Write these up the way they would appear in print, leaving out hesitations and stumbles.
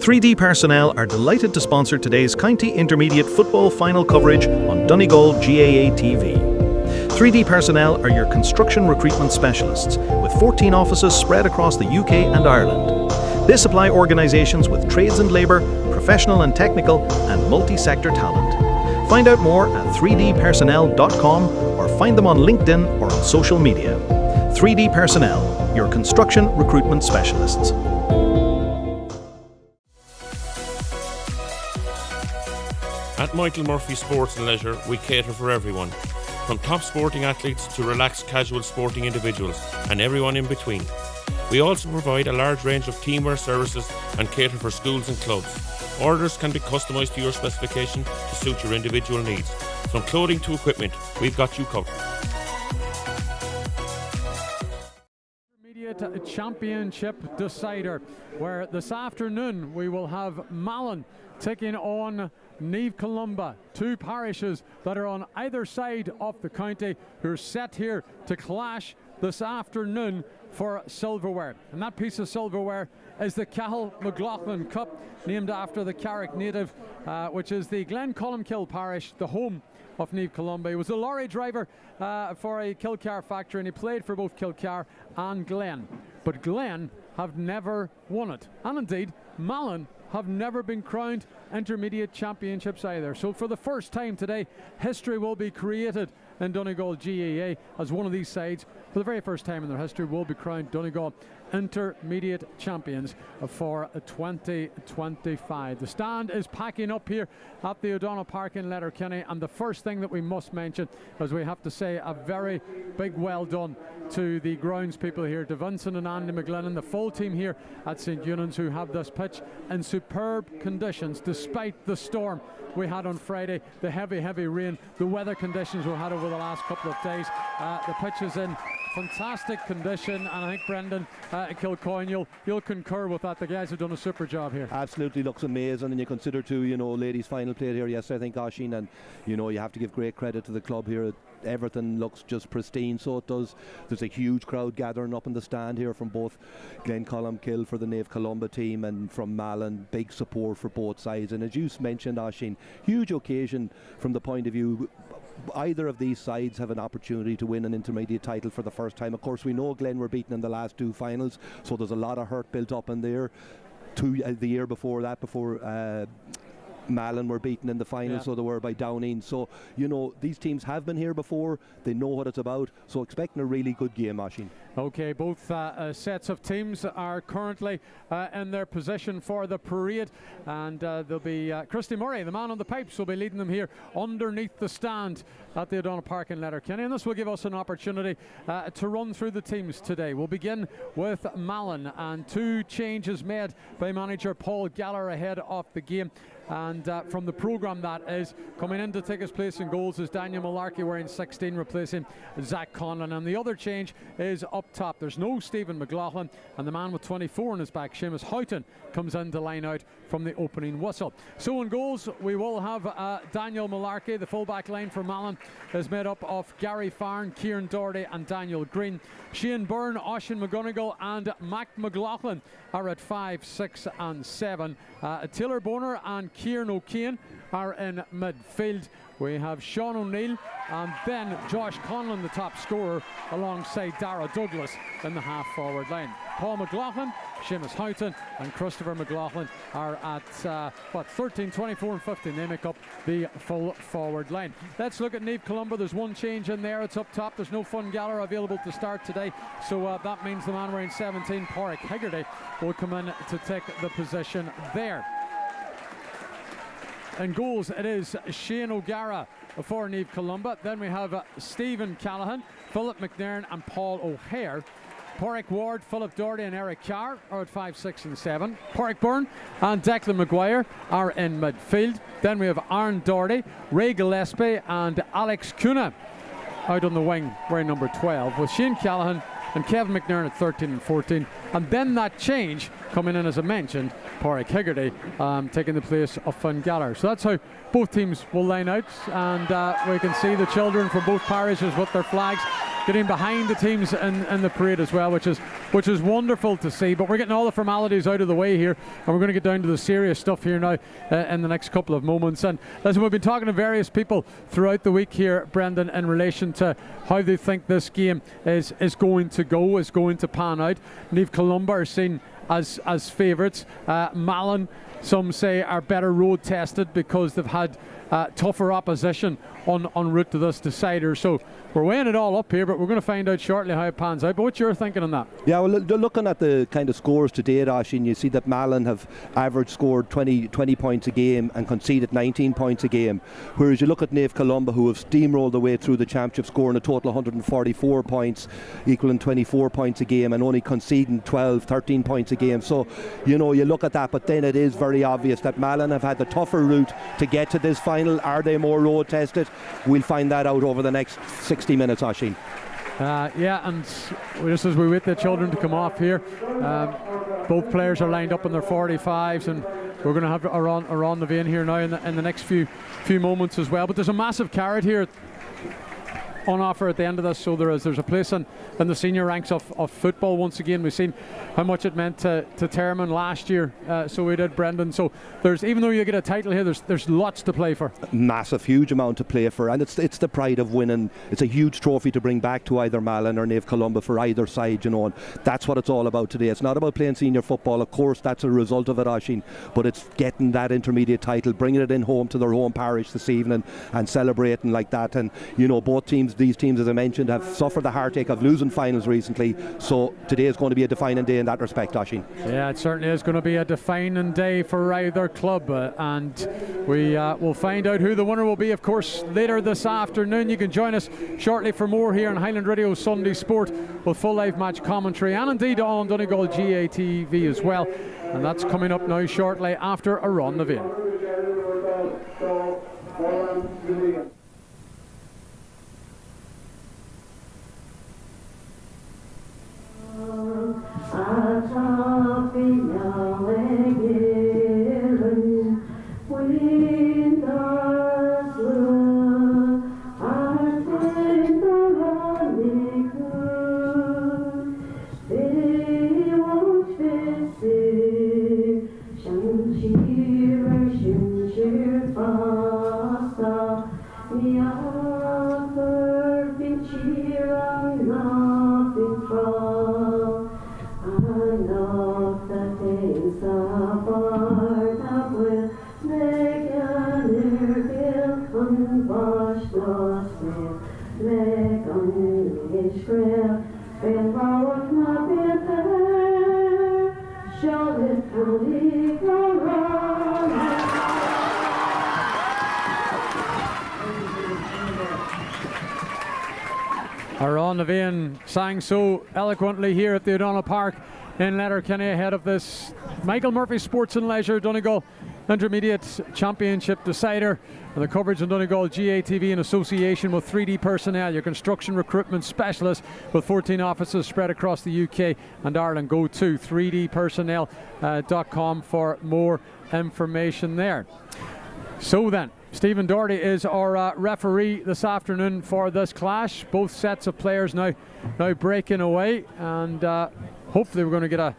3D Personnel are delighted to sponsor today's County Intermediate Football Final coverage on Donegal GAA TV. 3D Personnel are your construction recruitment specialists, with 14 offices spread across the UK and Ireland. They supply organisations with trades and labour, professional and technical, and multi-sector talent. Find out more at 3dpersonnel.com or find them on LinkedIn or on social media. 3D Personnel, your construction recruitment specialists. At Michael Murphy Sports and Leisure, we cater for everyone, from top sporting athletes to relaxed casual sporting individuals and everyone in between. We also provide a large range of teamwear services and cater for schools and clubs. Orders can be customised to your specification to suit your individual needs. From clothing to equipment, we've got you covered. Intermediate Championship decider, where this afternoon we will have Malin taking on Naomh Columba, two parishes that are on either side of the county who are set here to clash this afternoon for silverware. And that piece of silverware is the Cahill McLaughlin Cup, named after the Carrick native, which is the Glen Columkill parish, the home of Naomh Columba. He was a lorry driver for a Kilcar factory, and he played for both Kilcar and Glen. But Glen have never won it. And indeed, Malin have never been crowned intermediate championships either. So for the first time today, history will be created in Donegal GAA, as one of these sides, for the very first time in their history, will be crowned Donegal intermediate champions for 2025. The stand is packing up here at the O'Donnell Park in Letterkenny, and the first thing that we must mention is we have to say a very big well done to the grounds people here, to Vincent and Andy McGlennon, the full team here at St. Eunan's, who have this pitch in superb conditions despite the storm we had on Friday, the heavy rain, the weather conditions we had over the last couple of days. The pitch is in fantastic condition, and I think Brendan Kilcoyne, you'll concur with that. The guys have done a super job here. Absolutely looks amazing, and you consider too, ladies final played here yesterday, I think, Oisín, and you have to give great credit to the club here. Everything looks just pristine, so it does. There's a huge crowd gathering up in the stand here from both Glen Columkill for the Naomh Columba team and from Malin. Big support for both sides, and as you mentioned, Oisín, huge occasion from the point of view either of these sides have an opportunity to win an intermediate title for the first time. Of course, we know Glen were beaten in the last two finals, so there's a lot of hurt built up in there. The year before that, before Malin were beaten in the final, so they were by Downeen. So these teams have been here before, they know what it's about, so expecting a really good game, Oisín. Okay, both sets of teams are currently in their position for the parade, and there'll be Christy Murray, the man on the pipes, will be leading them here underneath the stand at the O'Donnell Park in Letterkenny, and this will give us an opportunity to run through the teams today. We'll begin with Malin, and two changes made by manager Paul Galler ahead of the game. And from the programme, that is, coming in to take his place in goals is Daniel Malarkey wearing 16, replacing Zach Conlon. And the other change is up top. There's no Stephen McLaughlin, and the man with 24 on his back, Seamus Houghton, comes in to line out from the opening whistle. So in goals, we will have Daniel Malarkey. The full-back line for Malin is made up of Gary Farn, Kieran Doherty and Daniel Green. Shane Byrne, Oisín McGonigal and Mac McLaughlin are at 5, 6 and 7. Taylor Boner and Kieran O'Kane are in midfield. We have Sean O'Neill and then Josh Conlon, the top scorer, alongside Dara Douglas in the half-forward line. Paul McLaughlin, Seamus Houghton and Christopher McLaughlin are at 13, 24 and 15. They make up the full forward line. Let's look at Naomh Columba. There's one change in there. It's up top. There's no Fun Galler available to start today, so that means the man wearing 17, Porrick Higgerty, will come in to take the position there. In goals, it is Shane O'Gara for Naomh Columba. Then we have Stephen Callahan, Philip McNairn and Paul O'Hare. Porrick Ward, Philip Doherty and Eric Carr are at 5, 6 and 7. Porrick Byrne and Declan Maguire are in midfield. Then we have Aaron Doherty, Ray Gillespie and Alex Cunha out on the wing wearing number 12, with Shane Callahan and Kevin McNairn at 13 and 14. And then that change coming in, as I mentioned, Porrick Higgerty taking the place of Fun Galler. So that's how both teams will line out, and we can see the children from both parishes with their flags getting behind the teams in the parade as well, which is wonderful to see. But we're getting all the formalities out of the way here, and we're going to get down to the serious stuff here now in the next couple of moments. And listen, we've been talking to various people throughout the week here, Brendan, in relation to how they think this game is going to go, is going to pan out. Naomh Columba are seen as favourites. Malin, some say, are better road tested because they've had tougher opposition en route to this decider. So we're weighing it all up here, but we're going to find out shortly how it pans out. But what's your thinking on that? Yeah, well, looking at the kind of scores to date, Oisín, you see that Malin have average scored 20 points a game and conceded 19 points a game, whereas you look at Naomh Columba, who have steamrolled their way through the championship, scoring a total of 144 points, equaling 24 points a game, and only conceding 13 points a game. So, you look at that, but then it is very obvious that Malin have had the tougher route to get to this final. Are they more road tested? We'll find that out over the next 60 minutes, Oisín. Yeah, and just as we wait the children to come off here, both players are lined up in their 45s, and we're going to have around the vein here now in the next few moments as well. But there's a massive carrot here on offer at the end of this, so there's a place in the senior ranks of football. Once again, we've seen how much it meant to Termon last year, so we did, Brendan. So there's, even though you get a title here, there's lots to play for. Massive, huge amount to play for, and it's the pride of winning. It's a huge trophy to bring back to either Malin or Naomh Columba for either side, and that's what it's all about today. It's not about playing senior football, of course that's a result of it, Oisín, but it's getting that intermediate title, bringing it in home to their home parish this evening and celebrating like that. And these teams, as I mentioned, have suffered the heartache of losing finals recently, so today is going to be a defining day in that respect, Oisín. Yeah, it certainly is going to be a defining day for either club, and we will find out who the winner will be, of course, later this afternoon. You can join us shortly for more here on Highland Radio Sunday Sport with full live match commentary, and indeed on Donegal GATV as well, and that's coming up now shortly after Around the Vein. Around the Vein sang so eloquently here at the O'Donnell Park in Letterkenny ahead of this Michael Murphy Sports and Leisure Donegal Intermediate Championship decider, and the coverage on Donegal GATV in association with 3D Personnel, your construction recruitment specialist with 14 offices spread across the UK and Ireland. Go to 3dpersonnel.com for more information there. So then, Stephen Doherty is our referee this afternoon for this clash. Both sets of players now breaking away, and hopefully we're going to get a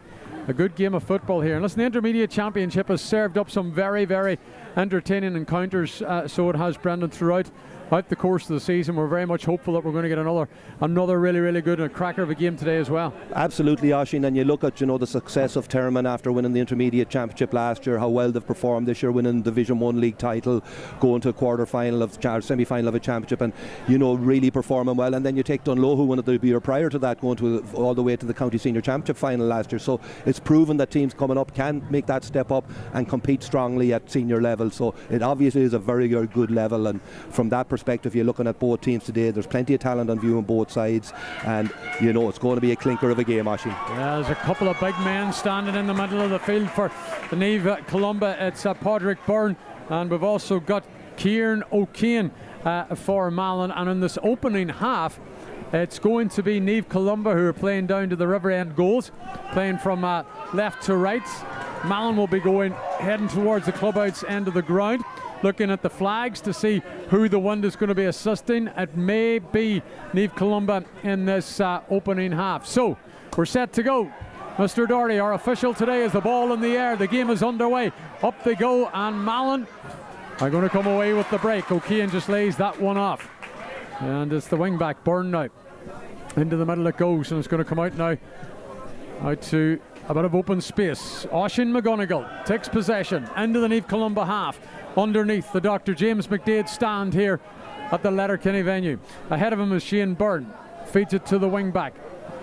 good game of football here. And listen, the Intermediate Championship has served up some very, very entertaining encounters, so it has, Brendan, throughout the course of the season. We're very much hopeful that we're going to get another really, really good and a cracker of a game today as well. Absolutely, Oisín, and you look at the success of Termon after winning the Intermediate Championship last year, how well they've performed this year, winning the Division 1 league title, going to a quarter-final of semi-final of a championship, and really performing well. And then you take Dunlow, who won it the year prior to that, going all the way to the County Senior Championship final last year. So it's proven that teams coming up can make that step up and compete strongly at senior level. So it obviously is a very, very good level, and from that perspective, you're looking at both teams today, there's plenty of talent on view on both sides, and it's going to be a clinker of a game, Oisín. Yeah, there's a couple of big men standing in the middle of the field for the Naomh Columba. It's Padraig Byrne, and we've also got Kieran O'Kane for Malin. And in this opening half, it's going to be Naomh Columba who are playing down to the river end goals, playing from left to right. Malin will be heading towards the clubhouse end of the ground. looking at the flags to see who the wind is going to be assisting. It may be Naomh Columba in this opening half. So we're set to go. Mr. Doherty, our official today, is the ball in the air. The game is underway. Up they go, and Malin are going to come away with the break. O'Keefe just lays that one off. And it's the wing back, Byrne now. Into the middle it goes, and it's going to come out now. Out to a bit of open space. Oisín McGonigal takes possession into the Naomh Columba half. Underneath the Dr. James McDaid stand here at the Letterkenny venue. Ahead of him is Shane Byrne. Feeds it to the wing back.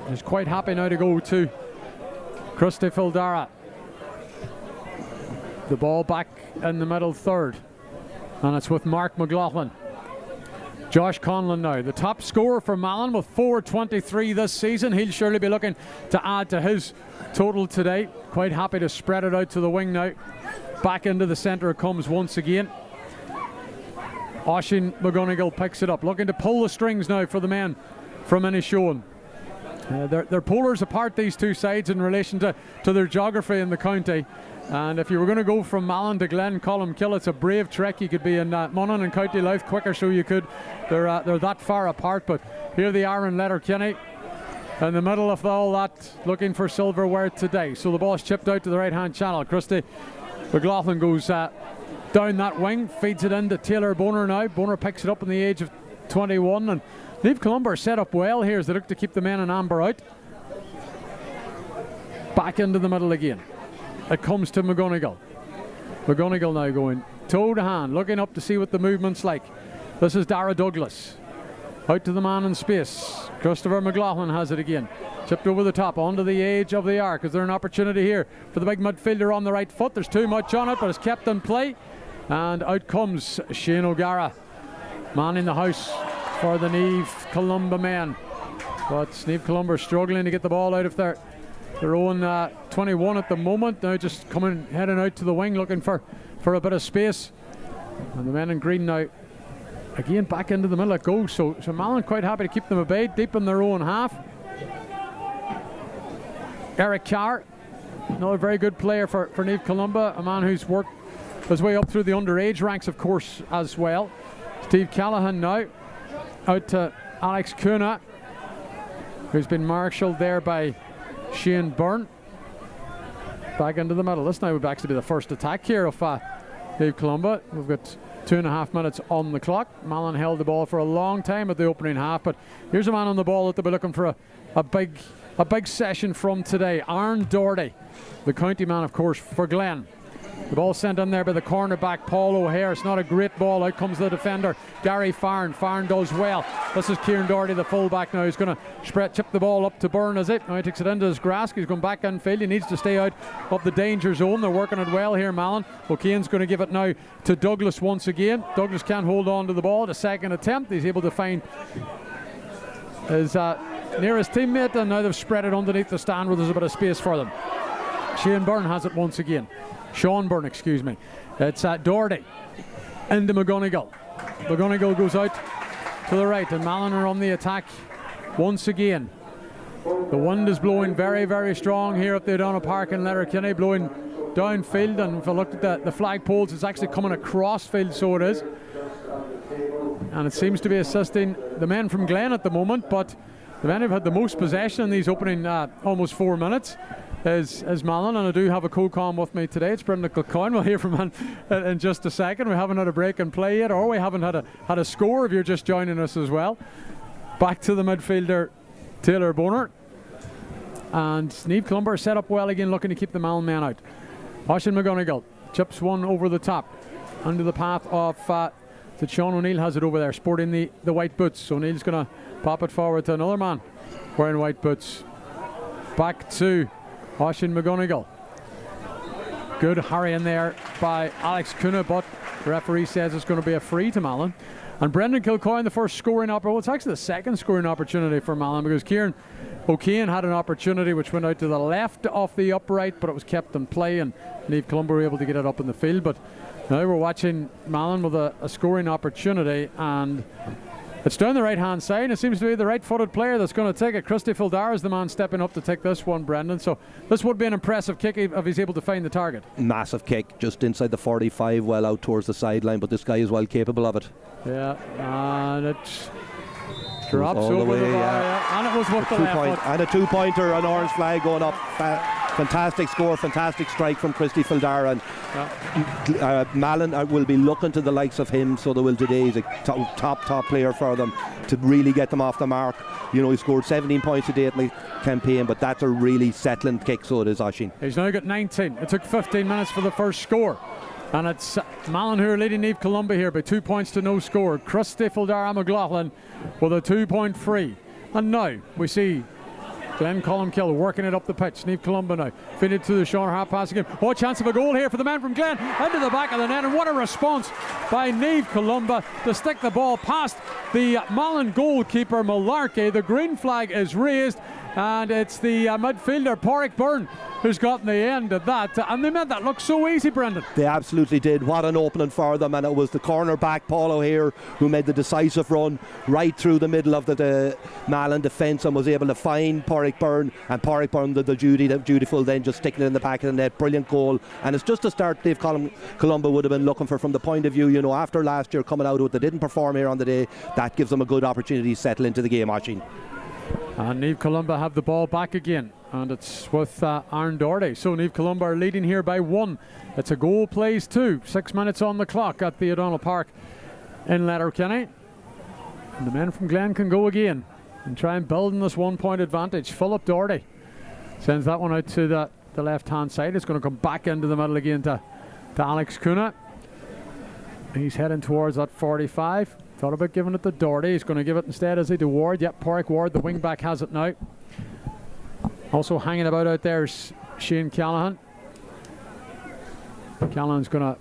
He's quite happy now to go to Christy Fildara. The ball back in the middle third, and it's with Mark McLaughlin. Josh Conlon now, the top scorer for Malin with 423 this season. He'll surely be looking to add to his total today. Quite happy to spread it out to the wing now. Back into the centre it comes once again. Oisín McGonigal picks it up, looking to pull the strings now for the men from Inishowen. They're polars apart, these two sides, in relation to their geography in the county. And if you were going to go from Malin to Glencolmkill, it's a brave trek. You could be in Monaghan and County Louth quicker, so you could. They're that far apart, but here they are in Letterkenny, in the middle of all that, looking for silverware today. So the ball's chipped out to the right-hand channel. Christy McLaughlin goes down that wing, feeds it into Taylor Boner now. Boner picks it up in the age of 21, and Naomh Columba are set up well here as they look to keep the men in amber out. Back into the middle again. It comes to McGonigal. McGonigal now going toe to hand, looking up to see what the movement's like. This is Dara Douglas. Out to the man in space. Christopher McLaughlin has it again. Chipped over the top, onto the edge of the arc. Is there an opportunity here for the big midfielder on the right foot? There's too much on it, but it's kept in play. And out comes Shane O'Gara. Man in the house for the Naomh Columba men. But Naomh Columba are struggling to get the ball out of their own 21 at the moment. Now just heading out to the wing, looking for a bit of space. And the men in green now again back into the middle it goes. So Malin quite happy to keep them at bay, deep in their own half. Eric Carr, another very good player for Naomh Columba, a man who's worked his way up through the underage ranks, of course, as well. Steve Callahan now out to Alex Kuna, who's been marshalled there by Shane Byrne. Back into the middle. This now would actually be the first attack here of Naomh Columba. We've got 2.5 minutes on the clock. Malin held the ball for a long time at the opening half, but here's a man on the ball that they'll be looking for a big session from today. Aaron Doherty, the county man, of course, for Glen. The ball sent in there by the cornerback Paul O'Hare. It's not a great ball. Out comes the defender Gary Farn. Farn does well. This is Kieran Doherty, the fullback now. He's going to chip the ball up to Byrne, is it? Now he takes it into his grasp. He's going back infield. He needs to stay out of the danger zone. They're working it well here, Malin. O'Keehan's going to give it now to Douglas once again. Douglas can't hold on to the ball. The second attempt, he's able to find his nearest teammate, and now they've spread it underneath the stand where there's a bit of space for them. Shane Byrne has it once again. Sean Byrne, excuse me. It's Doherty into McGonigal. McGonigal goes out to the right, and Malin are on the attack once again. The wind is blowing very, very strong here at the O'Donnell Park in Letterkenny, blowing downfield, and if I looked at the flagpoles, it's actually coming across field, so it is. And it seems to be assisting the men from Glen at the moment, but the men who've had the most possession in these opening almost 4 minutes is Malin, and I do have a co-com with me today. It's Brendan Kilcoyne. We'll hear from him in just a second. We haven't had a break and play yet, or we haven't had a score if you're just joining us as well. Back to the midfielder Taylor Boner, and Naomh Columba are set up well again, looking to keep the Malin men out. Oisín McGonigal chips one over the top under the path of that Sean O'Neill has it over there, sporting the white boots. O'Neill's going to pop it forward to another man wearing white boots. Back to Oisín McGonigal. Good hurry in there by Alex Kuna, but the referee says it's going to be a free to Malin. And Brendan Kilcoyne, the first scoring opportunity. Well, it's actually the second scoring opportunity for Malin, because Kieran O'Keefe had an opportunity which went out to the left of the upright, but it was kept in play, and Naomh Columba were able to get it up in the field. But now we're watching Malin with a scoring opportunity, and It's down the right-hand side. It seems to be the right-footed player that's going to take it. Christy Fildar is the man stepping up to take this one, Brendan. So this would be an impressive kick if he's able to find the target. Massive kick, just inside the 45, well out towards the sideline, but this guy is well capable of it. Yeah, and it drops over the bar, yeah. And it was with the left foot. And a 2-pointer, an orange flag going up. Fantastic score, fantastic strike from Christy Fildar, and Malin will be looking to the likes of him, so they will today. He's a top player for them to really get them off the mark. You know, he scored 17 points today in the campaign, but that's a really settling kick, so it is, Oisín. He's now got 19. It took 15 minutes for the first score. And it's Malin who are leading Naomh Columba here by 2 points to no score. Christy Fildar McLaughlin with a 2-point free. And now we see Columba working it up the pitch. Naomh Columba now fitted to the short half pass again. Oh, chance of a goal here for the man from Glen into the back of the net, and what a response by Naomh Columba to stick the ball past the Malin goalkeeper Malarkey. The green flag is raised, and it's the midfielder Pádraig Byrne who's gotten the end of that, and they made that look so easy, Brendan. They absolutely did. What an opening for them, and it was the cornerback Paul O'Hare who made the decisive run right through the middle of the Malin defence and was able to find Pádraig Byrne, and Pádraig Byrne did the dutiful then just sticking it in the back of the net. Brilliant goal, and it's just a start Naomh Columba would have been looking for, from the point of view, you know, after last year coming out of it, they didn't perform here on the day. That gives them a good opportunity to settle into the game, Oisín. And Naomh Columba have the ball back again, and it's with Aaron Doherty. So Naomh Columba are leading here by 1. It's a goal plays 2. 6 minutes on the clock at the O'Donnell Park in Letterkenny. And the men from Glen can go again and try and build in this 1-point advantage. Philip Doherty sends that one out to the left-hand side. It's going to come back into the middle again to Alex Cunha. He's heading towards that 45. Thought about giving it to Doherty. He's going to give it instead, is he, to Ward? Yep, Pádraig Ward, the wing-back, has it now. Also hanging about out there is Shane Callahan. Callahan's going to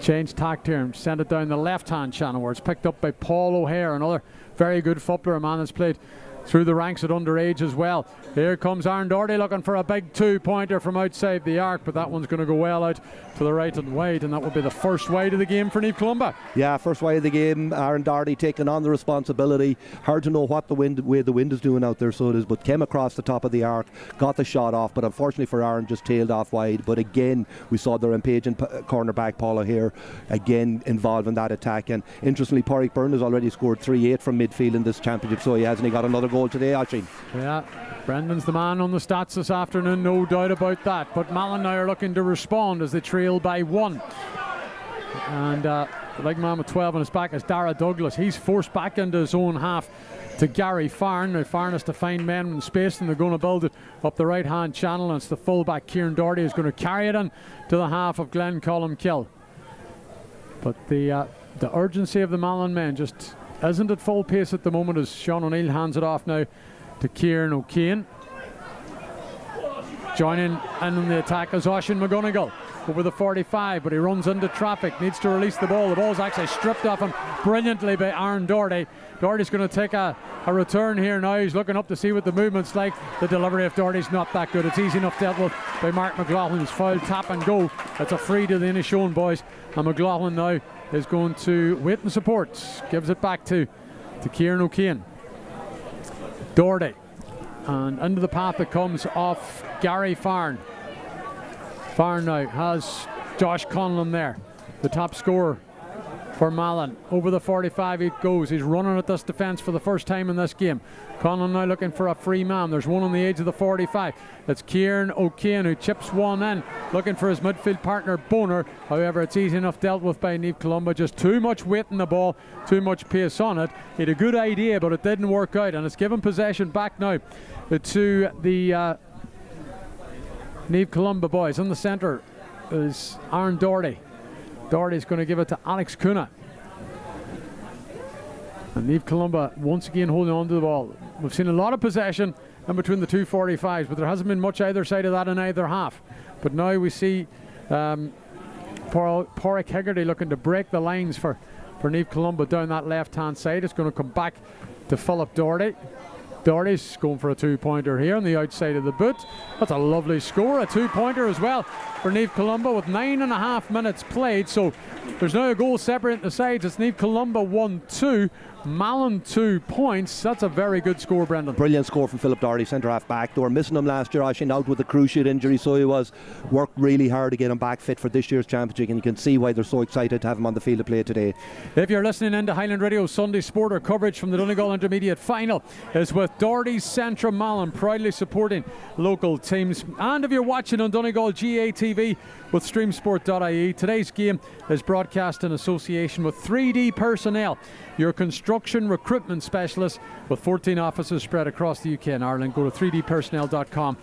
change tact here and send it down the left-hand channel where it's picked up by Paul O'Hare, another very good footballer, a man that's played through the ranks at underage as well. Here comes Aaron Doherty looking for a big 2-pointer from outside the arc, but that one's going to go well out to the right and wide, and that will be the first wide of the game for Naomh Columba. Yeah, first wide of the game. Aaron Doherty taking on the responsibility. Hard to know what the way the wind is doing out there, so it is, but came across the top of the arc, got the shot off, but unfortunately for Aaron, just tailed off wide. But again, we saw the rampaging cornerback Paul O'Hare again involved in that attack, and interestingly, Pádraig Byrne has already scored 3-8 from midfield in this championship, so he hasn't got another goal today, Oisín. Yeah, Brendan's the man on the stats this afternoon, no doubt about that. But Malin now are looking to respond as they trail by 1. And the big man with 12 on his back is Dara Douglas. He's forced back into his own half to Gary Farn. Now Farn has to find men in space, and they're going to build it up the right-hand channel, and it's the full-back Kieran Doherty who's going to carry it in to the half of Columba. But the urgency of the Malin men just isn't at full pace at the moment as Sean O'Neill hands it off now to Kieran O'Kane. Joining in the attack is Oisín McGonigal over the 45, but he runs into traffic, needs to release the ball. The ball's actually stripped off him brilliantly by Aaron Doherty. Doherty's going to take a return here now. He's looking up to see what the movement's like. The delivery of Doherty's not that good. It's easy enough dealt with by Mark McLaughlin's foul tap and go. That's a free to the Inishowen boys, and McLaughlin now is going to wait and support. Gives it back to Kieran O'Kane. Doherty, and into the path that comes off Gary Farn. Farn now has Josh Conlon there, the top scorer for Malin. Over the 45 it goes. He's running at this defence for the first time in this game. Conlon now looking for a free man. There's one on the edge of the 45. It's Kieran O'Kane who chips one in, looking for his midfield partner Boner. However, it's easy enough dealt with by Naomh Columba. Just too much weight in the ball, too much pace on it. He had a good idea, but it didn't work out, and it's given possession back now to the Naomh Columba boys. In the centre is Aaron Doherty. Doherty's going to give it to Alex Cunha. And Naomh Columba once again holding on to the ball. We've seen a lot of possession in between the two 45s, but there hasn't been much either side of that in either half. But now we see Pádraig Hegarty looking to break the lines for Naomh Columba down that left-hand side. It's going to come back to Philip Doherty. Doherty's going for a 2-pointer here on the outside of the boot. That's a lovely score, a 2-pointer as well for Naomh Columba with 9.5 minutes played. So there's now a goal separating the sides. It's Naomh Columba 1-2 Malin 2 points. That's a very good score, Brendan. Brilliant score from Philip Doherty, centre-half back. They were missing him last year, Oisin, out with a cruciate injury, so he was worked really hard to get him back fit for this year's championship, and you can see why they're so excited to have him on the field of play today. If you're listening in to Highland Radio Sunday Sport, our coverage from the Donegal Intermediate Final is with Doherty's Centra Malin, proudly supporting local teams. And if you're watching on Donegal GA TV with streamsport.ie, today's game is broadcast in association with 3D Personnel, your construction recruitment specialist with 14 offices spread across the UK and Ireland. Go to 3dpersonnel.com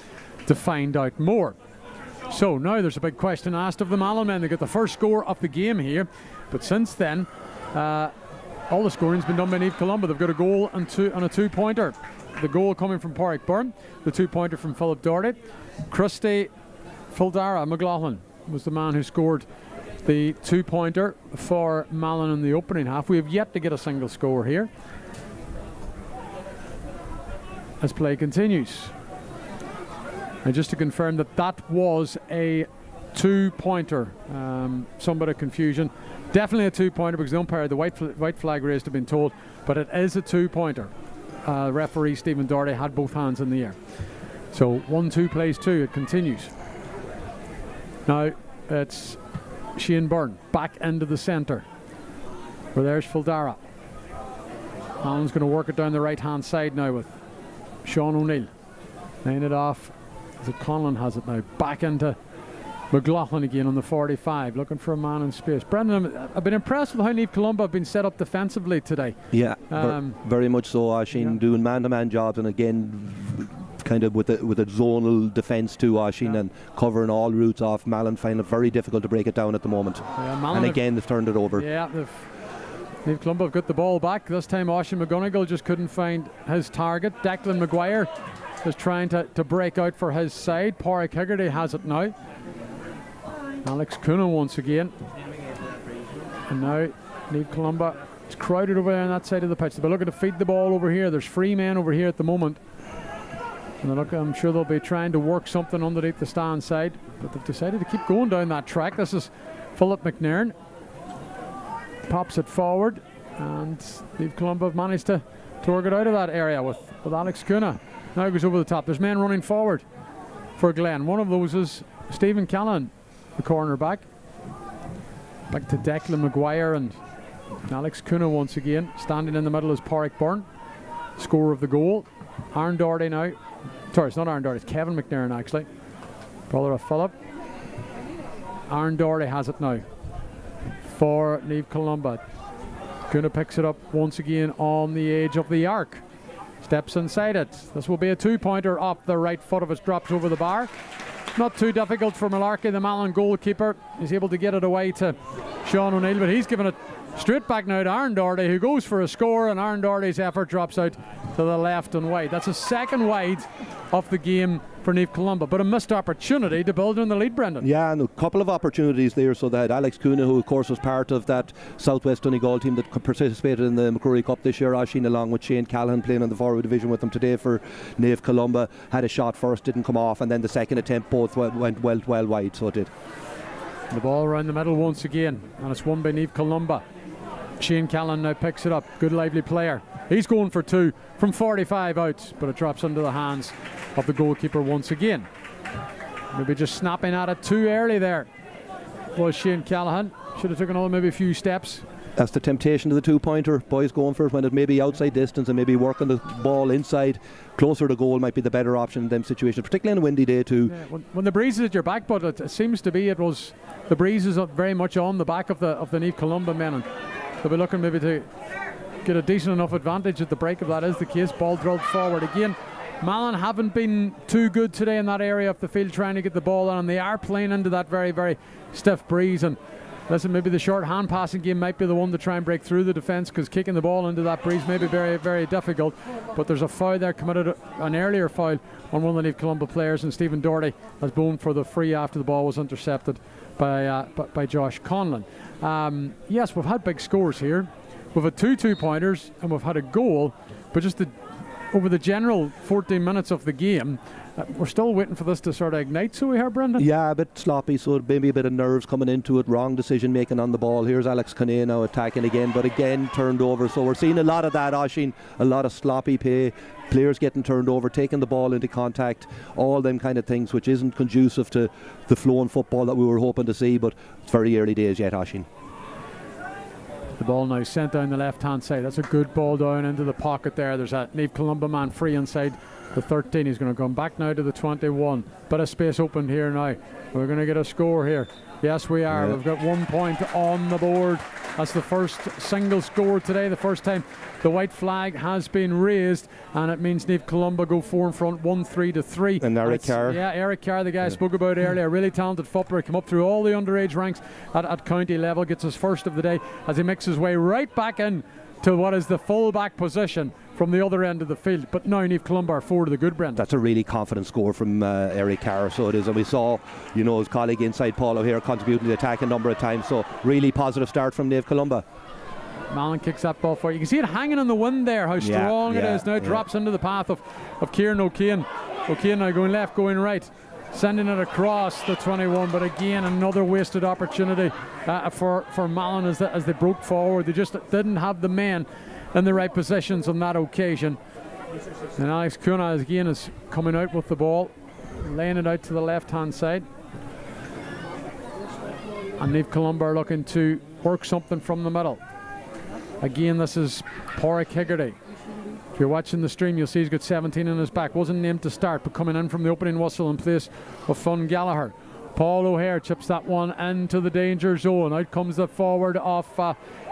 to find out more. So now there's a big question asked of the Malin men. They got the first score of the game here, but since then all the scoring's been done by Naomh Columba. They've got a goal and a two-pointer. The goal coming from Pádraig Byrne, the two-pointer from Philip Doherty. Christy Fildara McLaughlin was the man who scored the two-pointer for Malin in the opening half. We have yet to get a single score here as play continues. And just to confirm that was a two-pointer. Some bit of confusion. Definitely a two-pointer because the umpire, the white flag raised, have been told, but it is a two-pointer. Referee Stephen Doherty had both hands in the air. So 1-2 plays 2. It continues. Now it's Shane Byrne back into the centre. Where there's Fildara. Alan's going to work it down the right-hand side now with Sean O'Neill. Laying it off. As Conlon has it now. Back into McLaughlin again on the 45, looking for a man in space. Brendan, I've been impressed with how Naomh Columba have been set up defensively today. Yeah, very much so, Oisin, doing man-to-man jobs, and again kind of with a zonal defence too, Oisin, and covering all routes off. Malin find it very difficult to break it down at the moment. And again they've turned it over. Yeah, Naomh Columba have got the ball back. This time Oisin McGonigal just couldn't find his target. Declan Maguire is trying to break out for his side. Pádraig Higgerty has it now. Alex Coonan once again. And now Naomh Columba, it's crowded over there on that side of the pitch. They're looking to feed the ball over here. There's 3 men over here at the moment. And I'm sure they'll be trying to work something underneath the stand side. But they've decided to keep going down that track. This is Philip McNairn. Pops it forward. And Naomh Columba have managed to work it out of that area with Alex Coonan. Now it goes over the top. There's men running forward for Glen. One of those is Stephen Callan, the corner back to Declan Maguire and Alex Coonan once again. Standing in the middle is Pádraig Byrne, scorer of the goal. Aaron Doherty now. Sorry, it's not Aaron Doherty, it's Kevin McNairn actually, brother of Philip. Aaron Doherty has it now for Naomh Columba. Coonan picks it up once again on the edge of the arc. Steps inside it. This will be a two-pointer off the right foot if it drops over the bar. Not too difficult for Malarkey, the Malin goalkeeper. He's able to get it away to Sean O'Neill, but he's given it straight back now to Aaron Doherty, who goes for a score, and Aaron Doherty's effort drops out to the left and wide. That's a second wide of the game for Naomh Columba, but a missed opportunity to build on the lead, Brendan. Yeah, and a couple of opportunities there. So they had Alex Coonan, who of course was part of that Southwest Donegal team that participated in the McCrory Cup this year, Oisin, along with Shane Callahan playing in the forward division with them today for Naomh Columba. Had a shot first, didn't come off, and then the second attempt both went well wide, so it did. The ball around the middle once again, and it's won by Naomh Columba. Shane Callan now picks it up. Good lively player. He's going for 2 from 45 out, but it drops into the hands of the goalkeeper once again. Maybe just snapping at it too early there was Shane Callahan. Should have taken another maybe a few steps. That's the temptation of the two-pointer. Boys going for it when it may be outside distance and maybe working the ball inside. Closer to goal might be the better option in them situations, particularly on a windy day too. Yeah, when the breeze is at your back, but it seems to be the breeze is very much on the back of the Naomh Columba men, and they'll be looking maybe to get a decent enough advantage at the break if that is the case. Ball drilled forward again. Malin haven't been too good today in that area of the field trying to get the ball on, and they are playing into that very, very stiff breeze. And listen, maybe the short hand passing game might be the one to try and break through the defence, because kicking the ball into that breeze may be very, very difficult. But there's a foul there, committed an earlier foul on one of the Naomh Columba players, and Stephen Doherty has blown for the free after the ball was intercepted by Josh Conlon. Yes, we've had big scores here. We've had 2 two-pointers and we've had a goal, but just the over the general 14 minutes of the game, we're still waiting for this to sort of ignite, so we heard, Brendan? Yeah, a bit sloppy, so maybe a bit of nerves coming into it, wrong decision making on the ball. Here's Alex Coney now attacking again, but again turned over. So we're seeing a lot of that, Oisín, a lot of sloppy play, players getting turned over, taking the ball into contact, all them kind of things, which isn't conducive to the flowing football that we were hoping to see, but it's very early days yet, Oisín. The ball now sent down the left-hand side. That's a good ball down into the pocket there. There's a Naomh Columba man free inside the 13. He's going to come back now to the 21. Bit of space opened here now. We're going to get a score here. Yes, we are. Yeah. We've got 1 point on the board. That's the first single score today, the first time the white flag has been raised, and it means Naomh Columba go 4 in front, 1-3-3. And Eric Carr. Yeah, Eric Carr, the guy I spoke about earlier, really talented footballer, come up through all the underage ranks at county level, gets his first of the day as he makes his way right back in to what is the full-back position from the other end of the field. But now Naomh Columba are 4 to the good, Brendan. That's a really confident score from Eric Carr, so it is. And we saw, his colleague inside Paul O'Hare contributing to the attack a number of times, so really positive start from Naomh Columba. Mallon kicks that ball forward. You can see it hanging in the wind there, how strong it is. Now drops into the path of Kieran O'Kane. O'Kane now going left, going right, sending it across the 21, but again another wasted opportunity for Mallon as they broke forward. They just didn't have the men in the right positions on that occasion. And Alex Kuna again is coming out with the ball, laying it out to the left hand side. And Naomh Columba are looking to work something from the middle. Again, this is Pádraig Hegarty. If you're watching the stream, you'll see he's got 17 in his back. Wasn't named to start, but coming in from the opening whistle in place of Fun Gallagher. Paul O'Hare chips that one into the danger zone. Out comes the forward of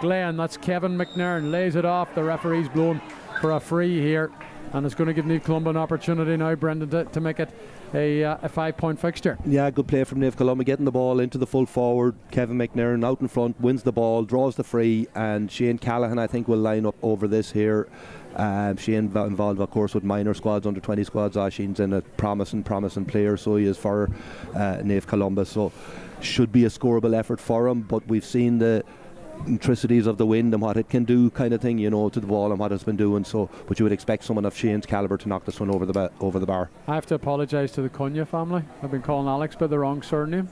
Glen. That's Kevin McNairn. Lays it off. The referee's blown for a free here. And it's going to give Naomh Columba an opportunity now, Brendan, to make it a 5-point fixture. Yeah, good play from Naomh Columba, getting the ball into the full forward. Kevin McNairn out in front, wins the ball, draws the free, and Shane Callahan, I think, will line up over this here. Shane involved, of course, with minor squads, under 20 squads. Oisín's in a promising player, so he is for Naomh Columba. So should be a scoreable effort for him, but we've seen the intricacies of the wind and what it can do, kind of thing, to the ball and what it's been doing. So, but you would expect someone of Shane's calibre to knock this one over the bar. I have to apologise to the Cunha family. I've been calling Alex by the wrong surname.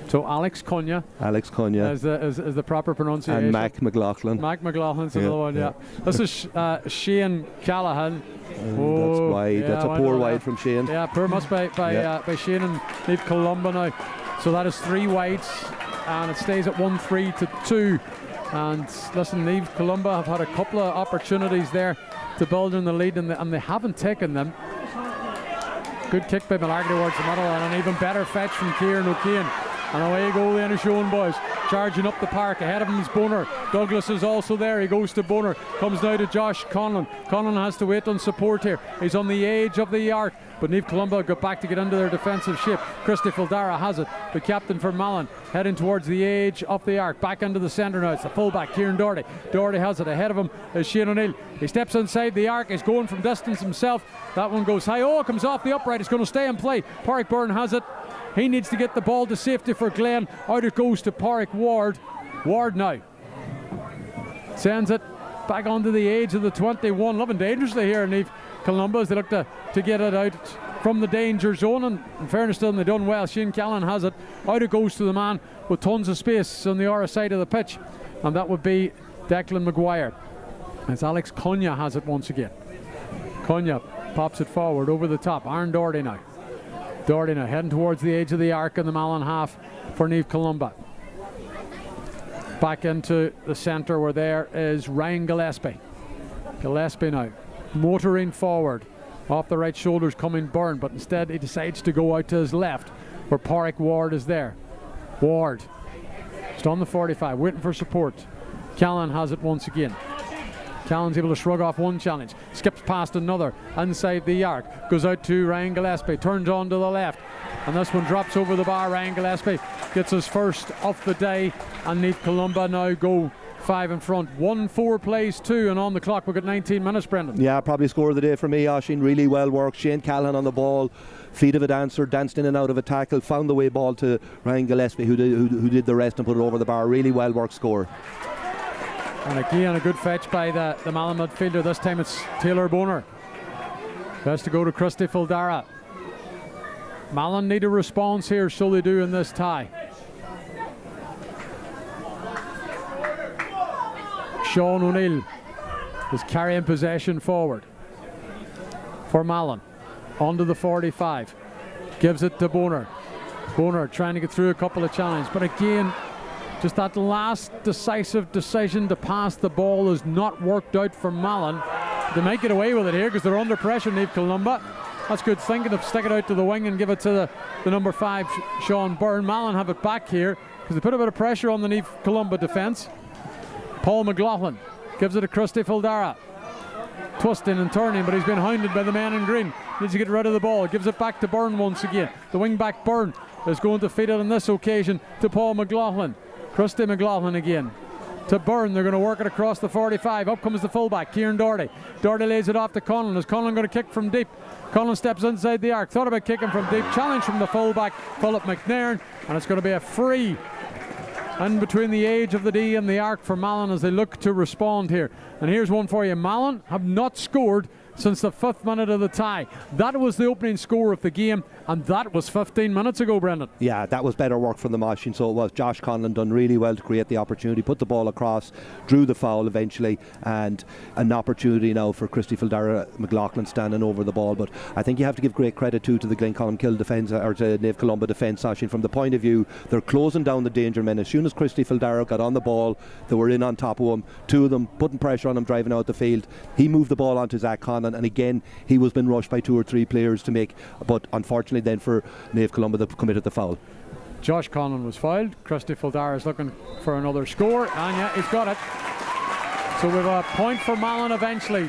So Alex Cunha is the proper pronunciation. And Mac McLaughlin. Mac McLaughlin's another one, yeah. This is Shane Callahan. That's wide. That's a poor wide from Shane. Yeah, poor must by Shane and Naomh Columba now. So that is 3 wides, and it stays at 1-3-2. And listen, Naomh Columba have had a couple of opportunities there to build in the lead, and they haven't taken them. Good kick by Malarkey towards the middle, and an even better fetch from Kieran O'Kane. And away you go, the Inishowen boys, charging up the park. Ahead of him is Boner. Douglas is also there. He goes to Boner. Comes now to Josh Conlon. Conlon has to wait on support here. He's on the edge of the arc, but Naomh Columba got back to get into their defensive shape. Christy Fildara has it. The captain for Mallon, heading towards the edge of the arc. Back into the centre now. It's the fullback, Kieran Doherty. Doherty has it. Ahead of him is Shane O'Neill. He steps inside the arc. He's going from distance himself. That one goes high. Oh, it comes off the upright. It's going to stay in play. Pádraig Byrne has it. He needs to get the ball to safety for Glen. Out it goes to Pádraig Ward. Ward now sends it back onto the edge of the 21. Loving dangerously here, Naomh Columba, as they look to get it out from the danger zone. And in fairness to them, they've done well. Shane Callahan has it. Out it goes to the man with tons of space on the other side of the pitch. And that would be Declan Maguire. As Alex Cunha has it once again. Cunha pops it forward over the top. Aaron Doherty now. Doherty now heading towards the edge of the arc in the Mallon half for Naomh Columba. Back into the centre where there is Ryan Gillespie. Gillespie now motoring forward. Off the right shoulders coming Byrne, but instead he decides to go out to his left where Pádraig Ward is there. Ward just on the 45, waiting for support. Callan has it once again. Callan's able to shrug off one challenge, skips past another inside the arc, goes out to Ryan Gillespie, turns on to the left, and this one drops over the bar. Ryan Gillespie gets his first of the day, and Naomh Columba now go 5 in front. 1-4 plays 2, and on the clock we've got 19 minutes, Brendan. Yeah, probably score of the day for me, Oisín. Really well worked. Shane Callahan on the ball, feet of it answered, danced in and out of a tackle, found the way ball to Ryan Gillespie, who did the rest and put it over the bar. Really well worked score. And again, a good fetch by the Malin midfielder. This time it's Taylor Boner. Best to go to Christy Fildara. Malin need a response here, so they do in this tie. Sean O'Neill is carrying possession forward for Malin. Onto the 45. Gives it to Boner. Boner trying to get through a couple of challenges, but again, just that last decisive decision to pass the ball has not worked out for Malin. They might get away with it here because they're under pressure, Naomh Columba. That's good thinking to stick it out to the wing and give it to the number 5, Sean Byrne. Malin have it back here because they put a bit of pressure on the Naomh Columba defence. Paul McLaughlin gives it to Christy Fildara. Twisting and turning, but he's been hounded by the man in green. Needs to get rid of the ball. Gives it back to Byrne once again. The wing back Byrne is going to feed it on this occasion to Paul McLaughlin. Christy McLaughlin again to Byrne. They're going to work it across the 45. Up comes the fullback, Kieran Doherty. Doherty lays it off to Conlon. Is Conlon going to kick from deep? Conlon steps inside the arc. Thought about kicking from deep. Challenge from the fullback, Philip McNairn. And it's going to be a free in between the edge of the D and the arc for Malin as they look to respond here. And here's one for you. Malin have not scored since the 5th minute of the tie. That was the opening score of the game, and that was 15 minutes ago, Brendan. Yeah, that was better work from the Machine, so it was. Josh Conlon done really well to create the opportunity, put the ball across, drew the foul eventually, and an opportunity now for Christy Fildara McLaughlin standing over the ball. But I think you have to give great credit to the Glencolmkill defence, or to Naomh Columba defence, Machine, from the point of view they're closing down the danger men. As soon as Christy Fildara got on the ball, they were in on top of him, 2 of them putting pressure on him, driving out the field. He moved the ball onto Zach Conlon, and again he was been rushed by 2 or 3 players to make, but unfortunately then for Naomh Columba that committed the foul. Josh Conlon was fouled. Christy Fildara is looking for another score, and yeah, he's got it. So we have a point for Malin eventually.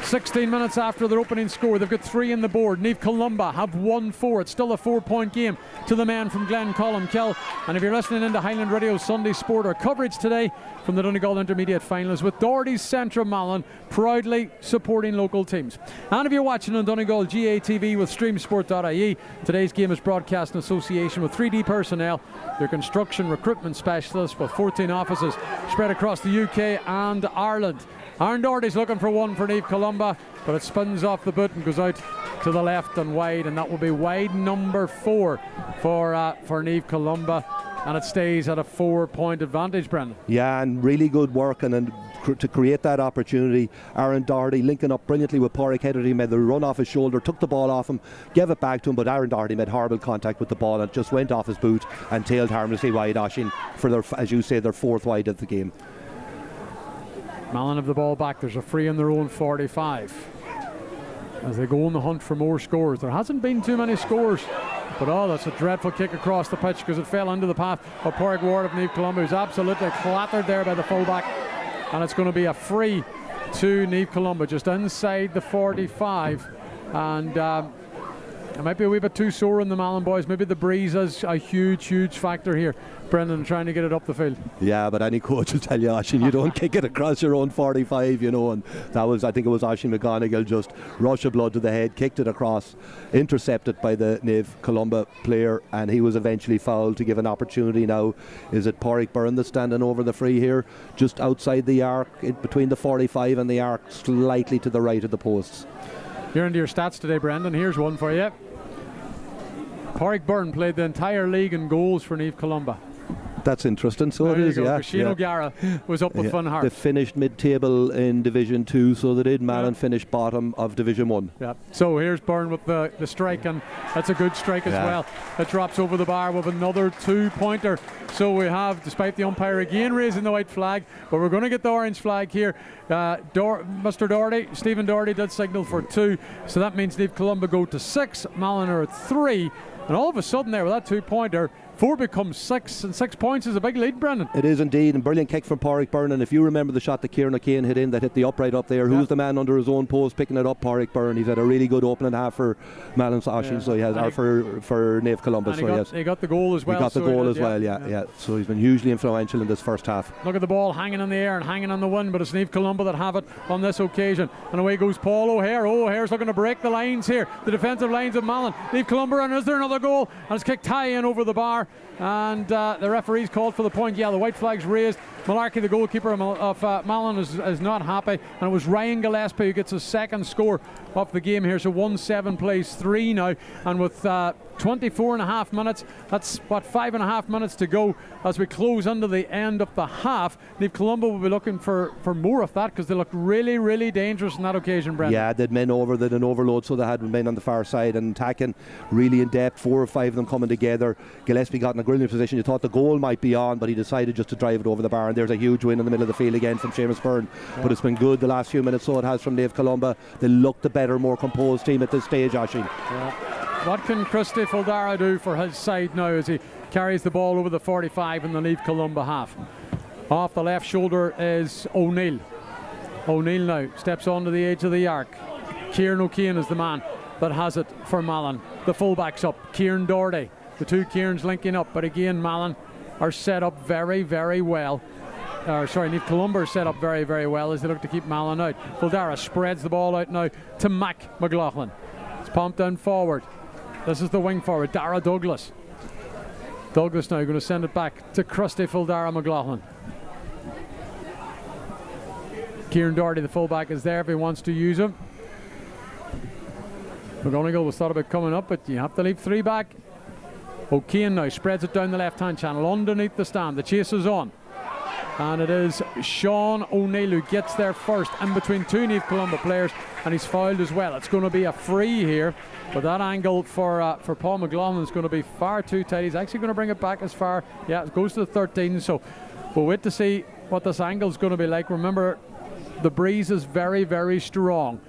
16 minutes after their opening score, they've got 3 in the board. Naomh Columba have won 4. It's still a 4-point game to the man from Glencolmkill. And if you're listening into Highland Radio Sunday Sport, our coverage today from the Donegal Intermediate Finals with Doherty's Centra Malin proudly supporting local teams. And if you're watching on Donegal GATV with streamsport.ie, today's game is broadcast in association with 3D Personnel, your construction recruitment specialist with 14 offices spread across the UK and Ireland. Aaron Doherty's looking for one for Naomh Columba, but it spins off the boot and goes out to the left and wide, and that will be wide number 4 for Naomh Columba, and it stays at a 4-point advantage, Brendan. Yeah, and really good work, and to create that opportunity, Aaron Doherty linking up brilliantly with Pádraig Hegarty, made the run off his shoulder, took the ball off him, gave it back to him, but Aaron Doherty made horrible contact with the ball and just went off his boot and tailed harmlessly wide Oshin for their, as you say, their 4th wide of the game. Malin have the ball back. There's a free in their own 45 as they go on the hunt for more scores. There hasn't been too many scores, but that's a dreadful kick across the pitch because it fell into the path of Pádraig Ward of Naomh Columba, who's absolutely clattered there by the fullback, and it's going to be a free to Naomh Columba just inside the 45. And it might be a wee bit too sore in the Malin boys. Maybe the breeze is a huge factor here, Brendan, trying to get it up the field. Yeah, but any coach will tell you, Oshin, you don't kick it across your own 45, you know. And that was, I think it was Oshin McGonigal, just rush of blood to the head, kicked it across, intercepted by the Naomh Columba player, and he was eventually fouled to give an opportunity. Now, is it Pádraig Byrne that's standing over the free here, just outside the arc, between the 45 and the arc, slightly to the right of the posts. You're into your stats today, Brendan. Here's one for you. Pádraig Byrne played the entire league in goals for Naomh Columba. That's interesting. So there it is, go. yeah. Shane O'Gara was up with Fun Heart. They finished mid-table in Division 2, so they did. Malin finished bottom of Division 1. Yeah. So here's Byrne with the strike, and that's a good strike as well. It drops over the bar with another 2-pointer. So we have, despite the umpire again raising the white flag, but we're going to get the orange flag here. Mr. Doherty, Stephen Doherty did signal for 2, so that means Naomh Columba go to 6, Malin are at 3, and all of a sudden there with that 2-pointer, 4 becomes 6, and 6 points is a big lead, Brendan. It is indeed, and brilliant kick from Pádraig Byrne. And if you remember the shot that Kieran O'Kane hit in, that hit the upright up there, who's the man under his own post picking it up? Pádraig Byrne. He's had a really good opening half for Malin's Oshin, so he has, or for Naomh Columba. So he got the goal as well. He got the goal as well, yeah. So he's been hugely influential in this first half. Look at the ball hanging in the air and hanging on the wind, but it's Naomh Columba that have it on this occasion. And away goes Paul O'Hare. O'Hare's looking to break the lines here, the defensive lines of Malin. Naomh Columba, and is there another goal, and it's kicked high in over the bar, and the referee's called for the point. Yeah, the white flag's raised. Malarkey, the goalkeeper of Malin, is not happy, and it was Ryan Gillespie who gets his second score of the game here. So 1-7 plays 3 now, and with 24 and a half minutes, that's what, 5.5 minutes to go as we close under the end of the half. Naomh Columba will be looking for more of that, because they looked really, really dangerous on that occasion, Brendan. Yeah, they'd men over, they'd an overload, so they had men on the far side and attacking really in depth, 4 or 5 of them coming together. Gillespie got in a brilliant position. You thought the goal might be on, but he decided just to drive it over the bar, and there's a huge win in the middle of the field again from Seamus Byrne. Yeah. But it's been good the last few minutes, so it has, from Naomh Columba. They looked a better, more composed team at this stage, Oisín. Yeah. What can Christy Fuldara do for his side now as he carries the ball over the 45 in the Naomh Columba half? Off the left shoulder is O'Neill. O'Neill now steps onto the edge of the arc. Kieran O'Kane is the man that has it for Malin. The fullback's up. Kieran Doherty. The two Kierans linking up, but again Malin are set up very, very well. Naomh Columba are set up very, very well as they look to keep Malin out. Fuldara spreads the ball out now to Mac McLaughlin. It's pumped down forward. This is the wing forward, Dara Douglas. Douglas now going to send it back to Christy Fuldara McLaughlin. Kieran Doherty, the fullback, is there if he wants to use him. McGonigal was thought about coming up, but you have to leave 3 back. O'Kane now spreads it down the left-hand channel underneath the stand. The chase is on. And it is Sean O'Neill who gets there first in between 2 Naomh Columba players, and he's fouled as well. It's going to be a free here, but that angle for Paul McLaughlin is going to be far too tight. He's actually going to bring it back as far. Yeah, it goes to the 13, so we'll wait to see what this angle is going to be like. Remember, the breeze is very, very strong.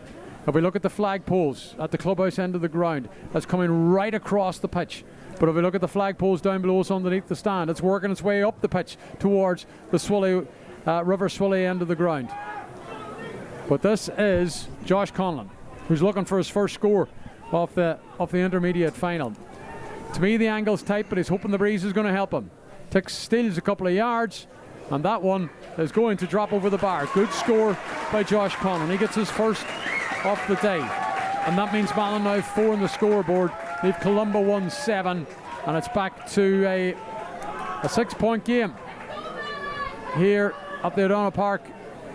If we look at the flagpoles at the clubhouse end of the ground, that's coming right across the pitch. But if we look at the flagpoles down below us underneath the stand, it's working its way up the pitch towards the River Swilly end of the ground. But this is Josh Conlon, who's looking for his first score of the intermediate final. To me, the angle's tight, but he's hoping the breeze is going to help him. Steals a couple of yards, and that one is going to drop over the bar. Good score by Josh Conlon. He gets his first of the day, and that means Malin now 4 on the scoreboard. Naomh Columba 1-7, and it's back to a 6-point game here at the O'Donnell Park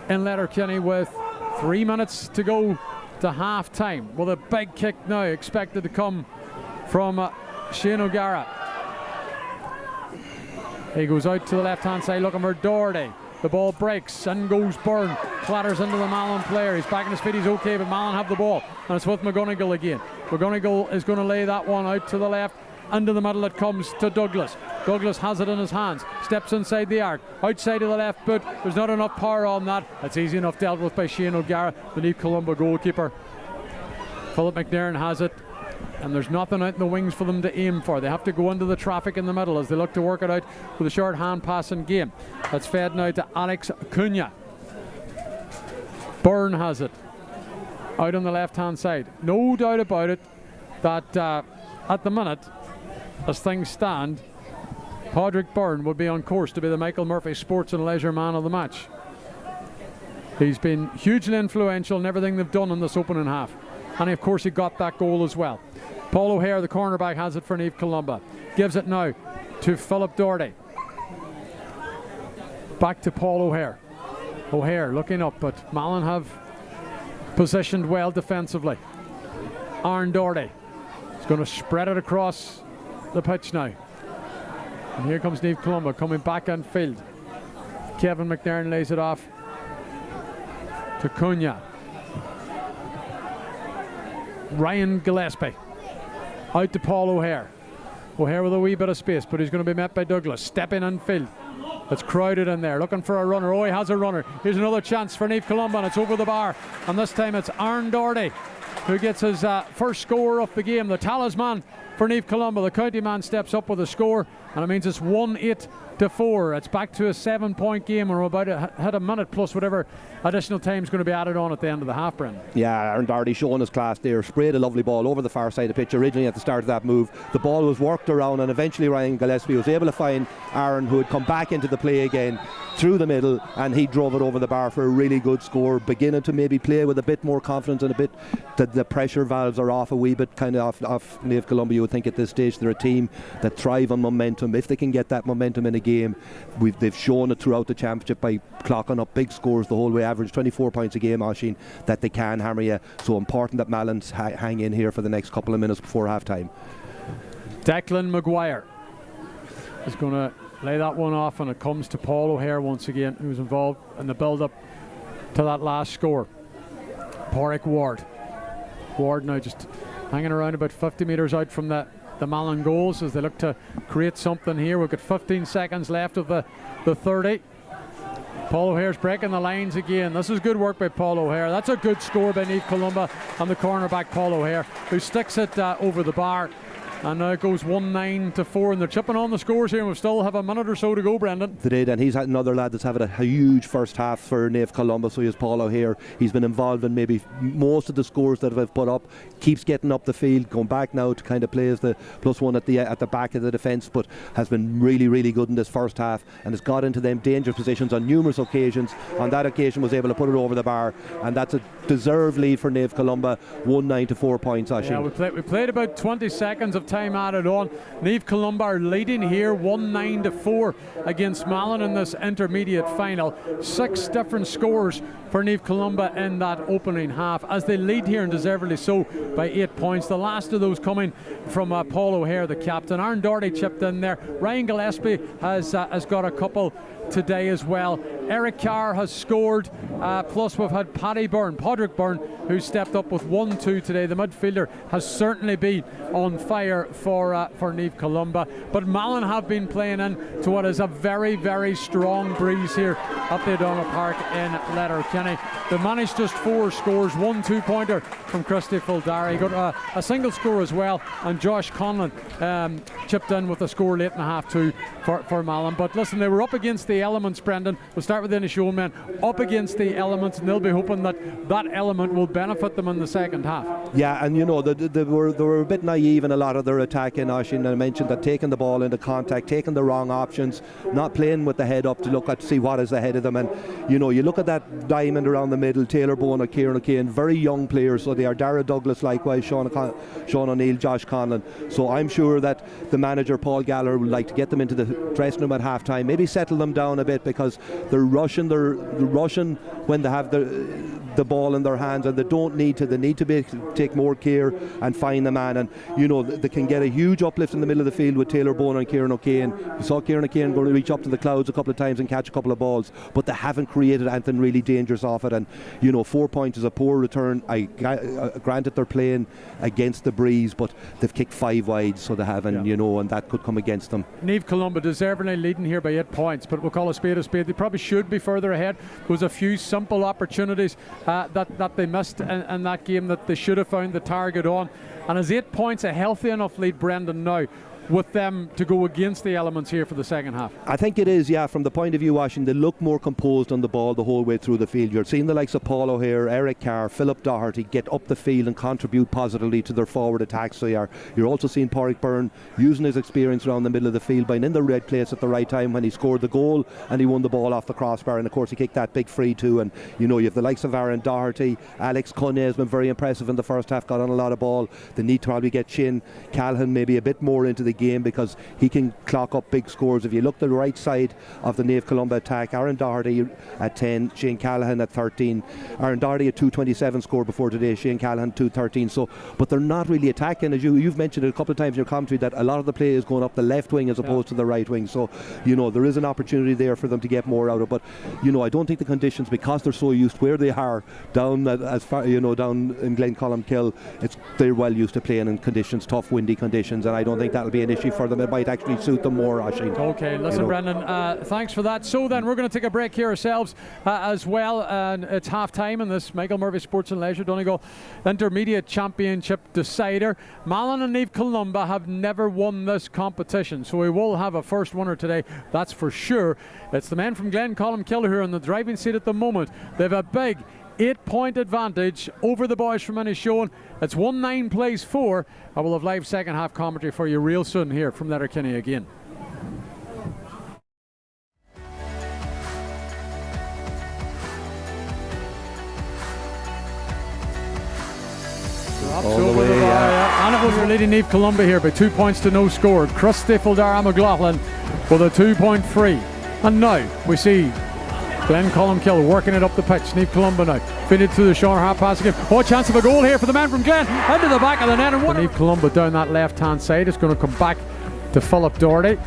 in Letterkenny with 3 minutes to go to half time, with a big kick now expected to come from Shane O'Gara. He goes out to the left hand side looking for Doherty. The ball breaks and goes Byrne, clatters into the Malin player. He's back on his feet, he's okay, but Malin have the ball, and it's with McGonigal again. McGonigal is going to lay that one out to the left. Into the middle it comes to Douglas. Douglas has it in his hands, steps inside the arc, outside of the left boot. There's not enough power on that. That's easy enough dealt with by Shane O'Gara, the Naomh Columba goalkeeper. Philip McNairn has it, and there's nothing out in the wings for them to aim for. They have to go into the traffic in the middle as they look to work it out with a short hand passing game. That's fed now to Alex Cunha. Byrne has it out on the left hand side. No doubt about it that at the minute, as things stand, Padraig Byrne would be on course to be the Michael Murphy Sports and Leisure Man of the match. He's been hugely influential in everything they've done in this opening half, and of course he got that goal as well. Paul O'Hare, the cornerback, has it for Naomh Columba. Gives it now to Philip Doherty. Back to Paul O'Hare. O'Hare looking up, but Malin have positioned well defensively. Aaron Doherty is going to spread it across the pitch now. And here comes Naomh Columba coming back on field. Kevin McNairn lays it off to Cunha. Ryan Gillespie out to Paul O'Hare. O'Hare with a wee bit of space, but he's going to be met by Douglas. Stepping on field. It's crowded in there, looking for a runner. Oh, he has a runner. Here's another chance for Naomh Columba, and it's over the bar. And this time it's Aaron Doherty who gets his first score of the game. The talisman for Naomh Columba. The county man steps up with a score, and it means it's 1-8-4. It's back to a 7-point game, and we're about to hit a minute plus whatever additional time is going to be added on at the end of the half, Brendan. Yeah, Aaron Doherty showing his class there, sprayed a lovely ball over the far side of the pitch originally at the start of that move. The ball was worked around, and eventually Ryan Gillespie was able to find Aaron, who had come back into the play again through the middle, and he drove it over the bar for a really good score, beginning to maybe play with a bit more confidence and a bit, the pressure valves are off a wee bit kind of off Naomh Columba. You would think at this stage they're a team that thrive on momentum. If they can get that momentum in a game, they've shown it throughout the championship by clocking up big scores the whole way, average 24 points a game, Oisín, that they can hammer you. So important that Malins hang in here for the next couple of minutes before half time. Declan Maguire is going to lay that one off, and it comes to Paul O'Hare once again, who's involved in the build-up to that last score. Porrick Ward now just hanging around about 50 metres out from the Malin goals as they look to create something here. We've got 15 seconds left of the 30. Paul O'Hare's breaking the lines again. This is good work by Paul O'Hare. That's a good score by Naomh Columba and the cornerback Paul O'Hare, who sticks it over the bar. And now it goes 1-9-4, and they're chipping on the scores here, and we still have a minute or so to go, Brendan. They did, and he's had another lad that's having a huge first half for Naomh Columba, so he's Paul O'Hare. He's been involved in maybe most of the scores that have put up, keeps getting up the field, going back now to kind of play as the +1 at the back of the defence, but has been really, really good in this first half, and has got into them dangerous positions on numerous occasions. On that occasion was able to put it over the bar, and that's a deserved lead for Naomh Columba, 1-9-4 points, Oisín. Yeah, we played about 20 seconds of time added on. Naomh Columba are leading here 1-9-4 against Malin in this intermediate final. 6 different scores for Naomh Columba in that opening half, as they lead here, and deservedly so, by 8 points. The last of those coming from Paul O'Hare, the captain. Aaron Doherty chipped in there. Ryan Gillespie has got a couple today as well. Eric Carr has scored, plus we've had Podrick Byrne, who stepped up with 1-2 today. The midfielder has certainly been on fire for Naomh Columba, but Malin have been playing in to what is a very, very strong breeze here at the O'Donnell Park in Letterkenny. They managed just 4 scores, 1 2-pointer from Christy Fuldari. He got a single score as well, and Josh Conlon chipped in with a score late in the half too for Malin. But listen, they were up against the elements, Brendan. We'll start with the initial men. Up against the elements, and they'll be hoping that element will benefit them in the second half. Yeah, and you know, they were a bit naive in a lot of their attacking, Oisín. I mentioned that taking the ball into contact, taking the wrong options, not playing with the head up to look at, see what is ahead of them. And you know, you look at that diamond around the middle, Taylor Bowen or Kieran O'Kane, very young players, so they are. Dara Douglas likewise, Sean O'Neill, Josh Conlon. So I'm sure that the manager Paul Gallagher would like to get them into the dressing room at half time, maybe settle them down a bit, because they're rushing when they have the ball in their hands, and they don't need to. They need to take more care and find the man. And you know, they can get a huge uplift in the middle of the field with Taylor Bowen and Kieran O'Kane. We saw Kieran O'Kane going to reach up to the clouds a couple of times and catch a couple of balls, but they haven't created anything really dangerous off it. And you know, 4 points is a poor return. Granted, they're playing against the breeze, but they've kicked 5 wide, so they haven't, you know, and that could come against them. Naomh Columba deservingly leading here by 8 points, but we'll call a spade a spade. They probably should be further ahead. There was a few simple opportunities that they missed in that game that they should have found the target on. And is 8 points a healthy enough lead, Brendan, now with them to go against the elements here for the second half? I think it is, yeah. From the point of view, Washington, they look more composed on the ball the whole way through the field. You're seeing the likes of Paul O'Hare, Eric Carr, Philip Doherty get up the field and contribute positively to their forward attacks. So you're also seeing Porrick Byrne using his experience around the middle of the field, being in the right place at the right time when he scored the goal and he won the ball off the crossbar, and of course he kicked that big free too. And you know, you have the likes of Aaron Doherty. Alex Cunningham has been very impressive in the first half, got on a lot of ball. They need to probably get Shane Callahan maybe a bit more into the game, because he can clock up big scores. If you look the right side of the Naomh Columba attack, Aaron Doherty at 10, Shane Callahan at 13. Aaron Doherty at 227 scored before today, Shane Callahan 213. So, but they're not really attacking, as you've mentioned it a couple of times in your commentary, that a lot of the play is going up the left wing as opposed to the right wing. So, you know, there is an opportunity there for them to get more out of. But, you know, I don't think the conditions, because they're so used where they are down as far, you know, down in Glencolumkill, they're well used to playing in conditions, tough windy conditions, and I don't think that'll be an issue for them. It might actually suit them more, Oisin. Okay, listen, Brendan, thanks for that. So then we're going to take a break here ourselves as well, and it's half time in this Michael Murphy Sports and Leisure Donegal Intermediate Championship decider. Malin and Naomh Columba have never won this competition, so we will have a first winner today, that's for sure. It's the men from Glen Columkill who are in the driving seat at the moment. They have a big 8-point advantage over the boys from Inishowen. It's 1-9 plays 4. I will have live second half commentary for you real soon here from Letterkenny again. All the way, And it was for leading Naomh Columba here by 2 points to no score. Krusty Fuldara McLaughlin with a 2-point free. And now we see Glen Columkill working it up the pitch. Naomh Columba now fitted through the shoulder, half pass again. Oh, chance of a goal here for the man from Glen. Into the back of the net. And Naomh Columba down that left hand side. It's going to come back to Philip Doherty.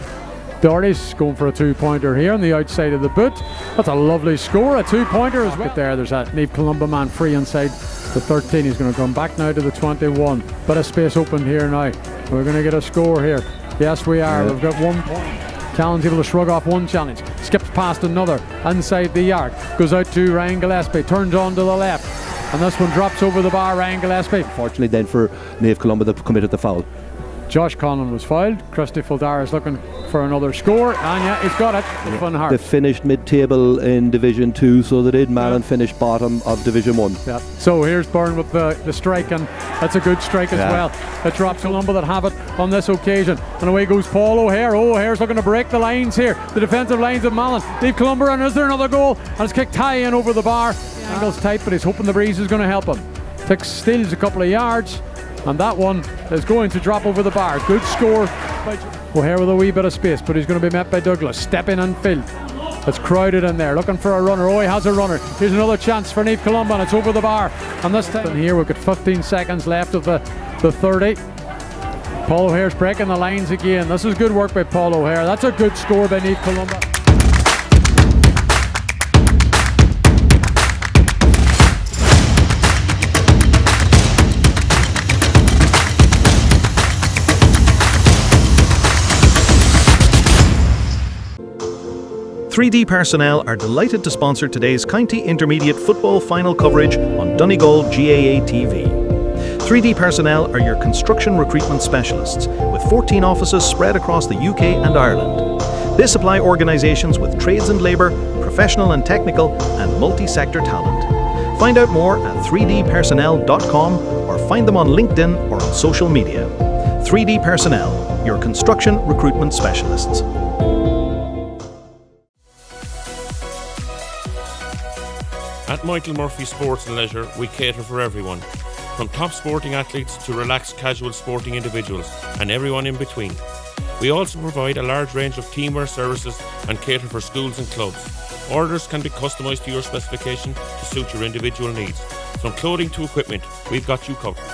Doherty's going for a 2-pointer here on the outside of the boot. That's a lovely score, a 2-pointer as well. There's a Naomh Columba man free inside the 13. He's going to come back now to the 21. Bit of space open here now. We're going to get a score here. Yes, we are. We've got 1 point. Callan's able to shrug off one challenge, skips past another inside the yard, goes out to Ryan Gillespie, turns on to the left, and this one drops over the bar. Ryan Gillespie. Fortunately then for Naomh Columba, they've committed the foul. Josh Conlon was fouled. Krusty Fuldara is looking for another score, and yeah, he's got it. Fun hard. They finished mid-table in Division 2, so they did. Malin finished bottom of Division 1. Yeah. So here's Byrne with the strike, and that's a good strike as well. It drops Columba that have it on this occasion, and away goes Paul O'Hare. O'Hare's looking to break the lines here, the defensive lines of Malin. Naomh Columba, and is there another goal? And it's kicked high in over the bar. Angle's tight, but he's hoping the breeze is going to help him. Steals a couple of yards, and that one is going to drop over the bar. Good score. O'Hare with a wee bit of space, but he's going to be met by Douglas. Stepping in field. It's crowded in there, looking for a runner. Oh, he has a runner. Here's another chance for Naomh Columba, and it's over the bar. And this time here, we've got 15 seconds left of the 30. Paul O'Hare's breaking the lines again. This is good work by Paul O'Hare. That's a good score by Naomh Columba. .3D Personnel are delighted to sponsor today's County Intermediate Football Final coverage on Donegal GAA TV. 3D Personnel are your construction recruitment specialists with 14 offices spread across the UK and Ireland. They supply organisations with trades and labour, professional and technical, and multi-sector talent. Find out more at 3dpersonnel.com or find them on LinkedIn or on social media. 3D Personnel, your construction recruitment specialists. At Michael Murphy Sports and Leisure, we cater for everyone, from top sporting athletes to relaxed casual sporting individuals and everyone in between. We also provide a large range of teamwear services and cater for schools and clubs. Orders can be customised to your specification to suit your individual needs. From clothing to equipment, we've got you covered.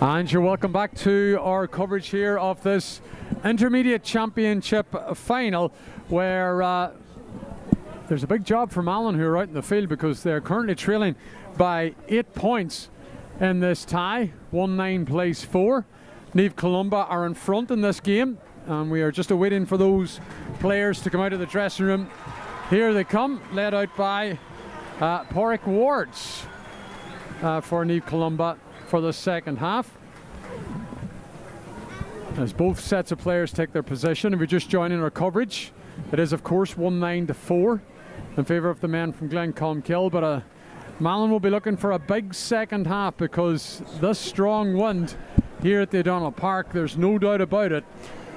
And you're welcome back to our coverage here of this Intermediate Championship final, where there's a big job for Malin, who are out in the field, because they're currently trailing by 8 points in this tie. 1-9 plays 4. Naomh Columba are in front in this game, and we are just awaiting for those players to come out of the dressing room. Here they come, led out by Porrick Wards for Naomh Columba for the second half. As both sets of players take their position, if you're just joining our coverage, it is of course 1-9 to 4 in favour of the men from Glencolmkill, but Malin will be looking for a big second half, because this strong wind here at the O'Donnell Park, there's no doubt about it,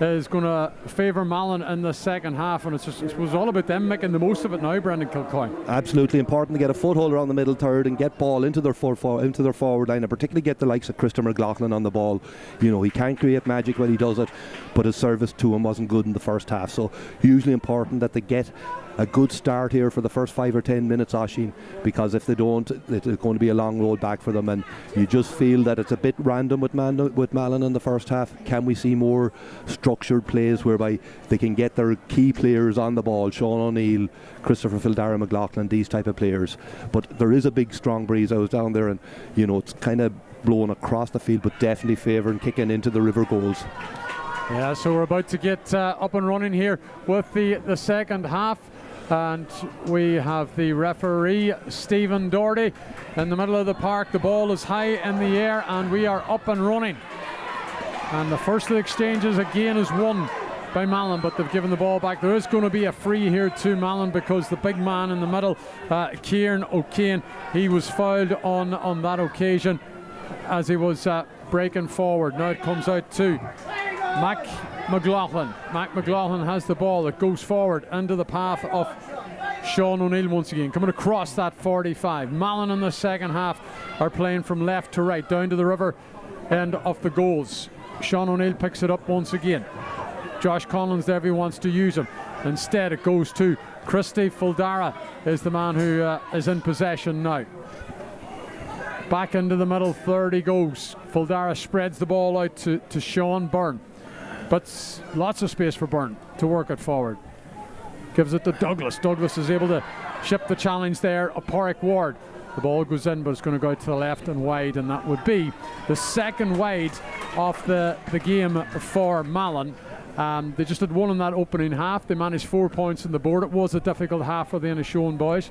is going to favour Malin in the second half, and it was all about them making the most of it now, Brendan Kilcoyne. Absolutely important to get a foothold around the middle third and get ball into their forward line, and particularly get the likes of Christopher McLaughlin on the ball. You know, he can create magic when he does it, but his service to him wasn't good in the first half, so hugely important that they get a good start here for the first 5 or 10 minutes, Oisín, because if they don't, it's going to be a long road back for them, and you just feel that it's a bit random with Malin in the first half. Can we see more structured plays whereby they can get their key players on the ball, Sean O'Neill, Christopher Fildara McLaughlin, these type of players? But there is a big strong breeze. I was down there, and you know, it's kind of blowing across the field, but definitely favouring kicking into the river goals. Yeah, so we're about to get up and running here with the second half, and we have the referee Stephen Doherty in the middle of the park. The ball is high in the air and we are up and running, and the first of the exchanges again is won by Malin, but they've given the ball back. There is going to be a free here to Malin, because the big man in the middle, Kieran O'Kane, he was fouled on that occasion as he was breaking forward. Now it comes out to Mac McLaughlin. Mac McLaughlin has the ball. It goes forward into the path of Sean O'Neill once again, coming across that 45. Malin in the second half are playing from left to right, down to the river end of the goals. Sean O'Neill picks it up once again. Josh Collins there if he wants to use him. Instead it goes to Christy Fildara, is the man who is in possession now. Back into the middle third he goes. Fildara spreads the ball out to Sean Byrne, but lots of space for Byrne to work it forward. Gives it to Douglas. Douglas is able to ship the challenge there. A Porrick Ward. The ball goes in, but it's going to go out to the left and wide, and that would be the second wide of the game for Malin. They just had one in that opening half. They managed 4 points on the board. It was a difficult half for the Inishowen boys,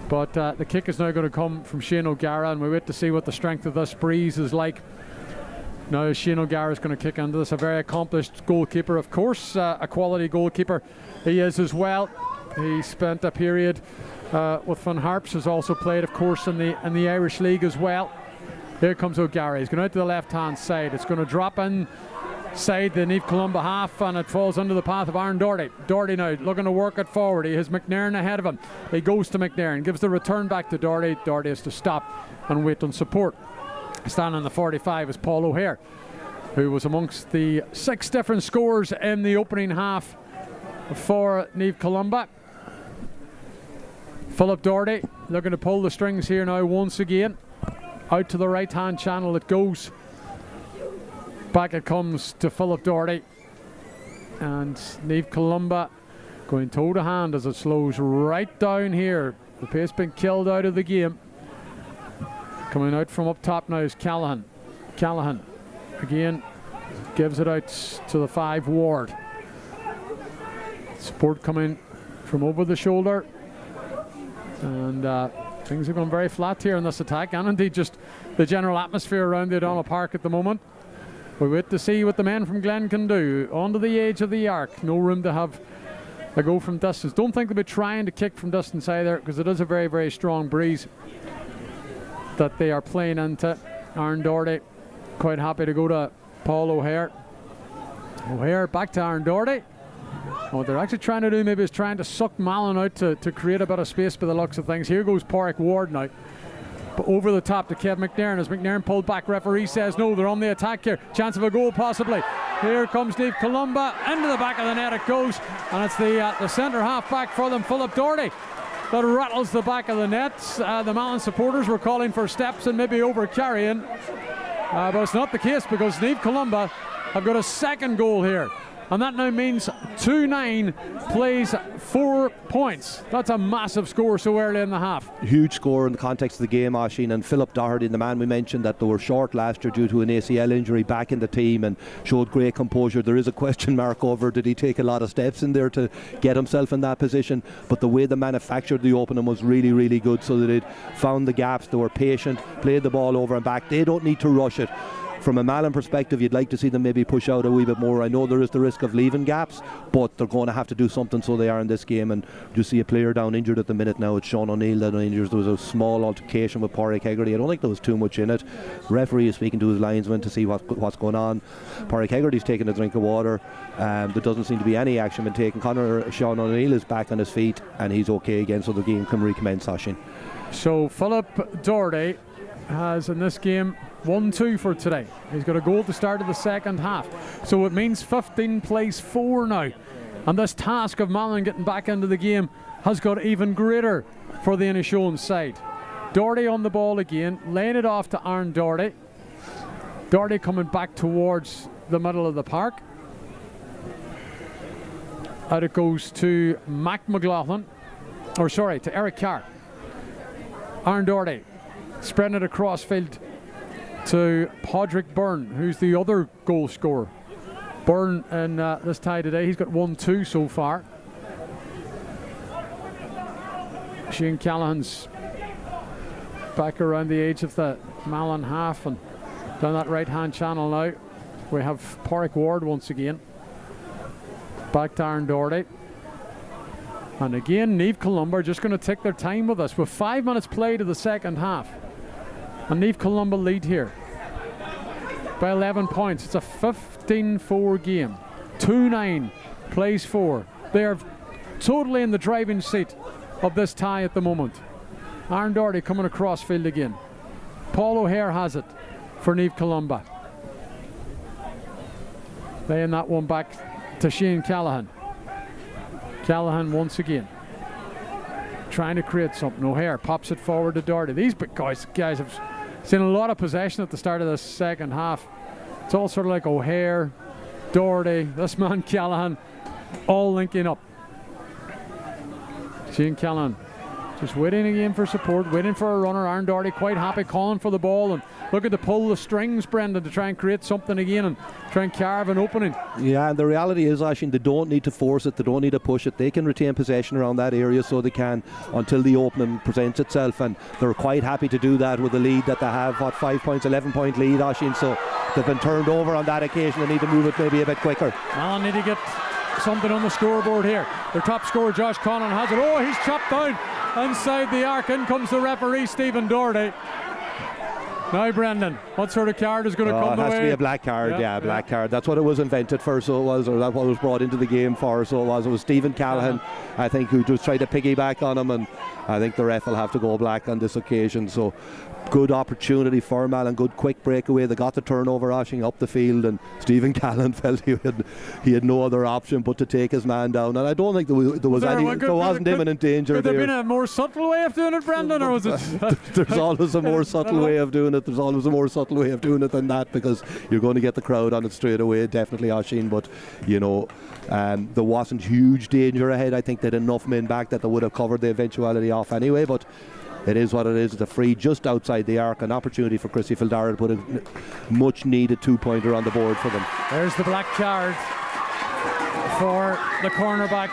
but the kick is now going to come from Shane O'Gara, and we wait to see what the strength of this breeze is like. Now Shane O'Gara is going to kick into this. A very accomplished goalkeeper, of course, a quality goalkeeper he is as well. He spent a period with Van Harps, has also played, of course, in the Irish League as well. Here comes O'Gara. He's going out to the left hand side. It's going to drop inside the Naomh Columba half, and it falls under the path of Aaron Doherty. Doherty now looking to work it forward. He has McNairn ahead of him. He goes to McNairn, gives the return back to Doherty. Doherty has to stop and wait on support. Standing on the 45 is Paul O'Hare, who was amongst the 6 different scorers in the opening half for Naomh Columba. Philip Doherty looking to pull the strings here now once again. Out to the right hand channel it goes. Back it comes to Philip Doherty, and Naomh Columba going toe to hand as it slows right down here. The pace being killed out of the game. Coming out from up top now is Callahan. Callahan again gives it out to the 5 Ward. Support coming from over the shoulder, and things are going very flat here in this attack, and indeed just the general atmosphere around the O'Donnell Park at the moment. We wait to see what the men from Glen can do. Onto the edge of the arc. No room to have a go from distance. Don't think they'll be trying to kick from distance either, because it is a very, very strong breeze that they are playing into. Aaron Doherty quite happy to go to Paul O'Hare. O'Hare back to Aaron Doherty. What they're actually trying to do maybe is trying to suck Malin out to create a bit of space by the looks of things. Here goes Porrick Ward now. But over the top to Kev McNairn. As McNairn pulled back, referee says no, they're on the attack here. Chance of a goal possibly. Here comes Naomh Columba. Into the back of the net it goes. And it's the centre half back for them, Philip Doherty, that rattles the back of the net. The Malin supporters were calling for steps and maybe over carrying. But it's not the case, because Naomh Columba have got a second goal here. And that now means 2-9 plays 4 points. That's a massive score so early in the half. Huge score in the context of the game, Oisín. And Philip Doherty, the man we mentioned that they were short last year due to an ACL injury, back in the team and showed great composure. There is a question mark over, did he take a lot of steps in there to get himself in that position? But the way they manufactured the opening was really, really good, so that it found the gaps. They were patient, played the ball over and back. They don't need to rush it. From a Malin perspective, you'd like to see them maybe push out a wee bit more. I know there is the risk of leaving gaps, but they're going to have to do something, so they are in this game. And you see a player down injured at the minute now. It's Sean O'Neill that injured. There was a small altercation with Pádraig Hegarty. I don't think there was too much in it. Referee is speaking to his linesman to see what's going on. Pádraig Hegarty's taking a drink of water. There doesn't seem to be any action been taken. Sean O'Neill is back on his feet and he's okay again, so the game can recommence, Oisín. So Philip Doherty has in this game 1-2 for today. He's got a goal at the start of the second half. So it means 15 plays 4 now. And this task of Malin getting back into the game has got even greater for the Inishowen side. Doherty on the ball again, laying it off to Aaron Doherty. Doherty coming back towards the middle of the park. Out it goes to Mac McLaughlin, to Eric Carr. Aaron Doherty spreading it across field to Pádraig Byrne, who's the other goal scorer. Byrne in this tie today, he's got 1-2 so far. Shane Callahan's back around the edge of the Malin half and down that right hand channel now. We have Pádraig Ward once again. Back to Aaron Doherty. And again, Naomh Columba are just going to take their time with us with 5 minutes played of the second half. And Naomh Columba lead here by 11 points. It's a 15-4 game. 2-9 plays 4. They are totally in the driving seat of this tie at the moment. Aaron Doherty coming across field again. Paul O'Hare has it for Naomh Columba. Laying that one back to Shane Callahan. Callahan once again trying to create something. O'Hare pops it forward to Doherty. These big guys have seen a lot of possession at the start of the second half. It's all sort of like O'Hare, Doherty, this man Callahan, all linking up. Shane Callahan just waiting again for support, waiting for a runner. Aaron Doherty quite happy, calling for the ball and looking to pull the strings, Brendan, to try and create something again and try and carve an opening. Yeah, and the reality is, Oisín, they don't need to force it, they don't need to push it. They can retain possession around that area, so they can, until the opening presents itself, and they're quite happy to do that with the lead that they have. 5 points, 11-point lead, Oisín, so they've been turned over on that occasion. They need to move it maybe a bit quicker. Well, need to get something on the scoreboard here. Their top scorer, Josh Conlon, has it. Oh, he's chopped down inside the arc. In comes the referee, Stephen Doherty. Now, Brendan, what sort of card is going to come the way? It has to be a black card, black card. That's what it was invented for, so it was, or that's what it was brought into the game for, so it was. It was Stephen Callahan, I think, who just tried to piggyback on him, and I think the ref will have to go black on this occasion. So good opportunity for Malin, good quick breakaway. They got the turnover, rushing up the field, and Stephen Callahan felt he had no other option but to take his man down. And I don't think there wasn't imminent danger. Could there been a more subtle way of doing it, Brendan, or was it? There's always a more subtle way of doing it. There's always a more subtle way of doing it than that, because you're going to get the crowd on it straight away, definitely, Oisín. But there wasn't huge danger ahead. I think they had enough men back that they would have covered the eventuality off anyway, but it is what it is. It's a free just outside the arc, an opportunity for Christy Fildara to put a much needed 2-pointer on the board for them. There's the black card for the cornerback,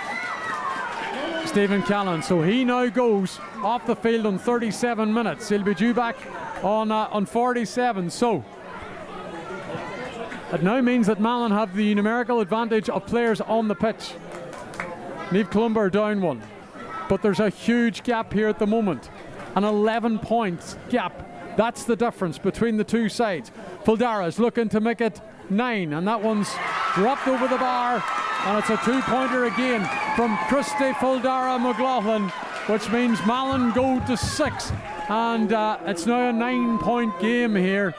Stephen Callahan. So he now goes off the field on 37 minutes. He'll be due back on 47. So it now means that Malin have the numerical advantage of players on the pitch. Naomh Columba are down 1, but there's a huge gap here at the moment. An 11-point gap. That's the difference between the two sides. Fildara is looking to make it 9, and that one's dropped over the bar, and it's a 2-pointer again from Christy Fildara McLaughlin, which means Malin go to 6, and it's now a 9-point game here.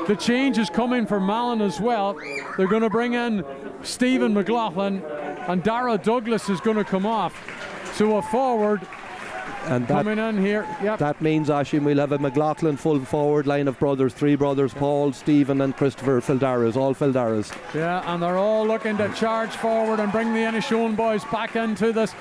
The change is coming for Malin as well. They're going to bring in Stephen McLaughlin, and Dara Douglas is going to come off. So a forward And coming in here. Yep. That means, Oisín, we'll have a McLaughlin full forward line of brothers, 3 brothers, Paul, Stephen and Christopher Fildaras, all Fildaras. Yeah, and they're all looking to charge forward and bring the Inishowen boys back into this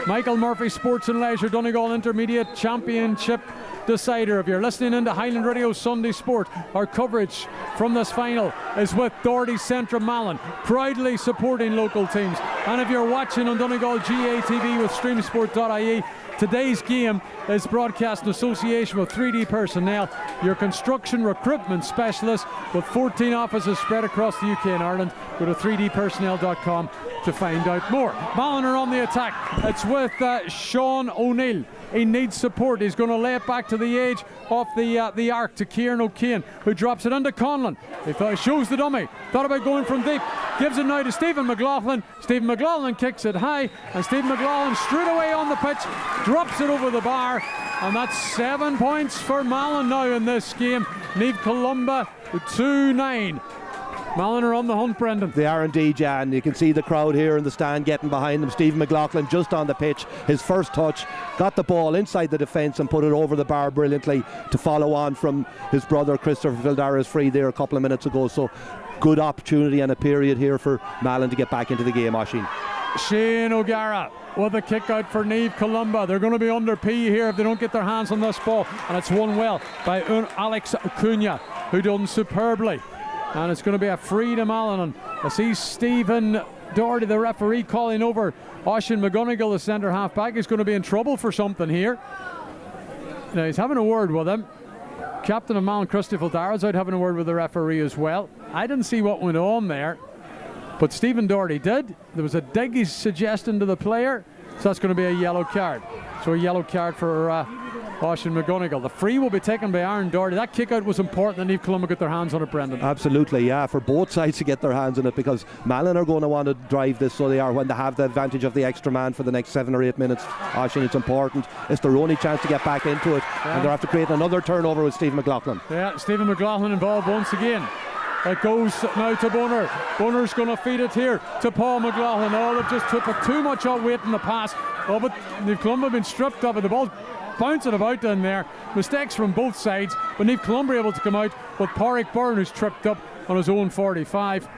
Michael Murphy Sports and Leisure Donegal Intermediate Championship decider. If you're listening into Highland Radio Sunday Sport, our coverage from this final is with Doherty Centra Malin, proudly supporting local teams. And if you're watching on Donegal GATV with streamsport.ie, today's game is broadcast in association with 3D Personnel, your construction recruitment specialist with 14 offices spread across the UK and Ireland. Go to 3dpersonnel.com to find out more. Malin are on the attack. It's with Sean O'Neill. He needs support. He's going to lay it back to the edge of the arc to Kieran O'Kane, who drops it into Conlon. He shows the dummy. Thought about going from deep. Gives it now to Stephen McLaughlin. Stephen McLaughlin kicks it high, and Stephen McLaughlin straight away on the pitch drops it over the bar, and that's 7 points for Malin now in this game. Naomh Columba 2-9. Malin are on the hunt, Brendan. They are indeed, Jan. You can see the crowd here in the stand getting behind them. Stephen McLaughlin just on the pitch. His first touch, got the ball inside the defence and put it over the bar brilliantly to follow on from his brother Christopher Fildaras free there a couple of minutes ago. So good opportunity and a period here for Malin to get back into the game, Oisín. Shane O'Gara with a kick out for Naomh Columba. They're going to be under P here if they don't get their hands on this ball, and it's won well by Alex Acuna, who done superbly. And it's going to be a free to Malin. And I see Stephen Doherty, the referee, calling over Oisín McGonigal, the centre half back. He's going to be in trouble for something here. Now he's having a word with him. Captain of Malin, Christopher Fildaras, out having a word with the referee as well. I didn't see what went on there, but Stephen Doherty did. There was a dig he's suggesting to the player, so that's going to be a yellow card. So a yellow card for Oisín McGonigal. The free will be taken by Aaron Doherty. That kick out was important that Naomh Columba get their hands on it, Brendan. Absolutely, yeah, for both sides to get their hands on it, because Malin are going to want to drive this, so they are, when they have the advantage of the extra man for the next 7 or 8 minutes. Oisín, it's important. It's their only chance to get back into it, and they'll have to create another turnover with Stephen McLaughlin. Yeah, Stephen McLaughlin involved once again. It goes now to Bunner. Bunner's going to feed it here to Paul McLaughlin. Oh, they've just took too much weight in the pass. Oh, but Naomh Columba have been stripped of it. The ball's bouncing about in there. Mistakes from both sides, but Naomh Columba able to come out with Pádraig Byrne, who's tripped up on his own 45.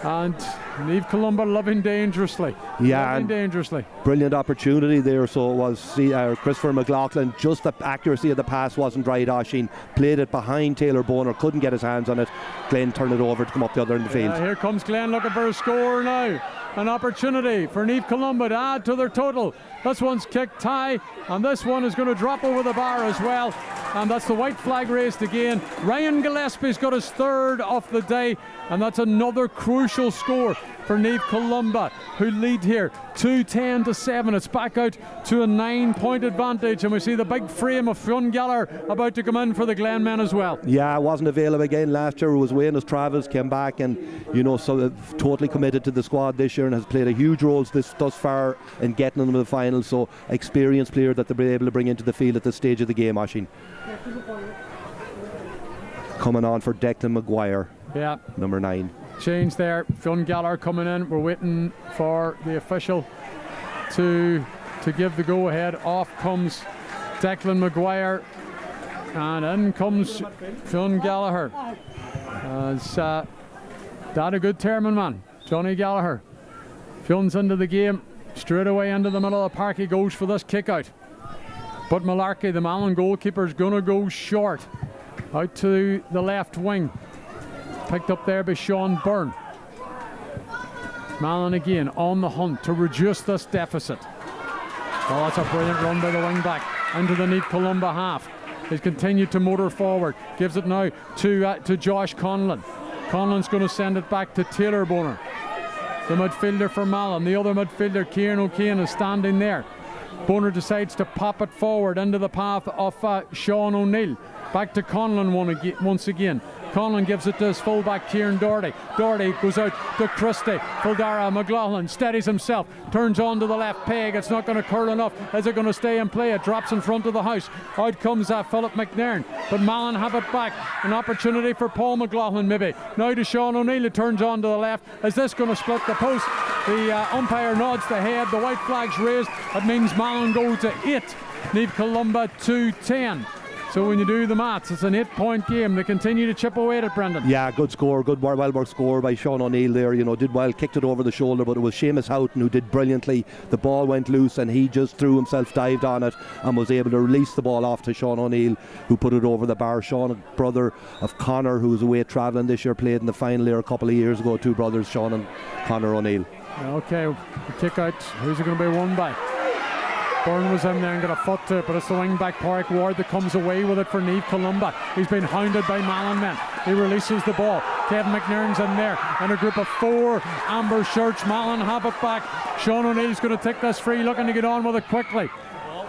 And Naomh Columba living dangerously. Yeah, living dangerously. Brilliant opportunity there. So it was Christopher McLaughlin. Just the accuracy of the pass wasn't right. Oisín played it behind Taylor Boner, couldn't get his hands on it. Glenn turned it over to come up the other end of the field. Here comes Glenn looking for a score now. An opportunity for Naomh Columba to add to their total. This one's kicked high, and this one is going to drop over the bar as well. And that's the white flag raised again. Ryan Gillespie's got his third of the day, and that's another crucial score for Naomh Columba, who lead here 2-10-7. It's back out to a 9-point advantage, and we see the big frame of Fionn Gallagher about to come in for the Glen men as well. Yeah, wasn't available again last year. It was Wayne as Travis came back, and so totally committed to the squad this year and has played a huge role thus far in getting them to the final. So experienced player that they'll be able to bring into the field at this stage of the game, Oisín. Coming on for Declan Maguire. Yeah. Number 9. Change there. Fionn Gallagher coming in. We're waiting for the official to give the go ahead. Off comes Declan Maguire, and in comes Fionn Gallagher. Is that a good terming man? Johnny Gallagher. Fionn's into the game. Straight away into the middle of the park he goes for this kick out. But Malarkey, the Malin goalkeeper, is going to go short. Out to the left wing. Picked up there by Sean Byrne. Malin again on the hunt to reduce this deficit. Oh, that's a brilliant run by the wing back into the Naomh Columba half. He's continued to motor forward. Gives it now to Josh Conlon. Conlon's going to send it back to Taylor Boner, the midfielder for Malin. The other midfielder, Kieran O'Kane, is standing there. Boner decides to pop it forward into the path of Sean O'Neill. Back to Conlon once again. Conlon gives it to his fullback Kieran Doherty. Doherty goes out to Christie. Fildara McLaughlin steadies himself. Turns on to the left peg. It's not going to curl enough. Is it going to stay in play? It drops in front of the house. Out comes Philip McNairn. But Malin have it back. An opportunity for Paul McLaughlin maybe. Now to Sean O'Neill. It turns on to the left. Is this going to split the post? The umpire nods the head, the white flag's raised. That means Malin go to 8, Naomh Columba to 10. So when you do the maths, it's an 8-point game. They continue to chip away at it, Brendan. Yeah, good score, well-worked score by Sean O'Neill there. Did well, kicked it over the shoulder, but it was Seamus Houghton who did brilliantly. The ball went loose and he just threw himself, dived on it, and was able to release the ball off to Sean O'Neill, who put it over the bar. Sean, brother of Connor, who was away travelling this year, played in the final here a couple of years ago. Two brothers, Sean and Connor O'Neill. Okay, the kick out. Who's it going to be won by? Byrne was in there and got a foot to it, but it's the wing back Pádraig Ward that comes away with it for Naomh Columba. He's been hounded by Malin men. He releases the ball. Kevin McNairn's in there and a group of 4 amber shirts. Malin have it back. Sean O'Neill's going to take this free, looking to get on with it quickly.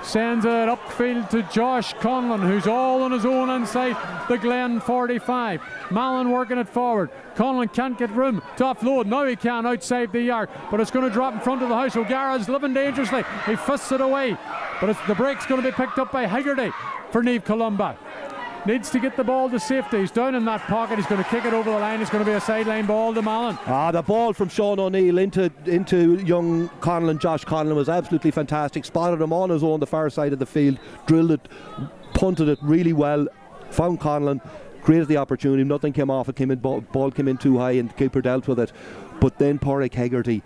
Sends it upfield to Josh Conlon, who's all on his own inside the Glen 45. Malin working it forward. Conlon can't get room to offload. Now he can outside the yard, but it's going to drop in front of the house. O'Gara's living dangerously. He fists it away, but the break's going to be picked up by Haggerty for Naomh Columba. Needs to get the ball to safety. He's down in that pocket. He's going to kick it over the line. It's going to be a sideline ball to Malin. The ball from Sean O'Neill into young Conlon, Josh Conlon, was absolutely fantastic. Spotted him on his own, the far side of the field, drilled it, punted it really well, found Conlon, created the opportunity. Nothing came off it. Ball came in too high and the keeper dealt with it. But then Pádraig Haggerty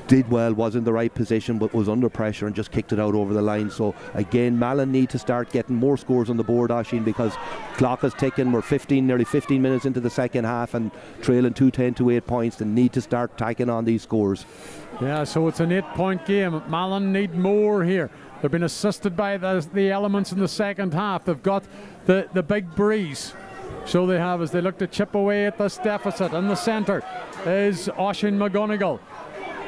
did well, was in the right position, but was under pressure and just kicked it out over the line. So again, Malin need to start getting more scores on the board, Oisín, because clock is ticking. We're nearly 15 minutes into the second half and trailing 2-10 to 8 points. They need to start tacking on these scores. Yeah, so it's an 8-point game. Malin need more here. They've been assisted by the elements in the second half. They've got the big breeze. So they have, as they look to chip away at this deficit. In the centre is Oisín McGonigal.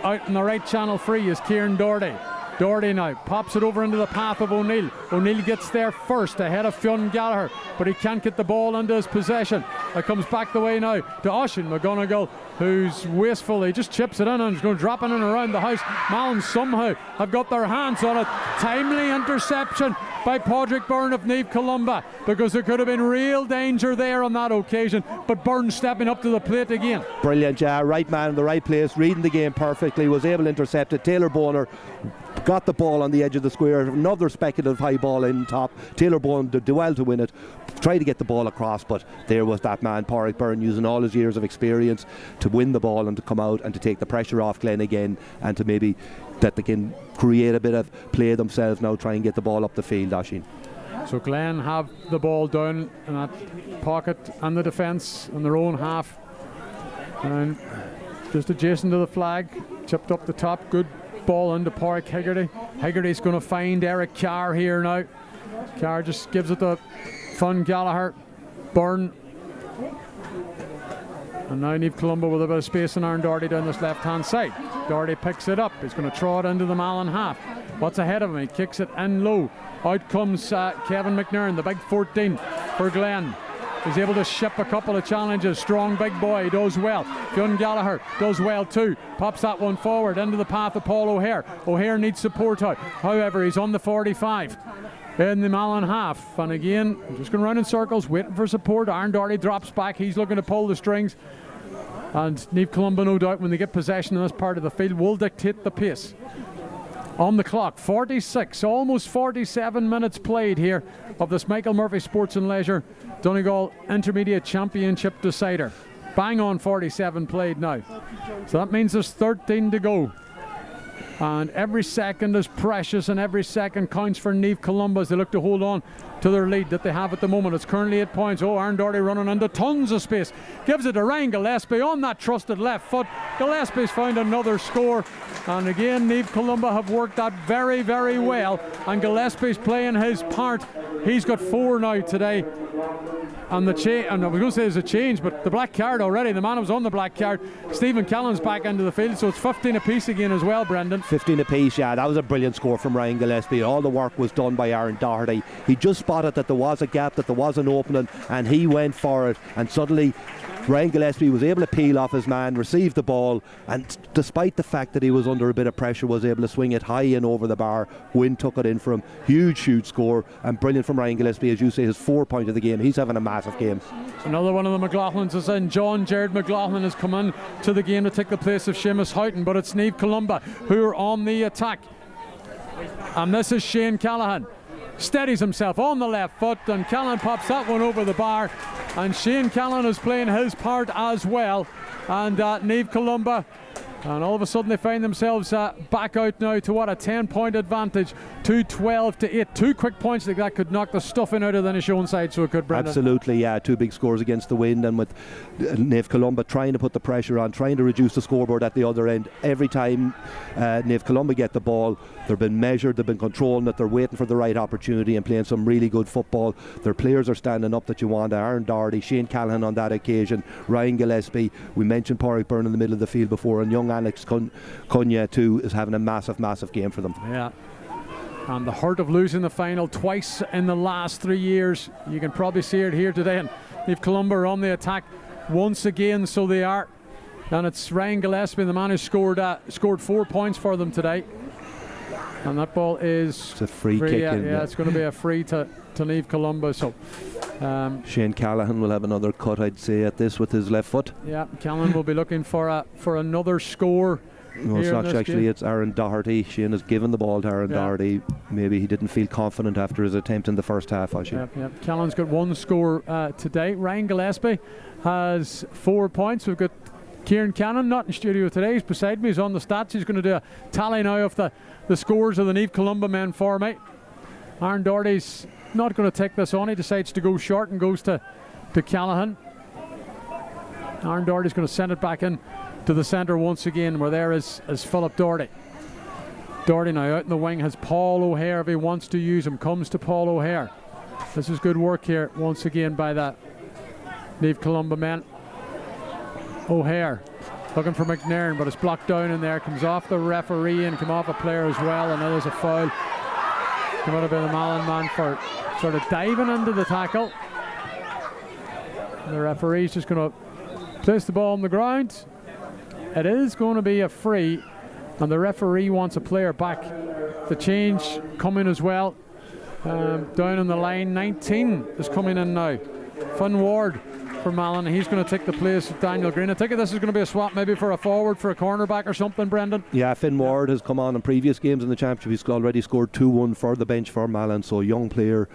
Out in the right channel free is Kieran Doherty. Doherty now pops it over into the path of O'Neill. O'Neill gets there first ahead of Fionn Gallagher, but he can't get the ball into his possession. It comes back the way now to Oisín McGonigal, who's wasteful. He just chips it in and is going to drop in and around the house. Malin somehow have got their hands on it. Timely interception by Pádraig Byrne of Naomh Columba, because there could have been real danger there on that occasion, but Byrne stepping up to the plate again. Brilliant, yeah, right man in the right place, reading the game perfectly, was able to intercept it. Taylor Boner got the ball on the edge of the square, another speculative high ball in top. Taylor Boner did well to win it, tried to get the ball across, but there was that man, Pádraig Byrne, using all his years of experience to win the ball and to come out and to take the pressure off Glen again, and to maybe that they can create a bit of play themselves now, try and get the ball up the field, Oisín. So Glen have the ball down in that pocket and the defence in their own half, and just adjacent to the flag, chipped up the top, good ball into Pádraig Haggerty. Haggerty's going to find Eric Carr here now. Carr just gives it to Fionn Gallagher. Byrne. And now Naomh Columba with a bit of space in Aaron Doherty down this left hand side. Doherty picks it up. He's going to throw it into the Malin half. What's ahead of him? He kicks it in low. Out comes Kevin McNairn, the big 14 for Glen. He's able to ship a couple of challenges. Strong big boy, he does well. Fionn Gallagher does well too. Pops that one forward into the path of Paul O'Hare. O'Hare needs support out. However, he's on the 45 in the Malin half. And again, just going around in circles, waiting for support. Aaron Doherty drops back. He's looking to pull the strings. And Naomh Columba, no doubt, when they get possession in this part of the field, will dictate the pace. On the clock, 46, almost 47 minutes played here of this Michael Murphy Sports and Leisure Donegal Intermediate Championship decider. Bang on 47 played now. So that means there's 13 to go. And every second is precious, and every second counts for Naomh Columba as they look to hold on to their lead that they have at the moment. It's currently 8 points. Oh, Aaron Doherty running into tons of space. Gives it to Ryan Gillespie on that trusted left foot. Gillespie's found another score. And again, Naomh Columba have worked that very, very well. And Gillespie's playing his part. He's got 4 now today. And I was going to say there's a change, but the black card already, the man who was on the black card, Stephen Callan's back into the field, so it's 15 apiece again as well, Brendan. 15 apiece, yeah, that was a brilliant score from Ryan Gillespie. All the work was done by Aaron Doherty. He just spotted that there was a gap, that there was an opening, and he went for it, and suddenly Ryan Gillespie was able to peel off his man, receive the ball, and despite the fact that he was under a bit of pressure, was able to swing it high in over the bar. Wynn took it in for him. Huge score, and brilliant from Ryan Gillespie. As you say, his 4 point of the game. He's having a massive game. Another one of the McLaughlins is in. John Jared McLaughlin has come in to the game to take the place of Seamus Houghton, but it's Naomh Columba who are on the attack. And this is Shane Callahan. Steadies himself on the left foot, and Callahan pops that one over the bar, and Shane Callahan is playing his part as well. And Naomh Columba, and all of a sudden they find themselves back out now to what, a 10-point advantage, 12-8. 2 quick points like that could knock the stuffing out of the Nishon side, so it could, Brendan. Absolutely, yeah. 2 big scores against the wind, and with Naomh Columba trying to put the pressure on, trying to reduce the scoreboard at the other end. Every time Naomh Columba get the ball, they've been measured, they've been controlling it, they're waiting for the right opportunity and playing some really good football. Their players are standing up that you want. Aaron Doherty, Shane Callahan on that occasion, Ryan Gillespie. We mentioned Pádraig Byrne in the middle of the field before, and young Alex Cunha too is having a massive game for them. Yeah. And the hurt of losing the final twice in the last 3 years, you can probably see it here today. And Naomh Columba are on the attack once again, so they are. And it's Ryan Gillespie, the man who scored 4 points for them today. And that ball is... It's a free kick. Yeah, it's going to be a free to Naomh Columba. So Shane Callahan will have another cut, I'd say, at this with his left foot. Yeah, Callahan will be looking for another score. No, it's not actually. It's Aaron Doherty. Shane has given the ball to Aaron Doherty. Maybe he didn't feel confident after his attempt in the first half. Yep. Callahan's got 1 score today. Ryan Gillespie has 4 points. We've got Kieran Cannon not in studio today. He's beside me. He's on the stats. He's going to do a tally now of the scores of the Naomh Columba men for me. Aaron Doherty's not going to take this on. He decides to go short and goes to Callahan. Aaron Doherty's going to send it back in to the centre once again, where there is Philip Doherty. Doherty now out in the wing has Paul O'Hare if he wants to use him. Comes to Paul O'Hare. This is good work here once again by the Naomh Columba men. O'Hare looking for McNairn, but it's blocked down in there. Comes off the referee and come off a player as well, and there's a foul. Come out of the Malin man for sort of diving into the tackle. And the referee's just going to place the ball on the ground. It is going to be a free, and the referee wants a player back. The change coming as well. Down on the line, 19 is coming in now. Finn Ward for Malin. He's going to take the place of Daniel Green. I think this is going to be a swap maybe for a forward, for a cornerback or something, Brendan. Yeah, Finn Ward has come on in previous games in the championship. He's already scored 2-1 for the bench for Malin, so a young player.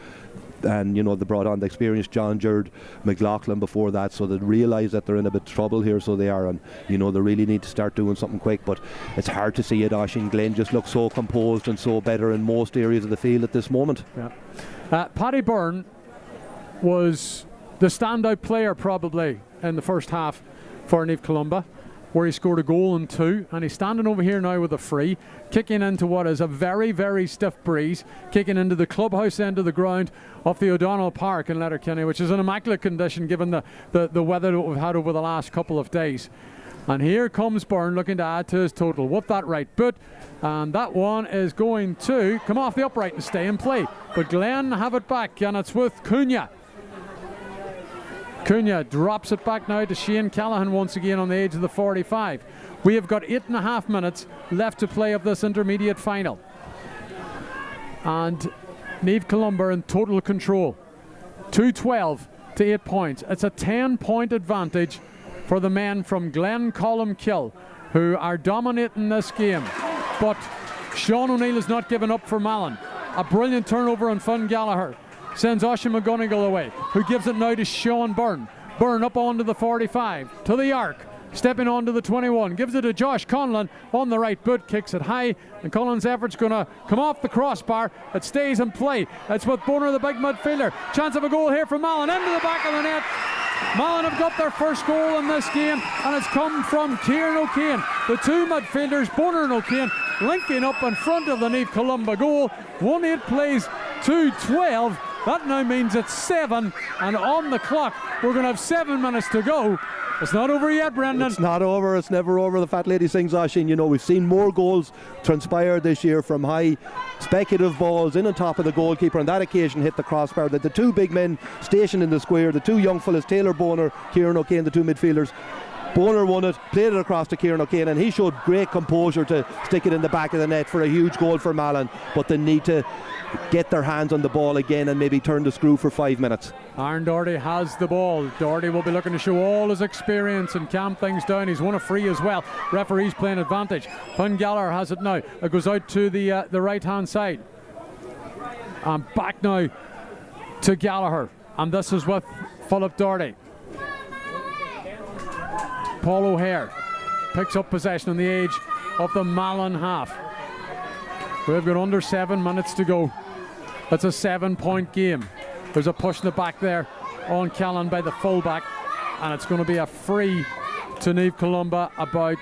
And, you know, they brought on the experienced John Jared McLaughlin before that, so they realise that they're in a bit of trouble here, so they are, and, you know, they really need to start doing something quick. But it's hard to see it. Oisín Glenn just looks so composed and so better in most areas of the field at this moment. Yeah. Paddy Byrne was the standout player probably in the first half for Naomh Columba, where he scored a goal and 2, and he's standing over here now with a free, kicking into what is a very stiff breeze, kicking into the clubhouse end of the ground off the O'Donnell Park in Letterkenny, which is an immaculate condition given the weather that we've had over the last couple of days. And here comes Byrne looking to add to his total with that right boot, and that one is going to come off the upright and stay in play. But Glenn have it back, and it's with Cunha. Cunha drops it back now to Shane Callahan once again on the edge of the 45. We have got 8.5 minutes left to play of this intermediate final. And Naomh Columba in total control. 2-12 to 8 points. It's a 10-point advantage for the men from Glencolmkill, who are dominating this game. But Sean O'Neill has not given up for Malin. A brilliant turnover on Finn Gallagher sends Oisín McGonigal away, who gives it now to Sean Byrne. Byrne up onto the 45, to the arc, stepping onto the 21, gives it to Josh Conlon on the right boot, kicks it high, and Conlon's effort's going to come off the crossbar. It stays in play. It's with Bonner, the big midfielder. Chance of a goal here for Malin, into the back of the net. Malin have got their first goal in this game, and it's come from Kieran O'Kane. The two midfielders, Bonner and O'Kane, linking up in front of the Naomh Columba goal. 1-8 plays 2-12. That now means it's 7, and on the clock we're going to have 7 minutes to go. It's not over yet, Brendan. It's not over. It's never over. The fat lady sings, Oisín. You know, we've seen more goals transpire this year from high speculative balls in on top of the goalkeeper. On that occasion, hit the crossbar. The two big men stationed in the square, the two young fellas, Taylor Boner, Kieran O'Kane, the two midfielders. Boner won it, played it across to Kieran O'Kane, and he showed great composure to stick it in the back of the net for a huge goal for Malin. But they need to get their hands on the ball again and maybe turn the screw for 5 minutes. Aaron Doherty has the ball. Doherty will be looking to show all his experience and calm things down. He's won a free as well. Referee's playing advantage. Finn Gallagher has it now. It goes out to the right hand side. And back now to Gallagher. And this is with Philip Doherty. Paul O'Hare picks up possession on the edge of the Malin half. We've got under 7 minutes to go. It's a 7-point game. There's a push in the back there on Callan by the fullback, and it's going to be a free to Naomh Columba about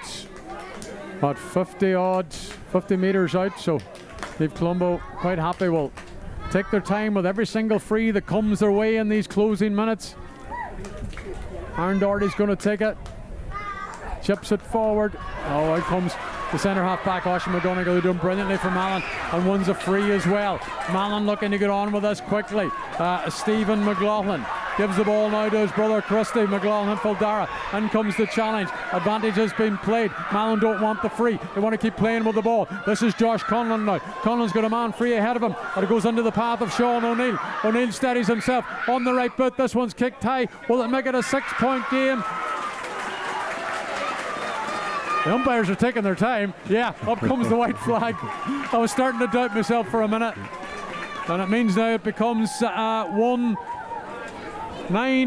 50 metres out. So Naomh Columba quite happy will take their time with every single free that comes their way in these closing minutes. Aaron Doherty's going to take it. Chips it forward. Oh, out comes the centre half back, Oisín McGonigal, who doing brilliantly for Malin, and wins a free as well. Malin looking to get on with this quickly. Stephen McLaughlin gives the ball now to his brother Christy McLaughlin Fildara. In comes the challenge. Advantage has been played. Malin don't want the free. They want to keep playing with the ball. This is Josh Conlon now. Conlon's got a man free ahead of him, and it goes into the path of Sean O'Neill. O'Neill steadies himself on the right boot. This one's kicked high. Will it make it a 6-point game? The umpires are taking their time. Yeah, up comes the white flag. I was starting to doubt myself for a minute. And it means now it becomes 1-9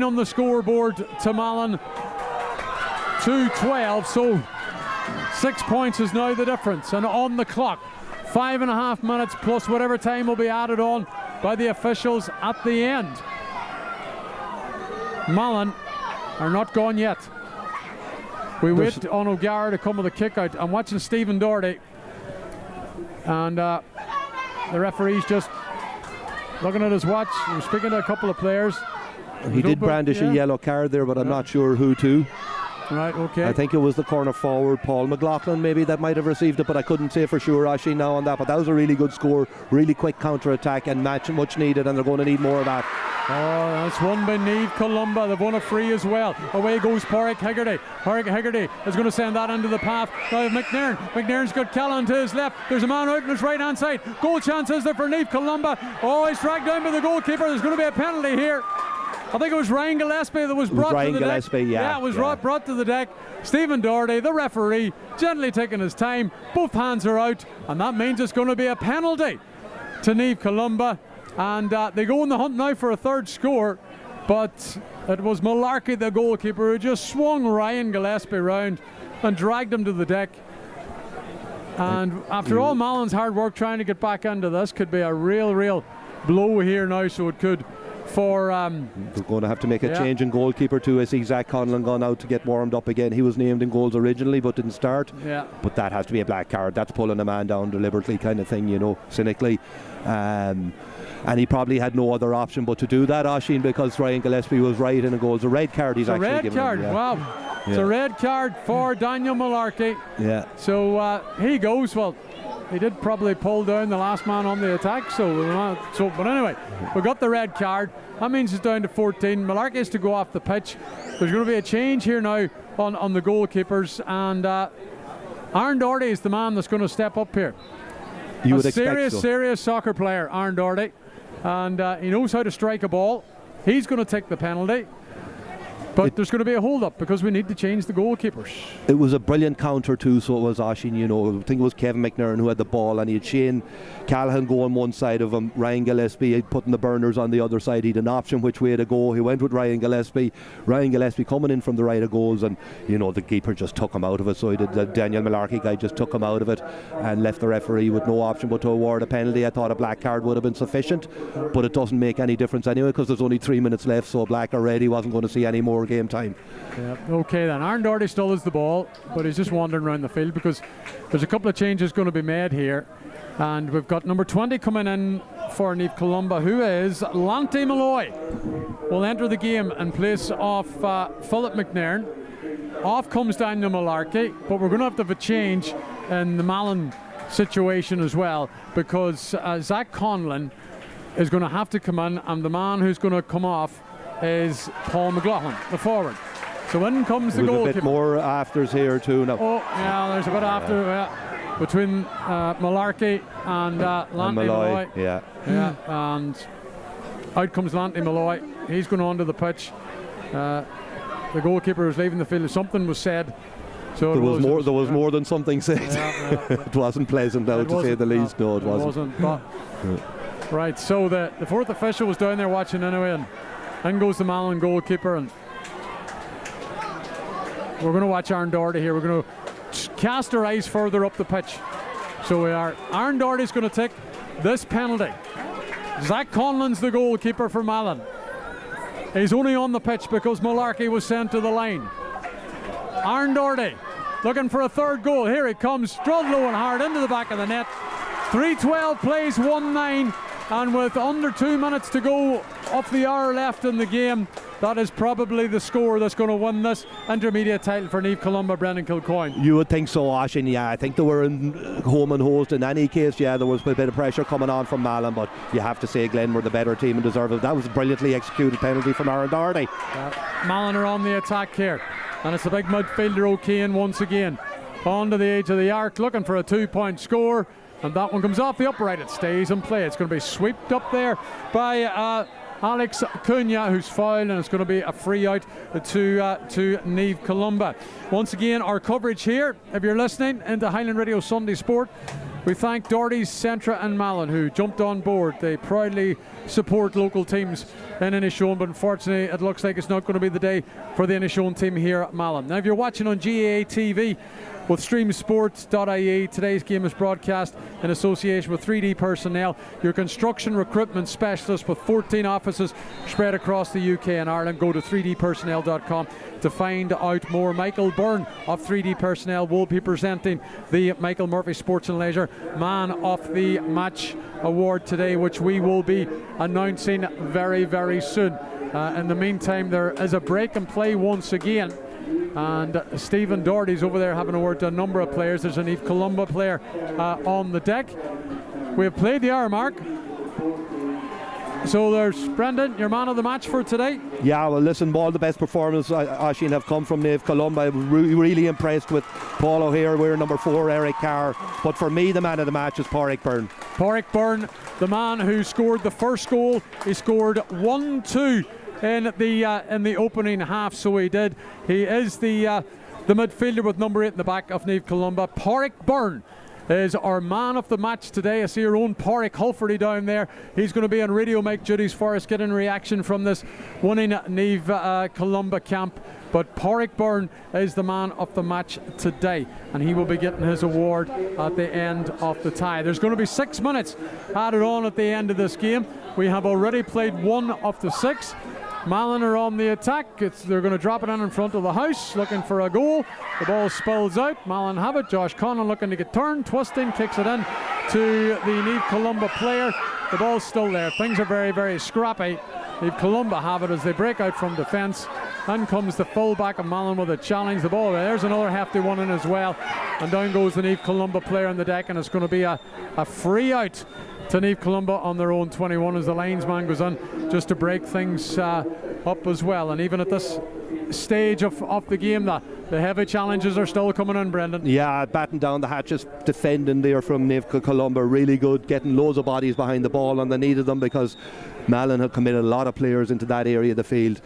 on the scoreboard to Malin. 2-12, so 6 points is now the difference. And on the clock, 5.5 minutes plus whatever time will be added on by the officials at the end. Malin are not gone yet. We wait on O'Gara to come with a kick out. I'm watching Stephen Doherty, and the referee's just looking at his watch. He was speaking to a couple of players. He did brandish a yellow card there, but I'm not sure who to. Right, okay. I think it was the corner forward, Paul McLaughlin, maybe, that might have received it, but I couldn't say for sure, Oisín, now on that. But that was a really good score, really quick counter-attack, and much needed, and they're going to need more of that. Oh, that's won by Naomh Columba. They've won a free as well. Away goes Pádraig Hegarty. Pádraig Hegarty is going to send that into the path. Now McNairn. McNairn's got Callan to his left. There's a man out on his right hand side. Goal chances there for Naomh Columba. Oh, he's dragged down by the goalkeeper. There's going to be a penalty here. I think it was Ryan Gillespie that was brought to the deck. Yeah, it was brought to the deck. Stephen Doherty, the referee, gently taking his time. Both hands are out, and that means it's going to be a penalty to Naomh Columba. And they go on the hunt now for a third score, but it was Malarkey, the goalkeeper, who just swung Ryan Gillespie round and dragged him to the deck. And after all Malin's hard work trying to get back into this, could be a real blow here now, so it could for... They're going to have to make a change in goalkeeper too. I see Zach Conlon gone out to get warmed up again. He was named in goals originally but didn't start. Yeah. But that has to be a black card. That's pulling a man down deliberately kind of thing, you know, cynically. And he probably had no other option but to do that, Oisín, because Ryan Gillespie was right in a goal. It's a red card he's actually given him. Wow. It's a red card for Daniel Malarkey. Yeah. So he goes. Well, he did probably pull down the last man on the attack. But anyway, we got the red card. That means it's down to 14. Malarkey is to go off the pitch. There's going to be a change here now on the goalkeepers, and Aaron Doherty is the man that's going to step up here. You would expect so. Serious soccer player, Aaron Doherty, and he knows how to strike a ball. He's going to take the penalty. But there's going to be a hold-up because we need to change the goalkeepers. It was a brilliant counter too, so it was, Oisín, you know. I think it was Kevin McNairn who had the ball, and he had Shane Callahan go on one side of him, Ryan Gillespie putting the burners on the other side. He had an option which way to go. He went with Ryan Gillespie coming in from the right of goals, and you know, the keeper just took him out of it. So he did, the Daniel Malarkey guy just took him out of it and left the referee with no option but to award a penalty. I thought a black card would have been sufficient, but it doesn't make any difference anyway because there's only 3 minutes left, so black already wasn't going to see any more game time. Yeah, okay then. Aaron Doherty still has the ball, but he's just wandering around the field because there's a couple of changes going to be made here. And we've got number 20 coming in for Naomh Columba, who is Lanty Malloy. Will enter the game in place of Philip McNairn. Off comes Daniel Malarkey, but we're going to have a change in the Malin situation as well, because Zach Conlon is going to have to come in, and the man who's going to come off is Paul McLaughlin, the forward. So in comes the goalkeeper. A bit more afters here too now. Oh, yeah, there's a bit after between Malarkey and Lanty Malloy. Yeah, and out comes Lanty Malloy. He's going onto the pitch. The goalkeeper was leaving the field. Something was said. So there was more than something said. It wasn't pleasant now, to say the least. No, it wasn't. But right, so the fourth official was down there watching anyway, and in goes the Malin goalkeeper, and we're going to watch Aaron Doherty here. We're going to cast our eyes further up the pitch. So we are. Aaron Doherty's going to take this penalty. Zach Conlon's the goalkeeper for Malin. He's only on the pitch because Malarkey was sent to the line. Aaron Doherty looking for a third goal. Here it comes, drilled low and hard into the back of the net. 3:12 plays 1-9, and with under 2 minutes to go off the hour left in the game, that is probably the score that's going to win this intermediate title for Naomh Columba, Brendan Kilcoyne. You would think so, Ashin. Yeah, I think they were in home and host in any case. Yeah, there was a bit of pressure coming on from Malin, but you have to say Glen were the better team and deserved it. That was a brilliantly executed penalty from Aaron Doherty. Malin are on the attack here, and it's the big midfielder O'Kane once again onto the edge of the arc, looking for a 2-point score, and that one comes off the upright. It stays in play. It's going to be swept up there by Alex Cunha, who's fouled, and it's going to be a free out to Naomh Columba. Once again, our coverage here, if you're listening into Highland Radio Sunday Sport, we thank Doherty's, Centra and Malin, who jumped on board. They proudly support local teams in Inishowen, but unfortunately it looks like it's not going to be the day for the Inishowen team here at Malin. Now, if you're watching on GAA TV with streamsports.ie, today's game is broadcast in association with 3D Personnel, your construction recruitment specialist with 14 offices spread across the UK and Ireland. Go to 3dpersonnel.com to find out more. Michael Byrne of 3D Personnel will be presenting the Michael Murphy Sports and Leisure Man of the Match Award today, which we will be announcing very, very soon. In the meantime, there is a break and play once again, and Stephen Doherty's over there having a word to a number of players. There's a Naomh Columba player on the deck. We have played the hour mark. So there's Brendan, your man of the match for today. Yeah, well, listen, all the best performances, Oisín, have come from Naomh Columba. I was really impressed with Paul O'Hare, we're number 4, Eric Carr. But for me, the man of the match is Pádraig Byrne. Pádraig Byrne, the man who scored the first goal. He scored 1-2 in the opening half, so he did. He is the midfielder with number 8 in the back of Naomh Columba. Pádraig Byrne is our man of the match today. I see your own Pádraig Hulferty down there. He's going to be on radio mic duties for us, getting a reaction from this winning Naomh Columba camp. But Pádraig Byrne is the man of the match today, and he will be getting his award at the end of the tie. There's going to be 6 minutes added on at the end of this game. We have already played 1 of the 6. Malin are on the attack. They're going to drop it in front of the house, looking for a goal. The ball spills out. Malin have it. Josh Conlon looking to get turned, twisting, kicks it in to the Naomh Columba player. The ball's still there. Things are very, very scrappy. Naomh Columba have it as they break out from defence. In comes the full-back of Malin with a challenge. The ball, there's another hefty one in as well. And down goes the Naomh Columba player on the deck, and it's going to be a free out to Naomh Columba on their own 21 as the linesman goes on just to break things up as well. And even at this stage of the game, the heavy challenges are still coming in, Brendan. Yeah, batting down the hatches, defending there from Naomh Columba, really good, getting loads of bodies behind the ball, and they needed them because Malin had committed a lot of players into that area of the field,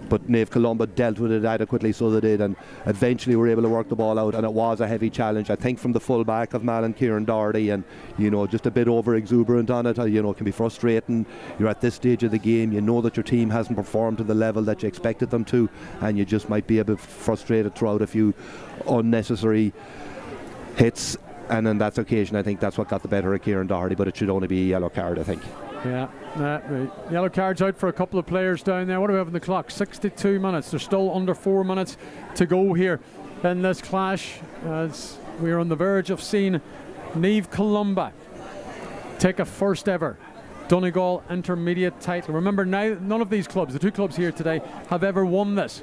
but Naomh Columba dealt with it adequately, so they did, and eventually were able to work the ball out, and it was a heavy challenge, I think, from the full back of Malin, Kieran Doherty, and just a bit over exuberant on it. It can be frustrating. You're at this stage of the game, you know that your team hasn't performed to the level that you expected them to, and you just might be a bit frustrated throughout a few unnecessary hits, and on that occasion I think that's what got the better of Kieran Doherty, but it should only be a yellow card, I think. Yeah, yellow cards out for a couple of players down there. What do we have on the clock? 62 minutes. There's still under 4 minutes to go here in this clash, as we're on the verge of seeing Naomh Columba take a first ever Donegal intermediate title. Remember, now none of these clubs, the 2 clubs here today, have ever won this.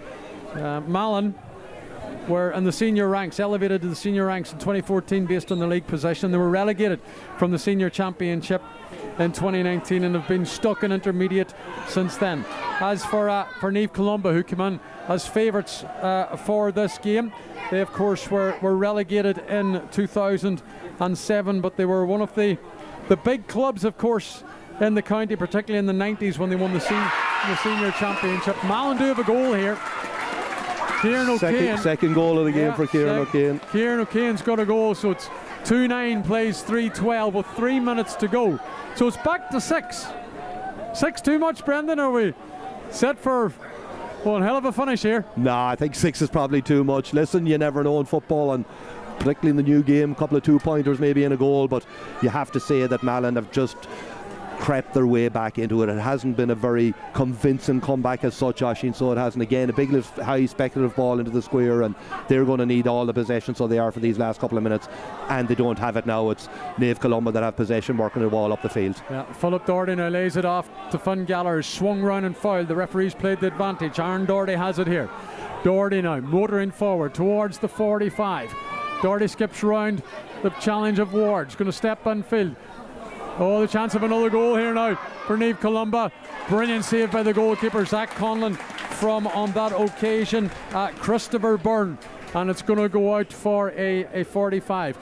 Malin were in the senior ranks, elevated to the senior ranks in 2014 based on the league position. They were relegated from the senior championship in 2019 and have been stuck in intermediate since then. As for Naomh Columba, who came in as favourites for this game, they of course were relegated in 2007, but they were one of the big clubs, of course, in the county, particularly in the 90s when they won the senior championship. Malin do have a goal here. Kieran O'Kane. Second goal of the game for Kieran O'Kane. Kieran O'Kane's got a goal, so it's 2-9 plays 3-12 with 3 minutes to go. So it's back to 6. 6 too much, Brendan? Are we set for one hell of a finish here? Nah, I think 6 is probably too much. Listen, you never know in football, and particularly in the new game, a couple of 2-pointers maybe in a goal, but you have to say that Malin have just crept their way back into it. It hasn't been a very convincing comeback as such, Oisín, so it hasn't. Again, a big high speculative ball into the square, and they're going to need all the possession, so they are for these last couple of minutes, and they don't have it now. It's Naomh Columba that have possession, working the ball up the field. Yeah, Philip Doherty now lays it off to Finn Gallagher, swung round and fouled. The referee's played the advantage. Aaron Doherty has it here. Doherty now motoring forward towards the 45. Doherty skips round the challenge of Ward's going to step in field. Oh, the chance of another goal here now for Naomh Columba. Brilliant save by the goalkeeper, Zach Conlon, from, on that occasion, Christopher Byrne. And it's going to go out for a 45.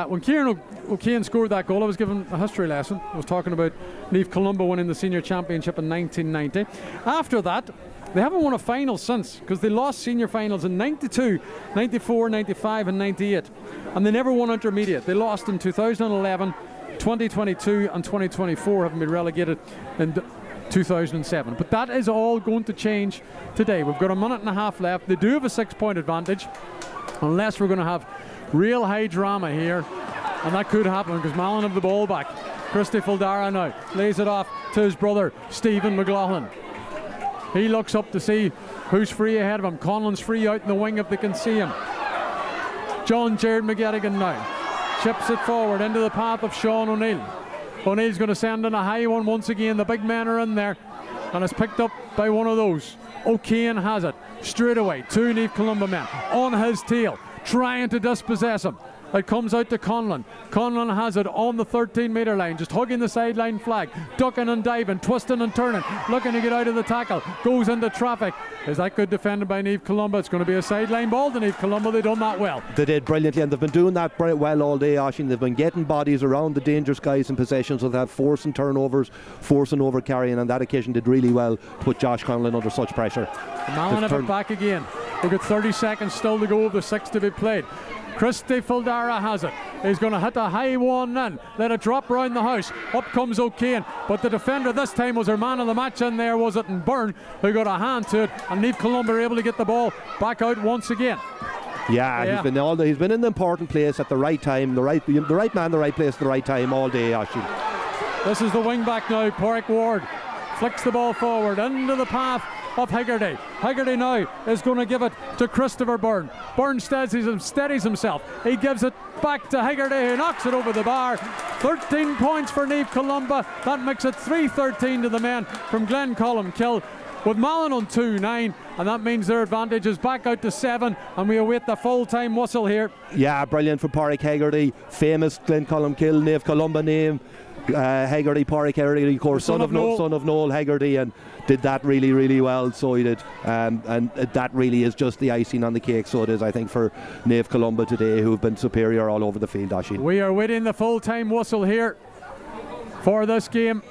When Kieran O'Kane scored that goal, I was given a history lesson. I was talking about Naomh Columba winning the senior championship in 1990. After that, they haven't won a final since, because they lost senior finals in 92, 94, 95 and 98. And they never won intermediate. They lost in 2011, 2022 and 2024, having been relegated in 2007. But that is all going to change today. We've got a minute and a half left. They do have a 6-point advantage, unless we're going to have real high drama here, and that could happen because Malin have the ball back. Christy Fildara now lays it off to his brother Stephen McLaughlin. He looks up to see who's free ahead of him. Conlon's free out in the wing if they can see him. John Jared McGettigan now chips it forward into the path of Sean O'Neill. O'Neill's going to send in a high one once again. The big men are in there, and it's picked up by one of those. O'Kane has it straight away. 2 Naomh Columba men on his tail, trying to dispossess him. It comes out to Conlon. Conlon has it on the 13-metre line, just hugging the sideline flag, ducking and diving, twisting and turning, looking to get out of the tackle, goes into traffic. Is that good defended by Naomh Columba? It's going to be a sideline ball to Naomh Columba. They've done that well. They did brilliantly, and they've been doing that well all day, Oisín. They've been getting bodies around the dangerous guys in possession, so they have forcing turnovers, forcing over carrying. On that occasion did really well to put Josh Conlon under such pressure. Malin have it back again. We've got 30 seconds still to go of the 6 to be played. Christy Fildara has it. He's going to hit a high one in. Let it drop round the house. Up comes O'Kane. But the defender this time was our man of the match in there, was it? And Byrne, who got a hand to it. And Naomh Columba are able to get the ball back out once again. Yeah. He's been in the important place at the right time. The right man, the right place at the right time all day, Oisín. This is the wing back now. Porrick Ward flicks the ball forward into the path of Higgerty. Higgerty now is going to give it to Christopher Byrne. Byrne steadies himself. He gives it back to Higgerty, who knocks it over the bar. 13 points for Naomh Columba. That makes it 3-13 to the men from Glencolumkill, with Malin on 2-9, and that means their advantage is back out to 7, and we await the full-time whistle here. Yeah, brilliant for Porrick Haggerty, famous Glencolumkill Naomh Columba name. Haggerty, Porrick Haggerty, of course, son of Noel Haggerty, and did that really, really well. So he did, and that really is just the icing on the cake. So it is, I think, for Naomh Columba today, who have been superior all over the field, Oisín. We are waiting the full-time whistle here for this game.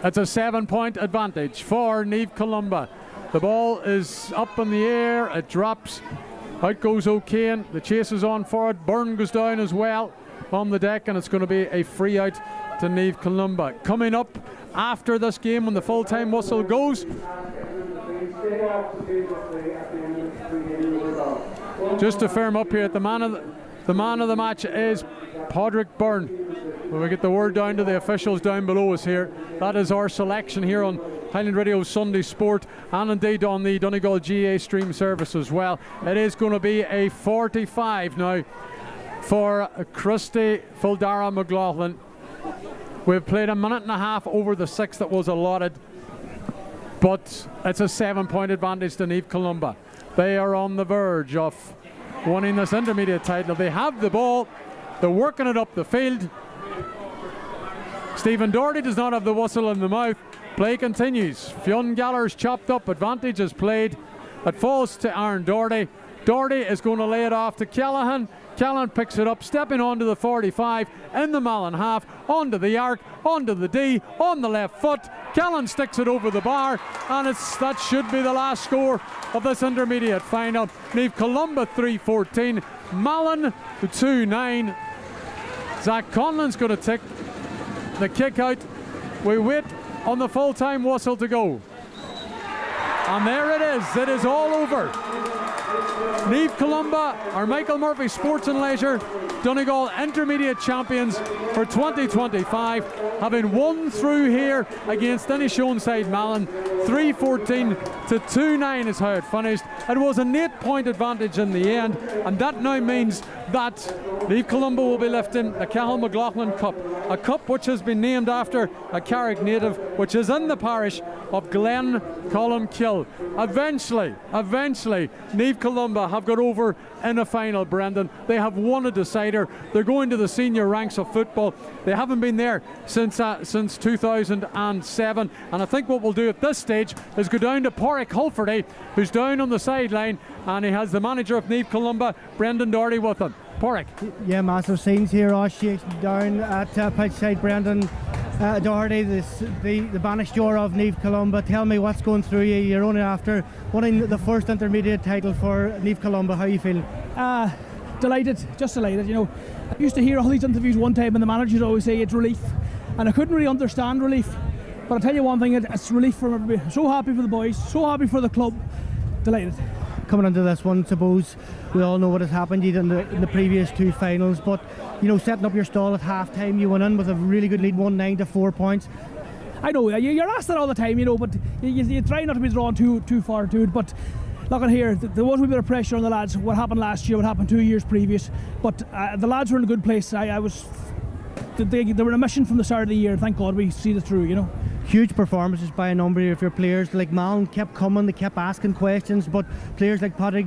It's a 7-point advantage for Naomh Columba. The ball is up in the air, it drops, out goes O'Kane, the chase is on for it. Byrne goes down as well on the deck, and it's going to be a free out to Naomh Columba. Coming up after this game, when the full-time whistle goes, just to firm up here, the man of the match is Podrick Byrne. When we get the word down to the officials down below us here, that is our selection here on Highland Radio Sunday Sport, and indeed on the Donegal GA stream service as well. It is going to be a 45 now for Christy Fildara McLaughlin. We've played a minute and a half over the 6 that was allotted, but it's a 7-point advantage to Naomh Columba. They are on the verge of winning this intermediate title. They have the ball, they're working it up the field. Stephen Doherty does not have the whistle in the mouth. Play continues. Fionn Gallagher's chopped up, advantage is played. It falls to Aaron Doherty. Doherty is going to lay it off to Callahan. Callahan picks it up, stepping onto the 45, in the Malin half, onto the arc, onto the D, on the left foot. Callahan sticks it over the bar, and that should be the last score of this intermediate final. Naomh Columba 3-14, Malin 2-9. Zach Conlon's going to take the kick out. We wait on the full-time whistle to go. And there it is. It is all over. Naomh Columba, or Michael Murphy Sports and Leisure, Donegal Intermediate Champions for 2025, having won through here against Inishonside Malin. 3-14 to 2-9 is how it finished. It was an 8-point advantage in the end, and that now means that Naomh Columba will be lifting the Cahill McLaughlin Cup, a cup which has been named after a Carrick native, which is in the parish of Glen Columkill. Eventually, Naomh Columba have got over in a final, Brendan. They have won a decider. They're going to the senior ranks of football. They haven't been there since 2007, and I think what we'll do at this stage is go down to Porrick Hulferty, who's down on the sideline, and he has the manager of Naomh Columba, Brendan Doherty, with him. Porrick. Yeah, massive scenes here, down at pitch side. Brendan Doherty, the banished jaw of Naomh Columba. Tell me what's going through you. You're only after winning the first intermediate title for Naomh Columba. How are you feeling? Delighted, just delighted. You know, I used to hear all these interviews one time, and the managers always say it's relief, and I couldn't really understand relief. But I'll tell you one thing, it's relief for everybody. So happy for the boys, so happy for the club. Delighted. Coming into this one, suppose we all know what has happened in the previous two finals, but you know, setting up your stall at half time, you went in with a really good lead, 1-9 to 4 points. I know, you're asked that all the time, you know, but you try not to be drawn too far to it. But look at here, there was a bit of pressure on the lads. What happened last year, what happened 2 years previous, but the lads were in a good place. They were in a mission from the start of the year. Thank God we see it through, you know. Huge performances by a number of your players. Like Malin kept coming, they kept asking questions, but players like Patrick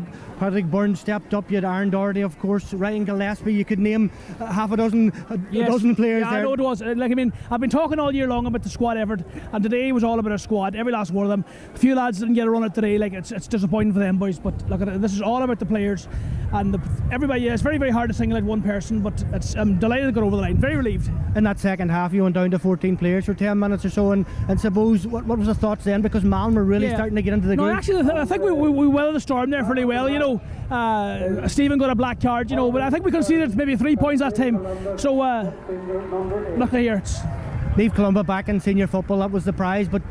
Burns stepped up. You had Aaron Doherty, of course, Ryan Gillespie. You could name half a dozen players there. I know it was. Like, I mean, I've been talking all year long about the squad effort, and today was all about a squad. Every last one of them. A few lads didn't get a run at today. Like, it's disappointing for them, boys. But look at it. This is all about the players, and everybody. Yeah, it's very, very hard to single out one person, but I'm delighted to get over the line. Very relieved. In that second half, you went down to 14 players for 10 minutes or so, and suppose what was the thoughts then? Because Malin were really starting to get into the groove. Actually, I think we weathered the storm there fairly well. You know, Stephen got a black card. You know, but I think we conceded maybe 3 points that time. So look at here. Naomh Columba back in senior football. That was the prize, but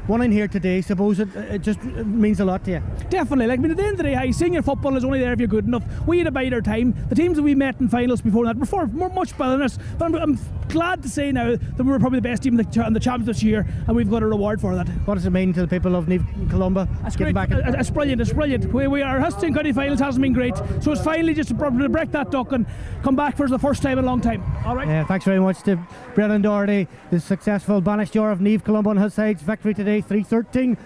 winning here today, suppose it just means a lot to you. Definitely. Like, I mean, at the end of the day, senior football is only there if you're good enough. We had to bide our time. The teams that we met in finals before that were much better than us. But I'm glad to say now that we were probably the best team in the champions this year, and we've got a reward for that. What does it mean to the people of Naomh Columba? It's great. It's brilliant. It's brilliant. Our history in county finals hasn't been great, so it's finally just to break that duck and come back for the first time in a long time. All right. Yeah, thanks very much to Brendan Doherty, the successful banished jaw of Naomh Columba on his side's victory today, 3-13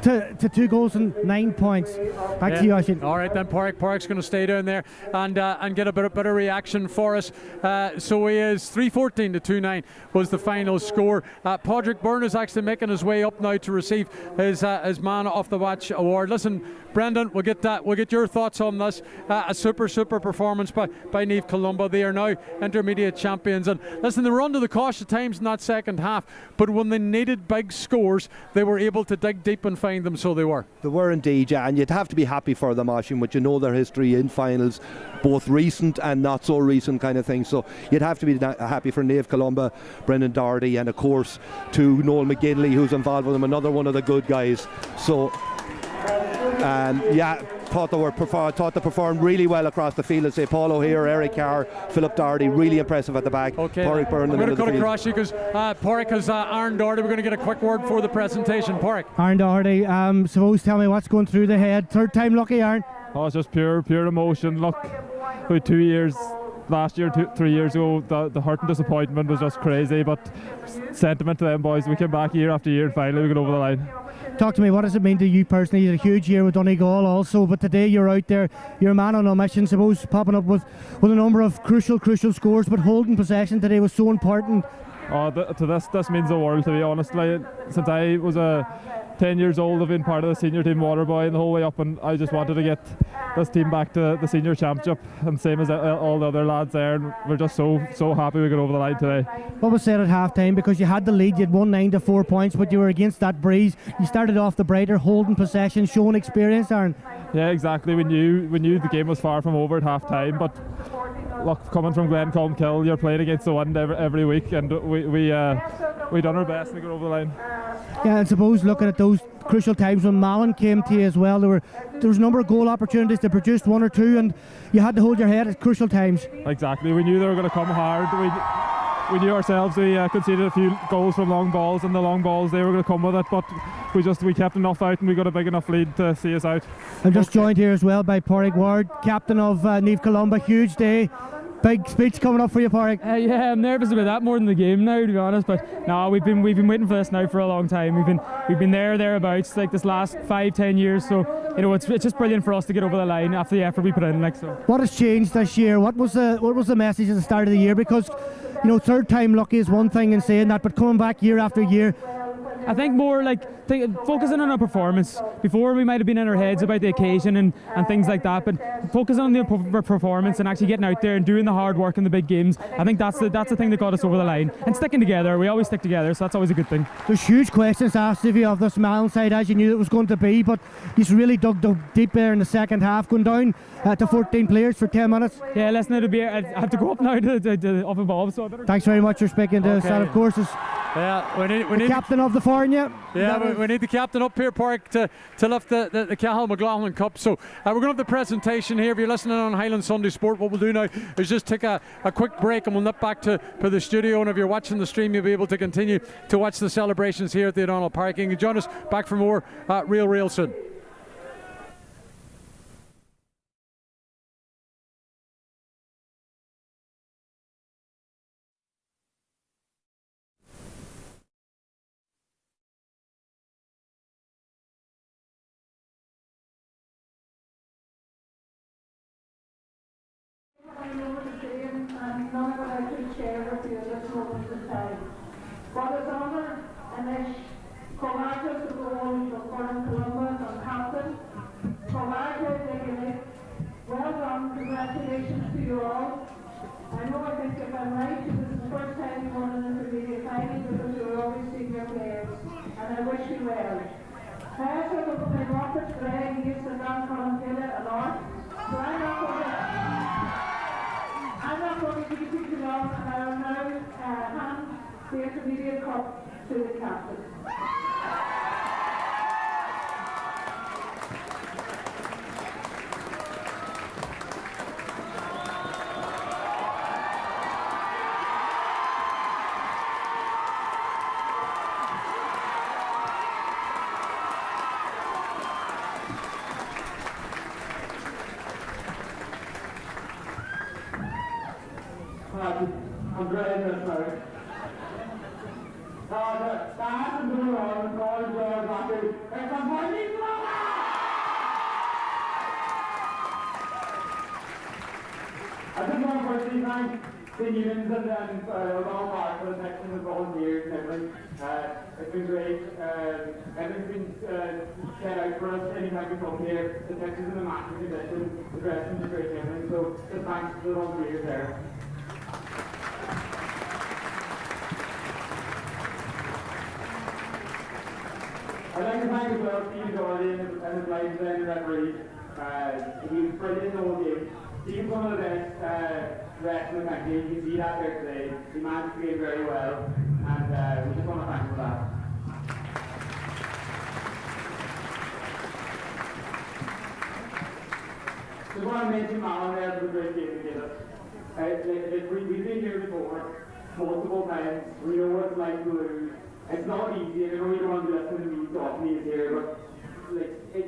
to 2 goals and 9 points. Back to you, Oisín. All right then, Porrick's going to stay down there and get a bit of reaction for us. So he is 3-14 to 2-9 was the final score. Padraig Byrne is actually making his way up now to receive his Man of the Match award. Listen, Brendan, we'll get your thoughts on this. A super performance by Naomh Columba. They are now intermediate champions, and listen, they were under the cosh at times in that second half, but when they needed big scores, they were able to dig deep and find them, so they were. They were indeed, yeah, and you'd have to be happy for them, Oisín, but you know their history in finals, both recent and not so recent kind of thing, so you'd have to be happy for Naomh Columba, Brendan Doherty, and of course to Noel McGinley, who's involved with them, another one of the good guys. So thought they performed really well across the field. I'd say Paul O'Hare, Eric Carr, Philip Doherty, really impressive at the back. Okay, Porrick Byrne in the middle of the field. I'm going to cut across you because Porrick has Aaron Doherty. We're going to get a quick word for the presentation. Porrick. Aaron Doherty, suppose tell me what's going through the head. Third time lucky, Aaron? Oh, it's just pure emotion. Look, about 2 years, last year, 3 years ago, the hurt and disappointment was just crazy, but sentiment to them boys, we came back year after year and finally we got over the line. Talk to me, what does it mean to you personally? You had a huge year with Donegal also, but today you're out there, you're a man on a mission, suppose, popping up with a number of crucial scores, but holding possession today was so important. This means the world, to be honest. Like, since I was 10 years old, I've been part of the senior team Waterboy and the whole way up, and I just wanted to get this team back to the senior championship, and same as all the other lads there, and we're just so happy we got over the line today. What was said at half time, because you had the lead, you had won 9 to 4 points, but you were against that breeze. You started off the brighter, holding possession, showing experience, Aaron. Yeah, exactly. We knew the game was far from over at half time, but look, coming from Glencolmkill, you're playing against the wind every week, and we done our best to get over the line. Yeah, and suppose looking at those crucial times when Malin came to you as well, there was a number of goal opportunities. They produced 1 or 2, and you had to hold your head at crucial times. Exactly. We knew they were going to come hard. We knew ourselves. We conceded a few goals from long balls, and the long balls, they were going to come with it, but we kept enough out, and we got a big enough lead to see us out. I'm just joined here as well by Pádraig Ward, captain of Naomh Columba. Huge day. Big speech coming up for you, Pádraig. Yeah, I'm nervous about that more than the game now, to be honest. But no, we've been waiting for this now for a long time. We've been thereabouts like this last 5-10 years. So it's just brilliant for us to get over the line after the effort we put in. What has changed this year? What was the message at the start of the year? Because third time lucky is one thing in saying that, but coming back year after year. I think more focusing on our performance. Before we might have been in our heads about the occasion and things like that, but focusing on the performance and actually getting out there and doing the hard work in the big games. I think that's the thing that got us over the line. And sticking together, we always stick together, so that's always a good thing. There's huge questions asked of you of this Malin side, as you knew it was going to be, but you really dug deep there in the second half, going down to 14 players for 10 minutes. Yeah, listen, I have to go up now to up above, so I better. Thanks very much for speaking to Sal of Courses. Yeah, we need captain of the Fornia. Yeah, we need the captain up here, Pádraig, to lift the Cathal McLaughlin Cup. So we're going to have the presentation here. If you're listening on Highland Sunday Sport, what we'll do now is just take a quick break, and we'll nip back to the studio. And if you're watching the stream, you'll be able to continue to watch the celebrations here at the O'Donnell Park. You can join us back for more real soon. What is honour and is Columba to go on to Columba and captain. Columba, well done, congratulations to you all. I know I think if I'm right, this is the first time you won an intermediate final because you were always senior players, and I wish you well. I also look at my Robert Gray, he used to run Columba a lot, so I'm not going to keep you too long, and I will now hand the intermediate cup to the captain. I'm very interested. The half and blue on called Rocky. It's a morning I just want to firstly thank the unions and O'Donnell Park for the section of volunteers and everything. It's been great. Everything's been set out for us anytime we come here. The pitches in the match condition, the dressing is great and everything. So just thanks to the volunteers there. I'd like to thank as well Steve Doherty and his life design referee. He was brilliant in the whole game. He's one of the best refs in the country. You can see that there today. He managed the game very well, and we just want to thank him for that. Just want to mention Malin there for the great game to give us. We've been here before, multiple times. We know what it's like to lose. It's not easy, and I know you don't want to listen to me talk me here, but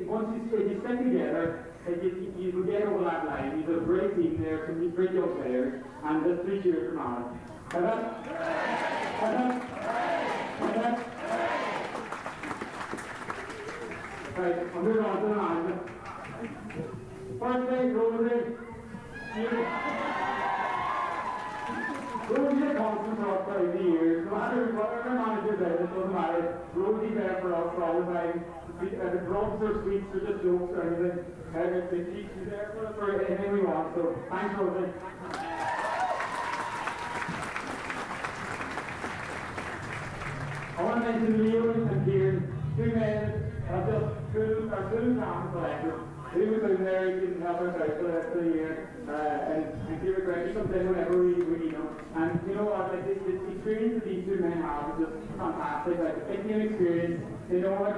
once you stick together, you can get over that line. You've got a great team there, some great young players, and just 3 cheers for Malin. Right, I'm moving on to the management. Firstly, Rosie. Rosie's a constant for us for 80 years. No matter whatever manager says, it doesn't matter. Rosie's there for us all the time. The grubs or sweets or just jokes or anything. She's there for us for anything we want. So thanks, Rosie. I want to mention Leo and Kieran, two men have just two common collectors. He was in there, he didn't help us out for the rest of the year, and Kieran Gregg comes in whenever we need him. And you know what, like, the experience that these two men have is just fantastic. Like, it's an experience, they know how to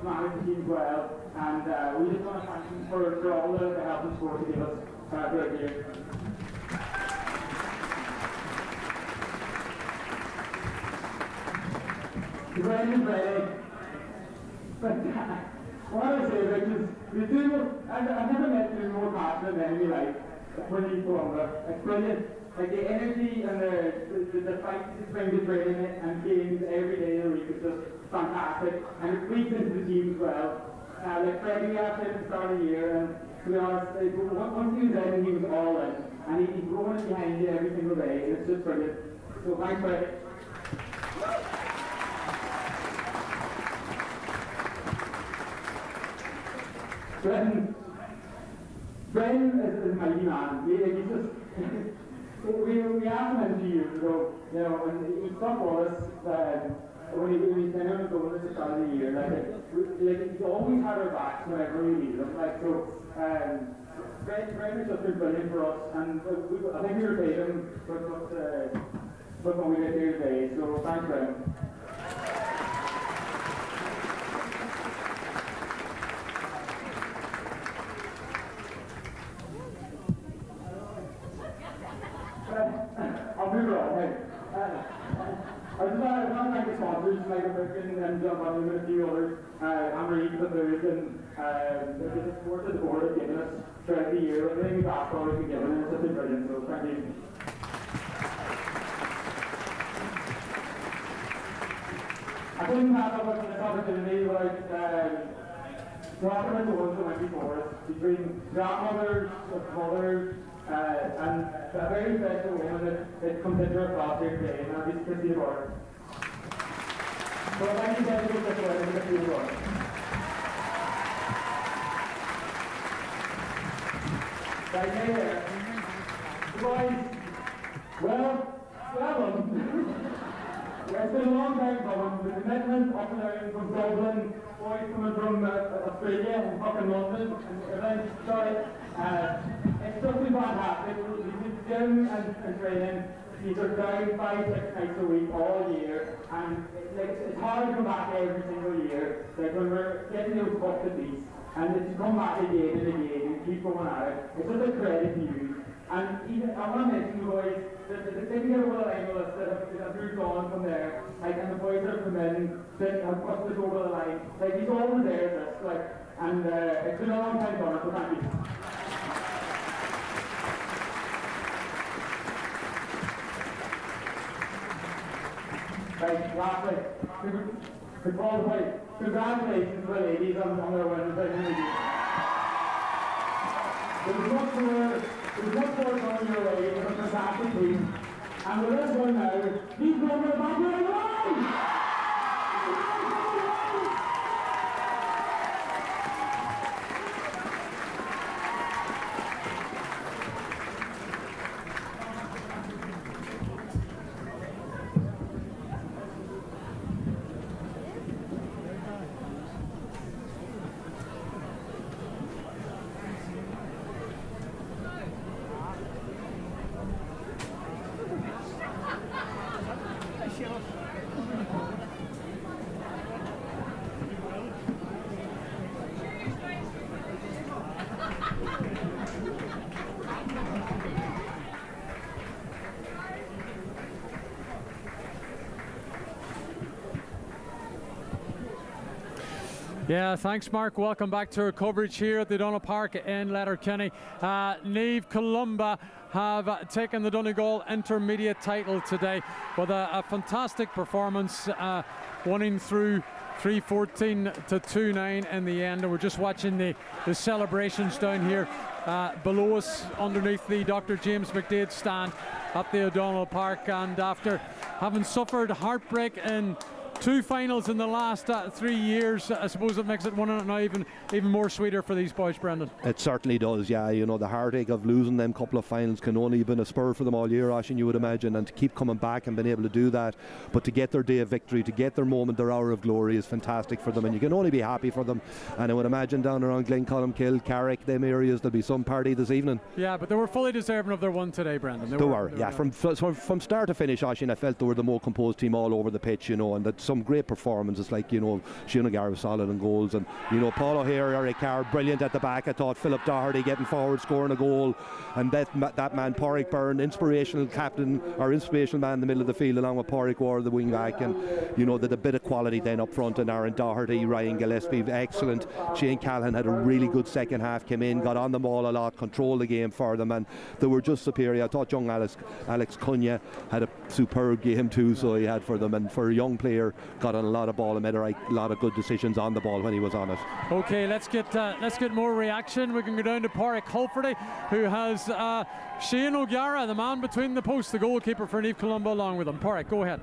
manage the teams well, and we just want to thank them for all the help and support they give us throughout the year. Brendan Brady. But what I say, like, is the two, I've never met two more passionate men in my life when you Columba. It's brilliant. Like, the energy and the fight that brings the training and games every day of the week is just fantastic. And it feeds into the team as well. Like Freddie asked at the start of the year, and to be honest, like, once he was in, he was all in. And he's growing it behind you every single day, and it's just brilliant. So thanks, Freddie. Brendan is a mighty man. He's just, we asked him 2 years ago, you know, and he stuck with us when he came out of goal at the start of the year. Like he's always had our backs whenever we need him. Like, so, Brendan's just been brilliant for us, and I think we repaid him for what we did here today. So thanks, Brendan. I'll move on. Hey. I just want to thank the sponsors, like American and John Bunyan and a few others. I'm Reed, the Booth, and the support that the board has given us throughout the year. Everything we've asked for, we've been given, and it's just been brilliant. So thank you. I couldn't pass up this opportunity without talking about the ones that went before us, between grandmothers, mothers, and a very special woman that comes into our class here today, and that is Christy Barr. So thank you guys for this wedding, Christy Barr. Right there. Boys, well done. It's been a long time coming. The commitment up and down from Dublin, boys coming from Australia and fucking London, and everything. Sorry. It's just been fantastic. We do gym and training. These are down 5-6 nights a week all year, and it's hard to come back every single year. Like when we're getting those bucket beats, and to come back again and again and keep going at it. It's just a credit to you. And even I want to mention, boys, the thing here with the analysts that have moved on from there, like, and the boys that have come in, that have pushed us over the line, like, he's always there, this, like, and it's been a long time coming, so thank you. Right, lastly, congratulations to the ladies on their win. There's much more coming your way. It's a fantastic team. And with this one now, he's going to the back of the line! Yeah, thanks, Mark. Welcome back to our coverage here at the Donald Park in Letterkenny. Naomh Columba have taken the Donegal intermediate title today with a fantastic performance, winning through 3-14 to 2-9 in the end. And we're just watching the celebrations down here below us underneath the Dr. James McDade stand at the O'Donnell Park. And after having suffered heartbreak in 2 finals in the last 3 years, I suppose it makes it one now even more sweeter for these boys, Brendan. It certainly does, yeah. You know, the heartache of losing them couple of finals can only have been a spur for them all year, Oisín, you would imagine, and to keep coming back and being able to do that, but to get their day of victory, to get their moment, their hour of glory is fantastic for them, and you can only be happy for them. And I would imagine down around Glencolumkill, Carrick, them areas, there'll be some party this evening. Yeah, but they were fully deserving of their won today, Brendan. They were, yeah. From start to finish, Oisín, I felt they were the more composed team all over the pitch, you know, and that some great performances, like, you know, Shane O'Gara was solid in goals, and, you know, Paul O'Hare, Eric Carr, brilliant at the back. I thought Philip Doherty getting forward, scoring a goal, and that man, Pádraig Byrne, inspirational captain, or inspirational man in the middle of the field, along with Pádraig Ward, the wing back, and, you know, there's a bit of quality then up front, and Aaron Doherty, Ryan Gillespie, excellent. Shane Callahan had a really good second half, came in, got on the ball a lot, controlled the game for them, and they were just superior. I thought young Alex Cunha had a superb game too, so he had for them, and for a young player, got on a lot of ball and made a lot of good decisions on the ball when he was on it. Okay, let's get more reaction. We can go down to Pádraig Holferty, who has Shane O'Gara, the man between the posts, the goalkeeper for Naomh Columba, along with him. Pádraig, go ahead.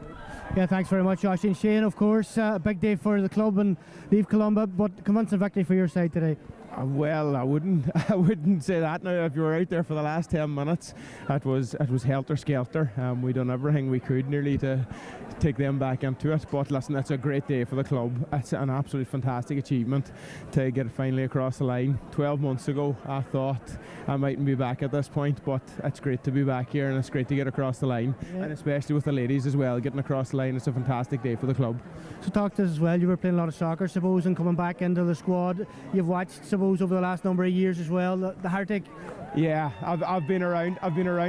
Yeah, thanks very much, Josh. And Shane, of course, a big day for the club and Naomh Columba, but convincing victory for your side today. Well, I wouldn't say that now. If you were out there for the last 10 minutes, it was helter-skelter. We done everything we could nearly to take them back into it. But listen, it's a great day for the club. It's an absolute fantastic achievement to get it finally across the line. 12 months ago, I thought I mightn't be back at this point, but it's great to be back here, and it's great to get across the line, and especially with the ladies as well, getting across the line. It's a fantastic day for the club. So talk to us as well. You were playing a lot of soccer, suppose, and coming back into the squad. You've watched, suppose, over the last number of years as well, the heartache. Yeah, I've been around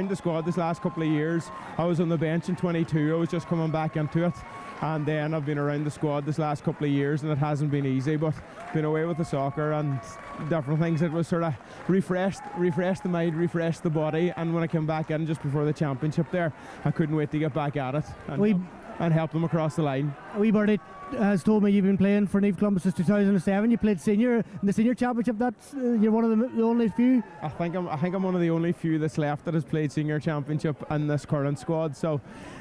the squad this last couple of years. I was on the bench in 22. I was just coming back into it, and then I've been around the squad this last couple of years, and it hasn't been easy, but been away with the soccer and different things. It was sort of refreshed the mind, refreshed the body, and when I came back in just before the championship there, I couldn't wait to get back at it and help them across the line. A wee birdie has told me you've been playing for Naomh Columba since 2007. You played senior in the senior championship. That's you're one of the only few. I think I'm one of the only few that's left that has played senior championship in this current squad. So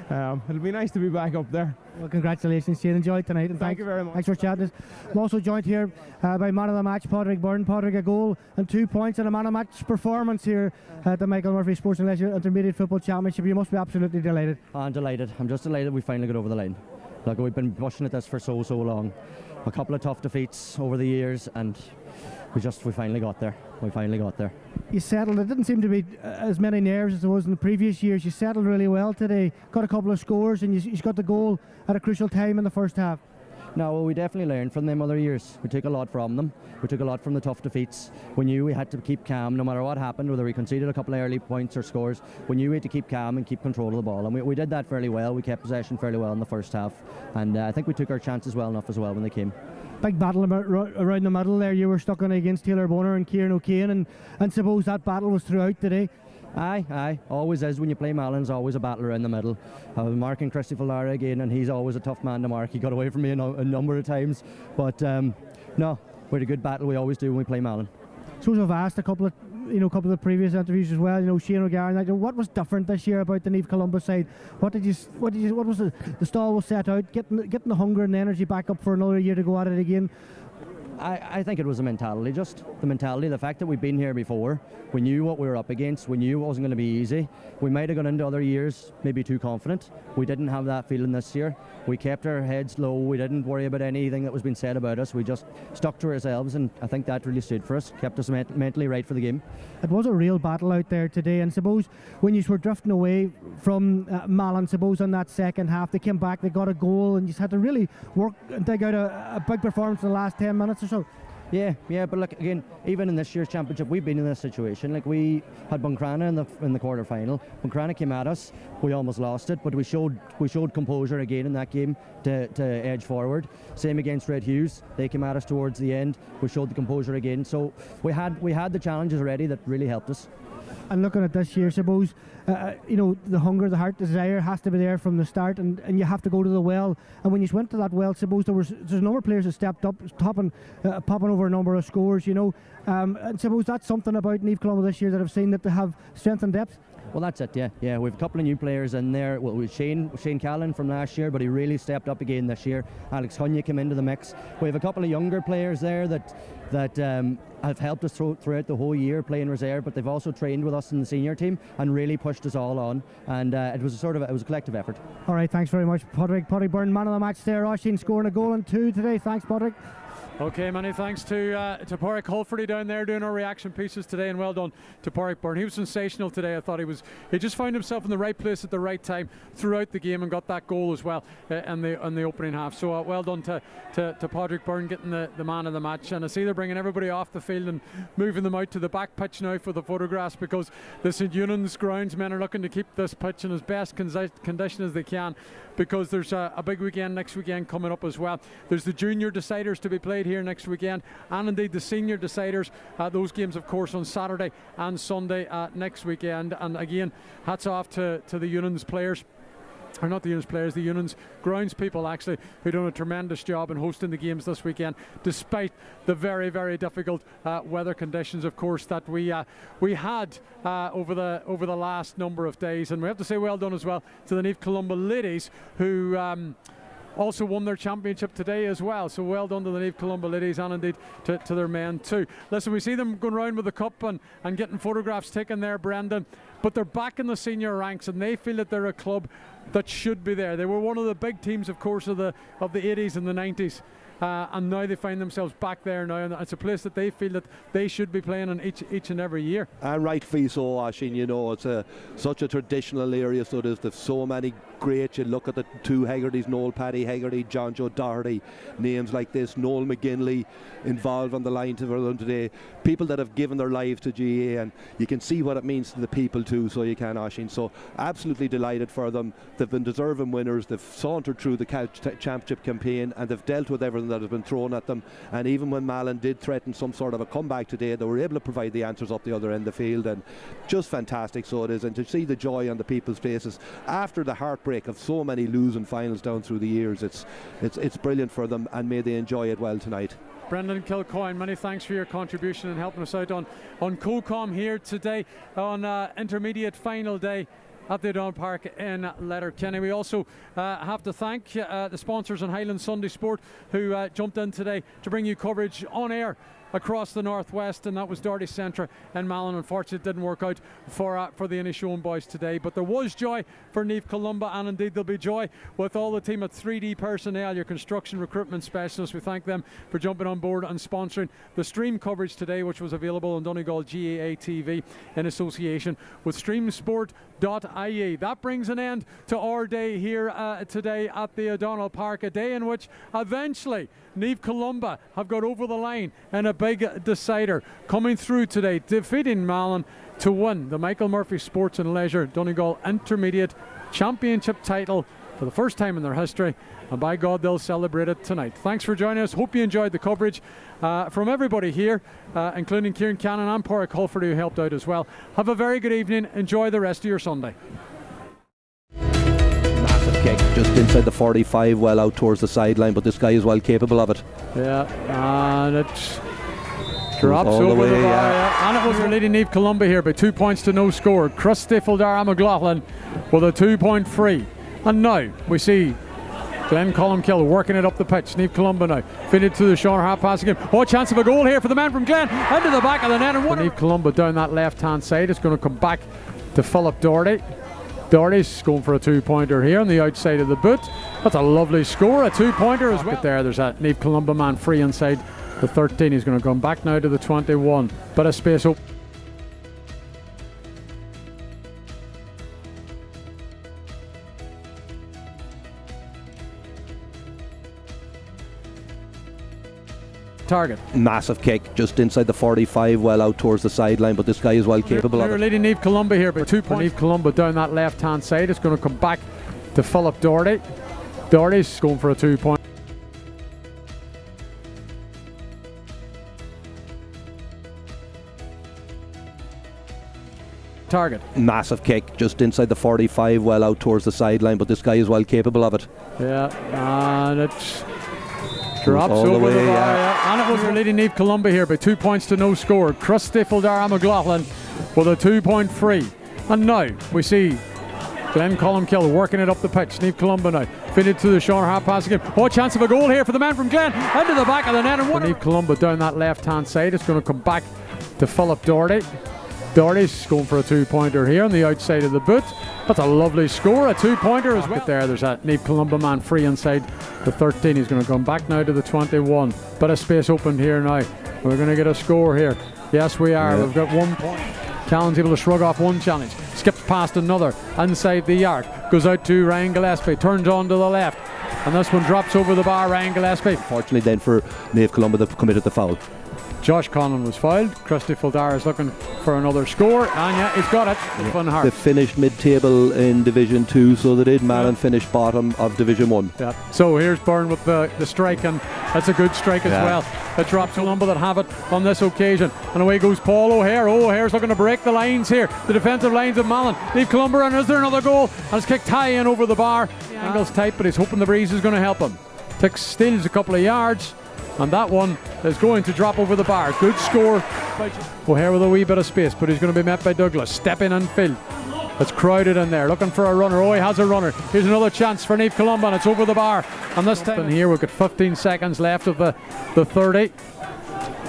it'll be nice to be back up there. Well, congratulations, Shane. Enjoy tonight, and thank you very much. Thanks for chatting. I'm also joined here by man of the match, Pádraig Byrne. Pádraig, a goal and 2 points and a man of match performance here at the Michael Murphy Sports and Leisure Intermediate Football Championship. You must be absolutely delighted. I'm delighted. I'm just delighted we finally got over the line. Like, we've been pushing at this for so long. A couple of tough defeats over the years, and we finally got there. You settled. It didn't seem to be as many nerves as it was in the previous years. You settled really well today. Got a couple of scores, and you got the goal at a crucial time in the first half. No, well, we definitely learned from them other years. We took a lot from them. We took a lot from the tough defeats. We knew we had to keep calm no matter what happened, whether we conceded a couple of early points or scores. We knew we had to keep calm and keep control of the ball, and we did that fairly well. We kept possession fairly well in the first half, and I think we took our chances well enough as well when they came. Big battle around the middle there. You were stuck on against Taylor Bonner and Kieran O'Kane, and suppose that battle was throughout today. Aye, always is. When you play Malin, there's always a battle around the middle. I was marking Christy Fallara again, and he's always a tough man to mark. He got away from me a number of times, but no, we had a good battle. We always do when we play Malin. So I've asked a couple of the previous interviews as well. Shane O'Gara, what was different this year about the Naomh Columba side? What was the stall was set out, getting the hunger and the energy back up for another year to go at it again? I think it was the mentality, the fact that we've been here before. We knew what we were up against. We knew it wasn't going to be easy. We might have gone into other years maybe too confident. We didn't have that feeling this year. We kept our heads low. We didn't worry about anything that was being said about us. We just stuck to ourselves, and I think that really stood for us, kept us mentally right for the game. It was a real battle out there today, and suppose when you were drifting away from Malin, suppose in that second half, they came back, they got a goal, and you had to really work and dig out a big performance in the last 10 minutes or so. Yeah, but look, again, even in this year's championship, we've been in this situation. Like, we had Buncrana in the quarter final. Buncrana came at us, we almost lost it, but we showed composure again in that game to edge forward. Same against Red Hughes, they came at us towards the end. We showed the composure again. So we had the challenges already that really helped us. And looking at this year, I suppose, the hunger, the heart, the desire has to be there from the start, and you have to go to the well. And when you went to that well, I suppose there's a number of players that stepped up, popping over a number of scores, and I suppose that's something about Naomh Columba this year that I've seen, that they have strength and depth. Well, that's it, yeah. We've a couple of new players in there. Well, with Shane Callan from last year, but he really stepped up again this year. Alex Hunya came into the mix. We have a couple of younger players there that have helped us throughout the whole year playing reserve, but they've also trained with us in the senior team and really pushed us all on. And it was a collective effort. All right, thanks very much, Padraig Byrne, man of the match there. Oisin scoring a goal and 2 today. Thanks, Padraig. Okay, many thanks to Pádraig Holferty down there doing our reaction pieces today, and well done to Pádraig Byrne. He was sensational today. I thought he just found himself in the right place at the right time throughout the game and got that goal as well in the opening half. So well done to Pádraig Byrne getting the man of the match. And I see they're bringing everybody off the field and moving them out to the back pitch now for the photographs, because the St Eunan's groundsmen are looking to keep this pitch in as best condition as they can, because there's a big weekend next weekend coming up as well. There's the junior deciders to be played here next weekend, and indeed the senior deciders. Those games, of course, on Saturday and Sunday next weekend. And again, hats off to the Eunan's players. Or not the Eunan's players, the Eunan's grounds people, actually, who done a tremendous job in hosting the games this weekend, despite the very, very difficult weather conditions, of course, that we had over the last number of days. And we have to say well done as well to the Naomh Columba ladies, who also won their championship today as well. So well done to the Naomh Columba ladies, and indeed to their men too. Listen, we see them going round with the cup and getting photographs taken there, Brendan, but they're back in the senior ranks, and they feel that they're a club that should be there. They were one of the big teams, of course, of the 80s and the 90s. And now they find themselves back there now, and it's a place that they feel that they should be playing in each and every year. And rightfully so, Oisin. It's such a traditional area, so there's so many great. You look at the two Haggertys, Noel Paddy Haggerty, John Joe Doherty, names like this, Noel McGinley involved on the line for them today. People that have given their lives to GAA, and you can see what it means to the people too, so you can, Oisin. So absolutely delighted for them. They've been deserving winners. They've sauntered through the championship campaign, and they've dealt with everything that has been thrown at them. And even when Malin did threaten some sort of a comeback today, they were able to provide the answers up the other end of the field, and just fantastic. So it is, and to see the joy on the people's faces after the heartbreak of so many losing finals down through the years, it's brilliant for them, and may they enjoy it well tonight. Brendan Kilcoyne, many thanks for your contribution and helping us out on CoCom here today on intermediate final day at the O'Donnell Park in Letterkenny. We also have to thank the sponsors on Highland Sunday Sport, who jumped in today to bring you coverage on air across the northwest, and that was Doherty Centre and Malin. Unfortunately, it didn't work out for the Inishowen boys today, but there was joy for Naomh Columba, and indeed there'll be joy with all the team at 3D Personnel, your construction recruitment specialists. We thank them for jumping on board and sponsoring the stream coverage today, which was available on Donegal GAA TV in association with streamsport.ie. That brings an end to our day here today at the O'Donnell Park, a day in which eventually Naomh Columba have got over the line in a big decider, coming through today, defeating Malin to win the Michael Murphy Sports and Leisure Donegal Intermediate Championship title for the first time in their history, and by God they'll celebrate it tonight. Thanks for joining us. Hope you enjoyed the coverage from everybody here, including Kieran Cannon and Pádraig Holferty, who helped out as well. Have a very good evening. Enjoy the rest of your Sunday. Kick just inside the 45, well out towards the sideline, but this guy is well capable of it. Yeah, and it drops over the bar, yeah. And it was leading Naomh Columba here by 2 points to no score. Krusty Fildara McLaughlin with a 2-point free. And now we see Glenn Columkill working it up the pitch. Naomh Columba now fitted to the Sean Hart pass again. Oh, chance of a goal here for the man from Glen, into the back of the net, and Naomh Columba down that left hand side. It's going to come back to Philip Doherty. Doherty's going for a 2-pointer here on the outside of the boot. That's a lovely score, a 2-pointer as well. There's a Naomh Columba man free inside the 13. He's going to come back now to the 21. Bit of space open. Target. Massive kick just inside the 45, well out towards the sideline, but this guy is well capable of They're it. leading Naomh Columba here by 2 points. Naomh Columba down that left hand side. It's going to come back to Philip Doherty. Doherty's going for a 2 point. Target. Massive kick just inside the 45, well out towards the sideline, but this guy is well capable of it. Yeah, and it drops all the over way, the bar. yeah. And it was leading Naomh Columba here by 2 points to no score. Krusty Fuldara McLaughlin with a 2 point free. And now we see Glenn Columkill working it up the pitch. Naomh Columba now fitted to the Sean Hart pass again. Oh, chance of a goal here for the man from Glen. Into the back of the net. And Naomh Columba down that left hand side. It's going to come back to Philip Doherty. Doherty's going for a 2 pointer here on the outside of the boot. That's a lovely score, a 2 pointer as well. There's a Naomh Columba man free inside the 13. He's going to come back now to the 21. Bit of space opened here now. We're going to get a score here. Yes, we are. Yeah. We've got 1 point. Callan's able to shrug off one challenge. Skips past another inside the arc. Goes out to Ryan Gillespie. Turns on to the left. And this one drops over the bar. Ryan Gillespie. Fortunately then for Naomh Columba, they've committed the foul. Josh Conlon was fouled. Krusty Fuldara is looking for another score, and yeah, he's got it. Yeah. They finished mid-table in Division 2, so they did. Malin finished bottom of Division 1. Yeah. So here's Byrne with the strike, and that's a good strike as well. It drops Columba that have it on this occasion, and away goes Paul O'Hare. O'Hare's looking to break the lines here. The defensive lines of Malin. Naomh Columba, and is there another goal? And it's kicked high in over the bar. The angle's tight, but he's hoping the breeze is going to help him. Steals a couple of yards. And that one is going to drop over the bar. Good score. O'Hare with a wee bit of space, but he's going to be met by Douglas. Step in and fill. It's crowded in there, looking for a runner. Oh, he has a runner. Here's another chance for Naomh Columba, and it's over the bar. And this time here, we've got 15 seconds left of the 30.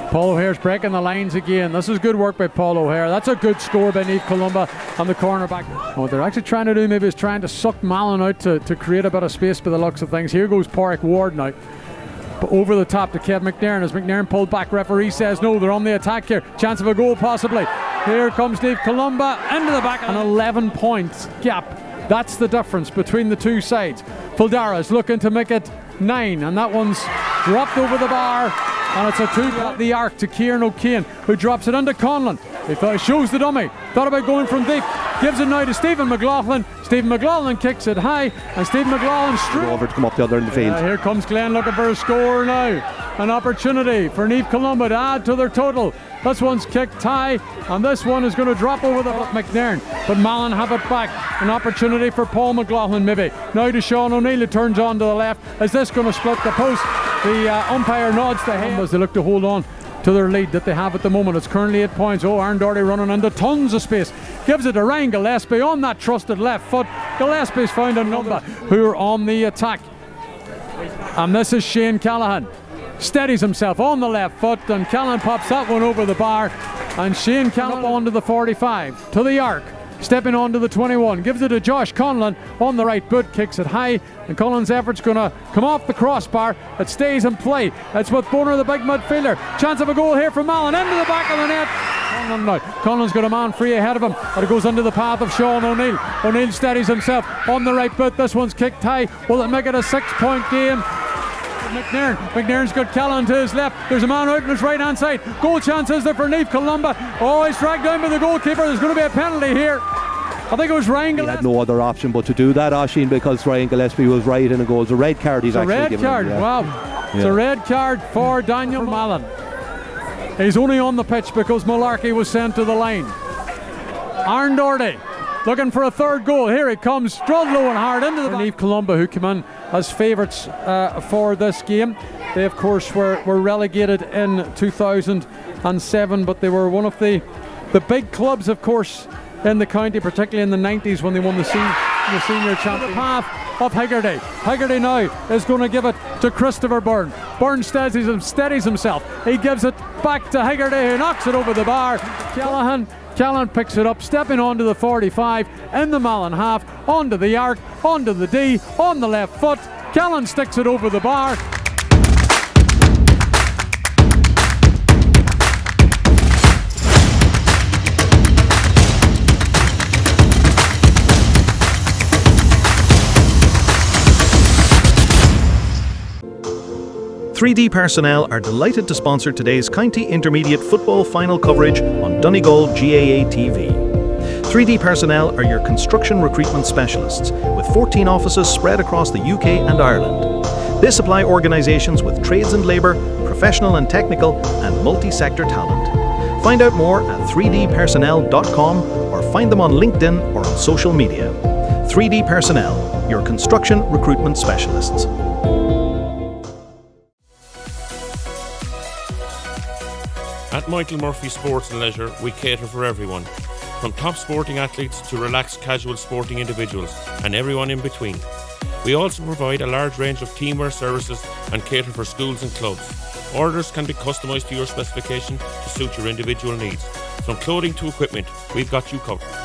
Paul O'Hare's breaking the lines again. This is good work by Paul O'Hare. That's a good score by Naomh Columba on the cornerback. What they're actually trying to do maybe is trying to suck Malin out to create a bit of space by the looks of things. Here goes Porrick Ward now. But over the top to Kev McNairn. As McNairn pulled back, referee says no, they're on the attack here. Chance of a goal possibly. Here comes Naomh Columba into the back. An 11 points gap. That's the difference between the two sides. Fuldara's looking to make it 9, and that one's dropped over the bar. And it's a 2 at the arc to Kieran O'Kane, who drops it into Conlon. He shows the dummy. Thought about going from deep. Gives it now to Stephen McLaughlin. Stephen McLaughlin kicks it high, and Stephen McLaughlin straight over to come up the other end of the field. Here comes Glenn looking for a score now. An opportunity for Naomh Columba to add to their total. This one's kicked high, and this one is going to drop over the McNairn. But Malin have it back. An opportunity for Paul McLaughlin maybe. Now to Sean O'Neill, who turns on to the left. Is this going to split the post? The umpire nods to him as they look to hold on to their lead that they have at the moment. It's currently 8 points. Oh, Aaron Doherty running into tons of space. Gives it to Ryan Gillespie on that trusted left foot. Gillespie's found a number who are on the attack. And this is Shane Callahan. Steadies himself on the left foot, and Callahan pops that one over the bar. And Shane Callahan up onto the 45, to the arc. Stepping onto the 21, gives it to Josh Conlon on the right boot, kicks it high, and Conlon's effort's going to come off the crossbar. It stays in play. It's with Boner, the big midfielder. Chance of a goal here for Malin, into the back of the net. Conlon now. Conlon's got a man free ahead of him, but it goes into the path of Sean O'Neill. O'Neill steadies himself on the right boot. This one's kicked high. Will it make it a 6-point game? McNairn's got Callan to his left. There's a man out on his right hand side. Goal chance is there for Naomh Columba. Oh, he's dragged down by the goalkeeper. There's going to be a penalty here. I think it was Ryan Gillespie. He had no other option but to do that, Oisin, because Ryan Gillespie was right in a goal. It's a red card he's actually given him. Wow. It's a red card for Daniel Malin. He's only on the pitch because Malarkey was sent to the line. Aaron Doherty looking for a third goal. Here it comes, drilled low and hard into the Naomh Columba, who came in as favourites for this game. They of course were relegated in 2007, but they were one of the big clubs of course in the county, particularly in the 90s when they won the senior championship. The path of Higgerty. Higgerty now is going to give it to Christopher Byrne. Byrne steadies himself. He gives it back to Higgerty, who knocks it over the bar. Callahan picks it up, stepping onto the 45 in the Malin half, onto the arc, onto the D, on the left foot. Callahan sticks it over the bar. 3D Personnel are delighted to sponsor today's County Intermediate Football Final coverage on Donegal GAA TV. 3D Personnel are your construction recruitment specialists with 14 offices spread across the UK and Ireland. They supply organisations with trades and labour, professional and technical, and multi-sector talent. Find out more at 3dpersonnel.com or find them on LinkedIn or on social media. 3D Personnel, your construction recruitment specialists. At Michael Murphy Sports and Leisure, we cater for everyone, from top sporting athletes to relaxed casual sporting individuals and everyone in between. We also provide a large range of teamwear services and cater for schools and clubs. Orders can be customised to your specification to suit your individual needs. From clothing to equipment, we've got you covered.